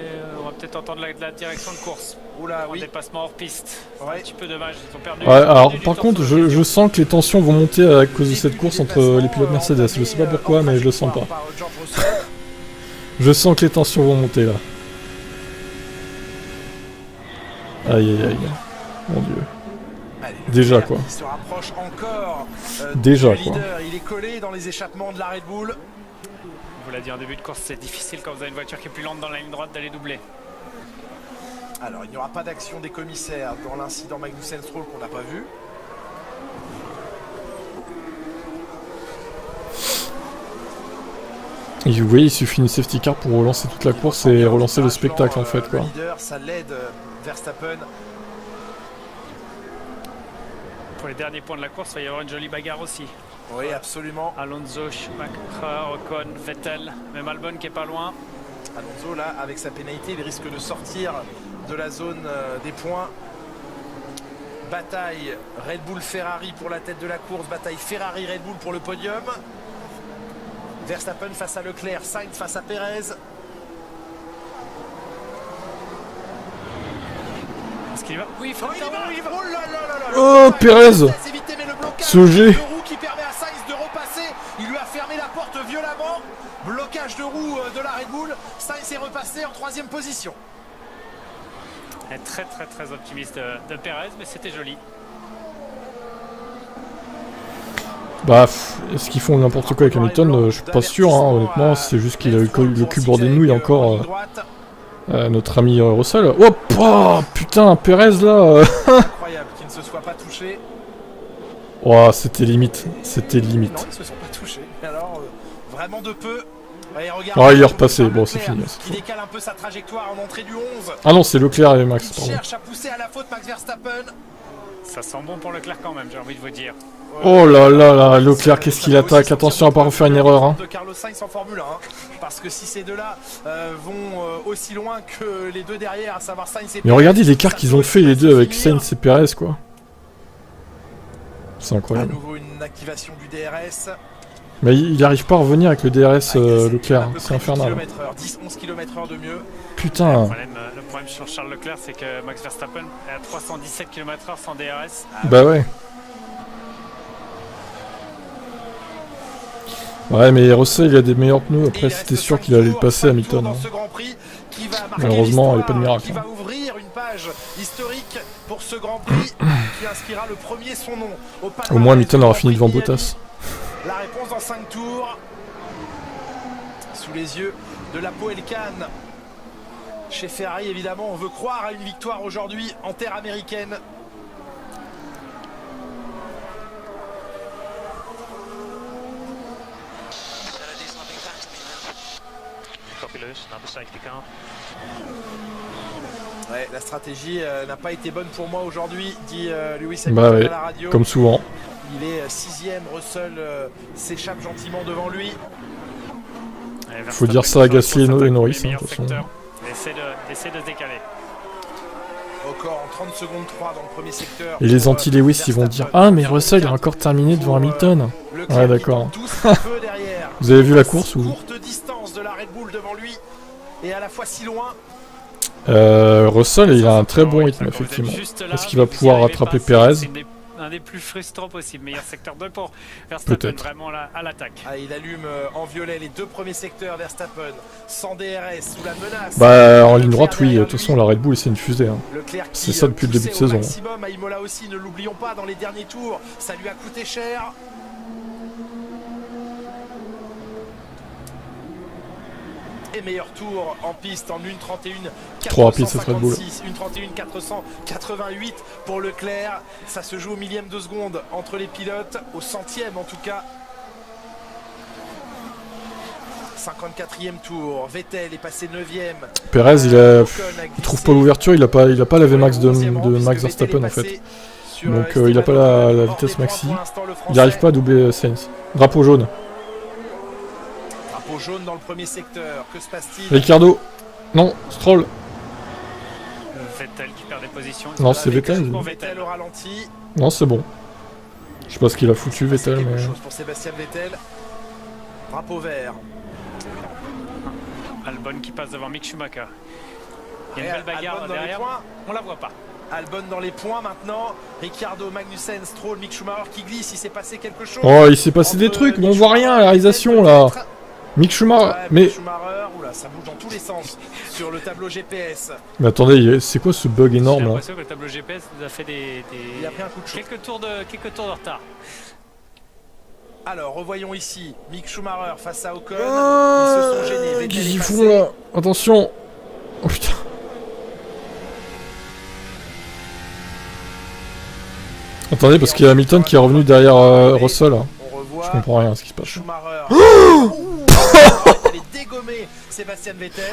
on va peut-être entendre la direction de course. Oula, oui. Dépassement hors piste. Ouais. Un petit peu dommage, ils ont perdu. Ouais, alors par contre, je sens que les tensions vont monter à cause de cette course entre les pilotes Mercedes. Je sais pas pourquoi, mais je le sens pas. Je sens que les tensions vont monter là. Aïe aïe aïe. Mon dieu. Allez, déjà quoi. Il se rapproche encore. Déjà quoi. Il est collé dans les échappements de la Red Bull. On vous l'a dit en début de course, c'est difficile quand vous avez une voiture qui est plus lente dans la ligne droite d'aller doubler. Alors il n'y aura pas d'action des commissaires dans l'incident Magnussen-Stroll qu'on n'a pas vu. Et vous voyez, il suffit une safety car pour relancer toute la course et relancer le spectacle en fait quoi. Le leader, ça l'aide Verstappen. Pour les derniers points de la course, il va y avoir une jolie bagarre aussi. Oui, absolument. Alonso, Schumacher, Ocon, Vettel, même Albon qui est pas loin. Alonso là, avec sa pénalité, il risque de sortir de la zone des points. Bataille Red Bull-Ferrari pour la tête de la course, bataille Ferrari-Red Bull pour le podium. Verstappen face à Leclerc, Sainz face à Perez. Est-ce qu'il va? Oui, il faut Oh, il va. Oh là là là là. Oh Perez. Ce G. De roue qui permet à Sainz de repasser. Il lui a fermé la porte violemment. Blocage de roue de la Red Bull. Sainz est repassé en 3e position. Elle est très très très optimiste de Perez, mais c'était joli. Bah, est-ce qu'ils font n'importe quoi avec Hamilton? Je suis pas sûr, hein, honnêtement, c'est juste qu'il a eu le cul bordé de nouilles encore. Notre ami Russell. Oh, putain, Perez là. Incroyable qu'il ne se soit pas touché. Oh, c'était limite. C'était limite. Non, ils se sont pas touchés. Mais alors, vraiment de peu. Et oh, il est repassé. Bon, c'est fini. Qui décale un peu sa trajectoire en entrée du 11. Ah non, c'est Leclerc et Max. Il cherche à pousser à la faute Max Verstappen. Ça sent bon pour Leclerc quand même, j'ai envie de vous dire. Oh là là là, Leclerc, qu'est-ce qu'il attaque? Attention à pas refaire une erreur. Hein. De Carlos Sainz en Formule 1, parce que si ces deux-là vont aussi loin que les deux derrière, à savoir Sainz et mais regardez l'écart qu'ils ont fait les deux avec Sainz et Perez quoi. C'est incroyable. À nouveau une activation du DRS. Mais il arrive pas à revenir avec le DRS Leclerc, c'est infernal. 10-11 km/h de mieux. Putain. Le problème sur Charles Leclerc, c'est que Max Verstappen est à 317 km/h sans DRS. Bah ouais. Ouais, mais Russell il a des meilleurs pneus. Après, c'était sûr qu'il allait le passer à Hamilton. Hein. Malheureusement, il n'y a pas de miracle. Qui va ouvrir une page historique pour ce Grand Prix qui inscrira le premier son nom au moins, Hamilton aura fini devant Bottas. La réponse dans 5 tours. Sous les yeux de la Poelcan. Chez Ferrari, évidemment, on veut croire à une victoire aujourd'hui en terre américaine. Ouais, la stratégie n'a pas été bonne pour moi aujourd'hui, dit Lewis Hamilton à la radio. Comme souvent. Il est 6ème, Russell s'échappe gentiment devant lui. Faut dire ça à Gasly et Norris, de toute façon. Essaie de se décaler. Encore en 30 secondes 3 dans le premier secteur. Et les anti-Lewis, ils vont dire « Ah, mais Russell a encore terminé devant Hamilton !» Ouais, d'accord. Vous avez vu la course ou... Courte distance de la Red Bull devant lui et à la fois si loin. Russell, il a un très bon rythme, effectivement. Est-ce qu'il va pouvoir rattraper Perez? Un des plus frustrants possibles. Meilleur secteur 2 pour Verstappen, vraiment à l'attaque. Ah, il allume en violet les 2 premiers secteurs Verstappen, sans DRS, sous la menace. Bah, en ligne droite, oui. De toute façon, la Red Bull, c'est une fusée. Hein. C'est ça depuis le début de saison. Maximum à Imola aussi, ne l'oublions pas, dans les derniers tours. Ça lui a coûté cher. Et meilleur tour en piste en 1:31. Trop rapide cette Red Bull. 1:31 488 pour Leclerc. Ça se joue au millième de seconde entre les pilotes, au centième en tout cas. 54e tour. Vettel est passé 9e. Perez, il trouve pas l'ouverture. Il a pas la VMAX de Max Verstappen en fait. Donc il a pas la vitesse maxi. Il n'arrive pas à doubler Sainz. Drapeau jaune. Jaune dans le premier secteur, que se passe-t-il? Ricardo, non, Stroll. Vettel qui perd des positions. Non, c'est Vettel. Vettel au ralenti. Non, c'est bon. Je sais pas ce qu'il a foutu Vettel, mais. Chose pour Sébastien Vettel. Drapeau vert. Albon qui passe devant Mick Schumacher. Il y a une belle bagarre derrière. On la voit pas. Albon dans les points maintenant. Ricardo, Magnussen, Stroll, Mick Schumacher qui glisse. Il s'est passé quelque chose. Oh, il s'est passé des trucs, mais on voit rien à la réalisation là. Mick Schumacher, ouais, mais... Schumacher, oula, ça bouge dans tous les sens sur le tableau GPS. Mais attendez, c'est quoi ce bug énorme là? J'ai l'impression que le tableau GPS nous a fait Il a pris un coup de chaud. quelques tours de retard. Alors, revoyons ici Mick Schumacher face à Ocon. Ils se sont gênés. Qu'est-ce qu'ils font là? Attention. Oh putain. Attendez, parce qu'il y a Hamilton qui est revenu derrière Russell. Hein. Je comprends rien à ce qui se passe.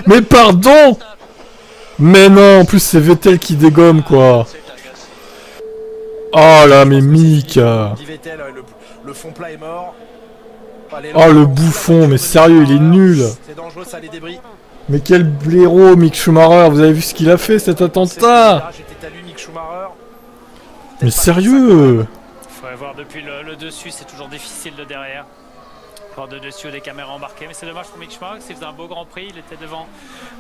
Mais pardon! Mais non, en plus c'est Vettel qui dégomme quoi. Oh là, mais Mick. Le fond plat est mort. Oh le bouffon, mais sérieux, il est nul. C'est dangereux, ça les débris. Mais quel blaireau, Mick Schumacher. Vous avez vu ce qu'il a fait cet attentat? Mais sérieux? Faut voir depuis le dessus, c'est toujours difficile de derrière. Voir de dessus ou des caméras embarquées, mais c'est dommage pour Mick Schumacher, s'il faisait un beau Grand Prix, il était devant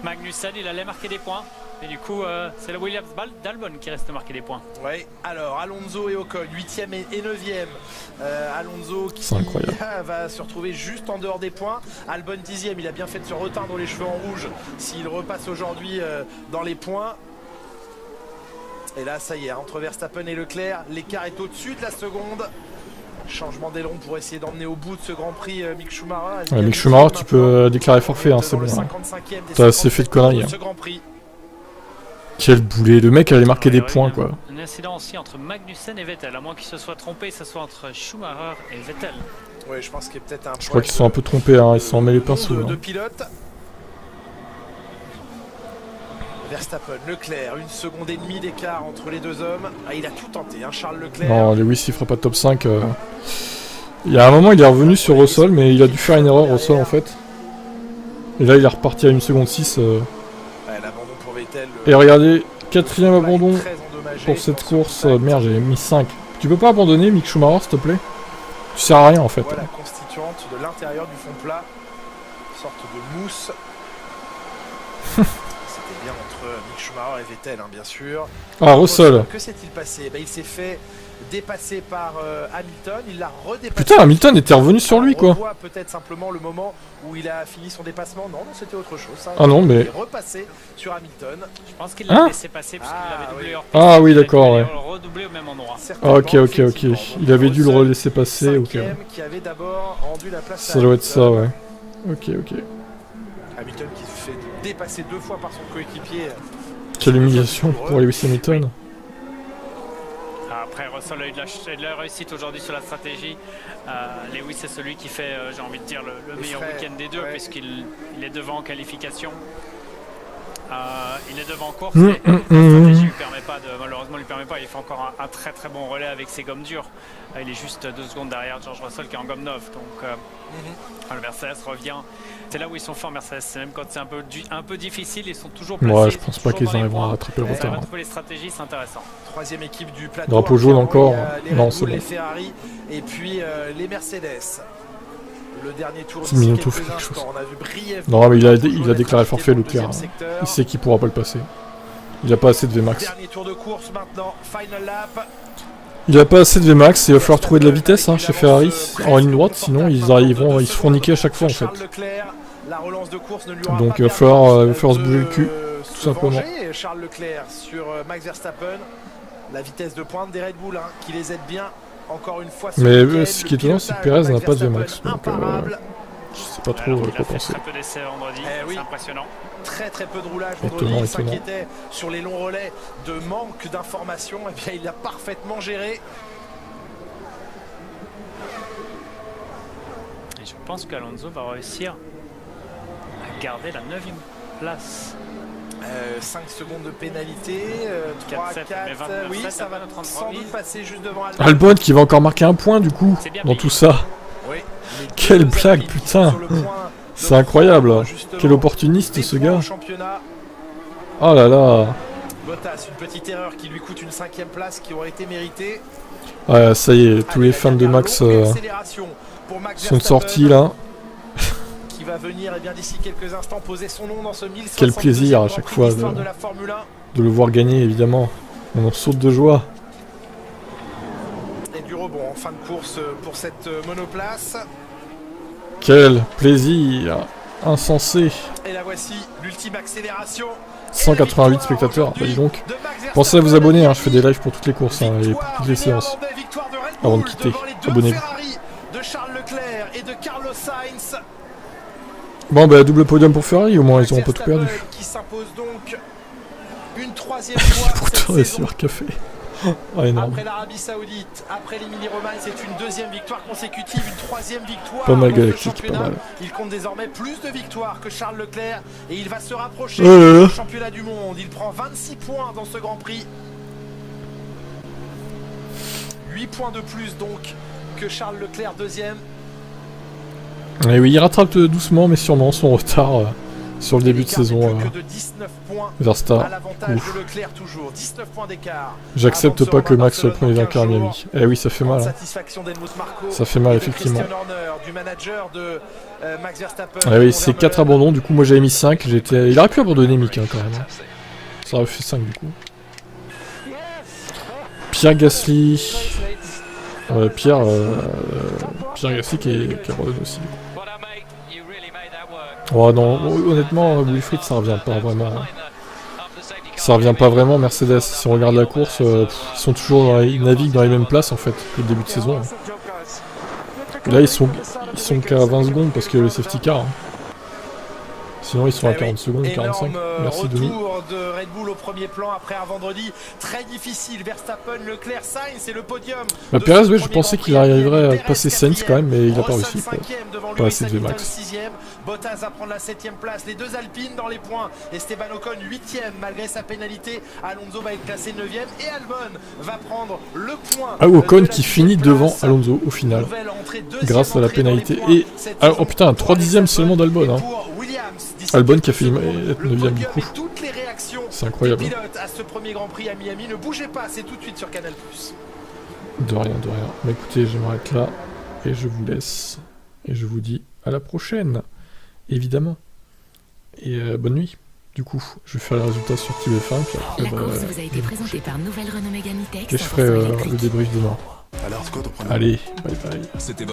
Magnussen, il allait marquer des points. Et du coup, c'est le Williams d'Albon qui reste marquer des points. Oui, alors Alonso et Ocon, 8e et 9e. Alonso qui va se retrouver juste en dehors des points. Albon 10e, il a bien fait de se reteindre les cheveux en rouge s'il repasse aujourd'hui dans les points. Et là, ça y est, entre Verstappen et Leclerc, l'écart est au-dessus de la seconde. Changement d'aileron pour essayer d'emmener au bout de ce Grand Prix Mick Schumacher. Ouais, Mick Schumacher, tu peux déclarer forfait, hein, c'est bon. Hein. T'as assez fait de conneries. Hein. Quel boulet, le mec allait marquer des points quoi. Un incident aussi entre Magnussen et Vettel, à moins qu'il se soit trompé, ça soit entre Schumacher et Vettel. Oui, je pense qu'il y a peut-être un. Je crois qu'ils sont un peu trompés, hein. Ils se sont mêlés les pinceaux. Deux pilotes. Verstappen, Leclerc, 1 seconde et demie d'écart entre les deux hommes. Ah, il a tout tenté, hein, Charles Leclerc. Non, Lewis il fera pas de top 5. Il y a un moment il est revenu sur Russell, mais il a dû faire une erreur Russell en fait. Et là il est reparti à 1 seconde 6. Ouais, l'abandon pour Vettel. Et regardez, 4ème abandon pour cette course. Merde, j'ai mis 5. Tu peux pas abandonner Mick Schumacher s'il te plaît? Tu sers à rien en fait. Voilà, constituante de l'intérieur du fond plat. Une sorte de mousse. c'était bien entre Mick Schumacher et Vettel, bien sûr. Ah, Russell. Que s'est-il passé? Il s'est fait dépasser par Hamilton, il l'a redépassé. Putain, Hamilton était revenu sur lui, quoi. On voit peut-être simplement le moment où il a fini son dépassement. Non, c'était autre chose. Ça. Ah non, mais... Il est repassé sur Hamilton. Je pense qu'il l'a laissé passer parce qu'il avait doublé hors piste. Ah oui, d'accord, ouais. Redoublé au même endroit. Ah, ok. Il avait dû le laisser passer, ok. Qui avait d'abord rendu la place Ça doit être ça, ouais. Ok. Hamilton qui se fait dépasser 2 fois par son coéquipier. Quelle humiliation pour Lewis Hamilton. Après, Russell a eu de la réussite aujourd'hui sur la stratégie. Lewis est celui qui fait, j'ai envie de dire, le meilleur week-end des deux, puisqu'il est devant en qualification. Il est devant en course, mais la stratégie lui permet pas malheureusement lui permet pas. Il fait encore un très très bon relais avec ses gommes dures. Il est juste 2 secondes derrière George Russell qui est en gomme neuve. Donc le Mercedes revient. C'est là où ils sont forts, Mercedes. Même quand c'est un peu difficile, ils sont toujours placés. Ouais, je pense pas qu'ils arriveront à rattraper le retard. Retrouver les stratégies, c'est intéressant. Troisième équipe du plateau. Drapeau jaune encore. Non, c'est bon. Les Ferrari et puis les Mercedes. Le dernier tour C'est mignon tout fait quelque chose. On a vu brièvement. Non, mais il a déclaré forfait, Leclerc. Il sait qu'il pourra pas le passer. Il a pas assez de VMAX. Dernier tour de course maintenant, final lap. Il a pas assez de VMAX et il va falloir trouver de la vitesse chez Ferrari en ligne droite, sinon ils se feront niquer à chaque fois en fait. Donc il va falloir se bouger le cul, tout simplement. Charles Leclerc sur Max Verstappen, la vitesse de pointe des Red Bull qui les aide bien encore une fois. Mais ce qui est étonnant, c'est que Perez n'a pas de VMAX, donc je sais pas trop quoi penser. Très peu d'essais vendredi, c'est impressionnant. Très peu de roulage vendredi, il s'inquiétait sur les longs relais de manque d'informations, et bien il a parfaitement géré. Et je pense qu'Alonso va réussir à garder la 9e place. 5 secondes de pénalité, 3, 4, oui, ça va sans doute passer juste devant Albon. Albon qui va encore marquer un point du coup, dans tout ça. Oui, quelle blague, putain. C'est incroyable. Quel opportuniste ce gars. Oh là là. Bottas, une petite erreur qui lui coûte une 5e place qui aurait été méritée. Ouais, ça y est, tous les fans de Max sont sortis là. Qui va venir d'ici quelques instants poser son nom dans ce 1062e. Quel plaisir à chaque fois de le voir gagner, évidemment. On en saute de joie. Et du rebond en fin de course pour cette monoplace. Quel plaisir insensé. Et la voici, l'ultime accélération. 188 spectateurs, bah dis donc. Pensez à vous abonner, je fais des lives pour toutes les courses et pour toutes les séances. Avant de quitter, abonnez-vous. De Charles Leclerc et de Carlos Sainz. Bon bah double podium pour Ferrari, au moins ils auront pas tout perdu. Qui s'impose donc une 3e fois pourtant cette saison. café. Oh, énorme. Après l'Arabie Saoudite, après l'Émilie-Romagne, c'est une 2e victoire consécutive, une 3e victoire. Pas mal galactique, pas mal. Il compte désormais plus de victoires que Charles Leclerc et il va se rapprocher du championnat du monde. Il prend 26 points dans ce Grand Prix. 8 points de plus donc que Charles Leclerc 2e. Et oui, il rattrape doucement mais sûrement son retard sur le début de saison. Verstappen. J'accepte pas que Max soit le premier vainqueur à Miami. Eh oui, ça fait mal. Ça fait mal, effectivement. Eh oui, c'est 4 abandons. Du coup, moi j'avais mis 5. Il aurait pu abandonner Mick quand même. Ça aurait fait 5 du coup. Pierre Gasly. Pierre Gasly qui abandonne aussi. Oh non, honnêtement, Wilfried ça revient pas vraiment. Ça revient pas vraiment, Mercedes. Si on regarde la course, ils sont toujours ils naviguent dans les mêmes places en fait que le début de saison. Et là ils sont qu'à 20 secondes parce que le safety car. Sinon ils sont à 40 secondes, 45. Merci Denis. Retour de Red Bull au premier plan après un vendredi très difficile. Verstappen, Leclerc, Sainz et le podium. Bah Perez, oui, je pensais qu'il arriverait à passer Sainz quand même, mais il n'a pas réussi. Pas assez de VMAX. Bottas va prendre la 7e place. Les deux Alpines dans les points. Esteban Ocon 8e malgré sa pénalité. Alonso va être classé 9e et Albon va prendre le point. Ah, Ocon qui finit devant Alonso au final. Grâce à la pénalité. Et oh putain, 3 dixièmes seulement d'Albon. Hein. Albon qui a failli être 9ème du coup. C'est incroyable. À ce premier Grand Prix à Miami, ne bougez pas, c'est tout de suite sur Canal+. De rien. Mais écoutez, je m'arrête là et je vous laisse. Et je vous dis à la prochaine, évidemment. Et bonne nuit. Du coup, je vais faire les résultats sur TF1, puis après, La course vous a été présentée par Nouvelle Renault Mégane E-Tech. et je ferai le débrief demain. Alors, c'est quoi ton premier? Allez, bye bye. C'était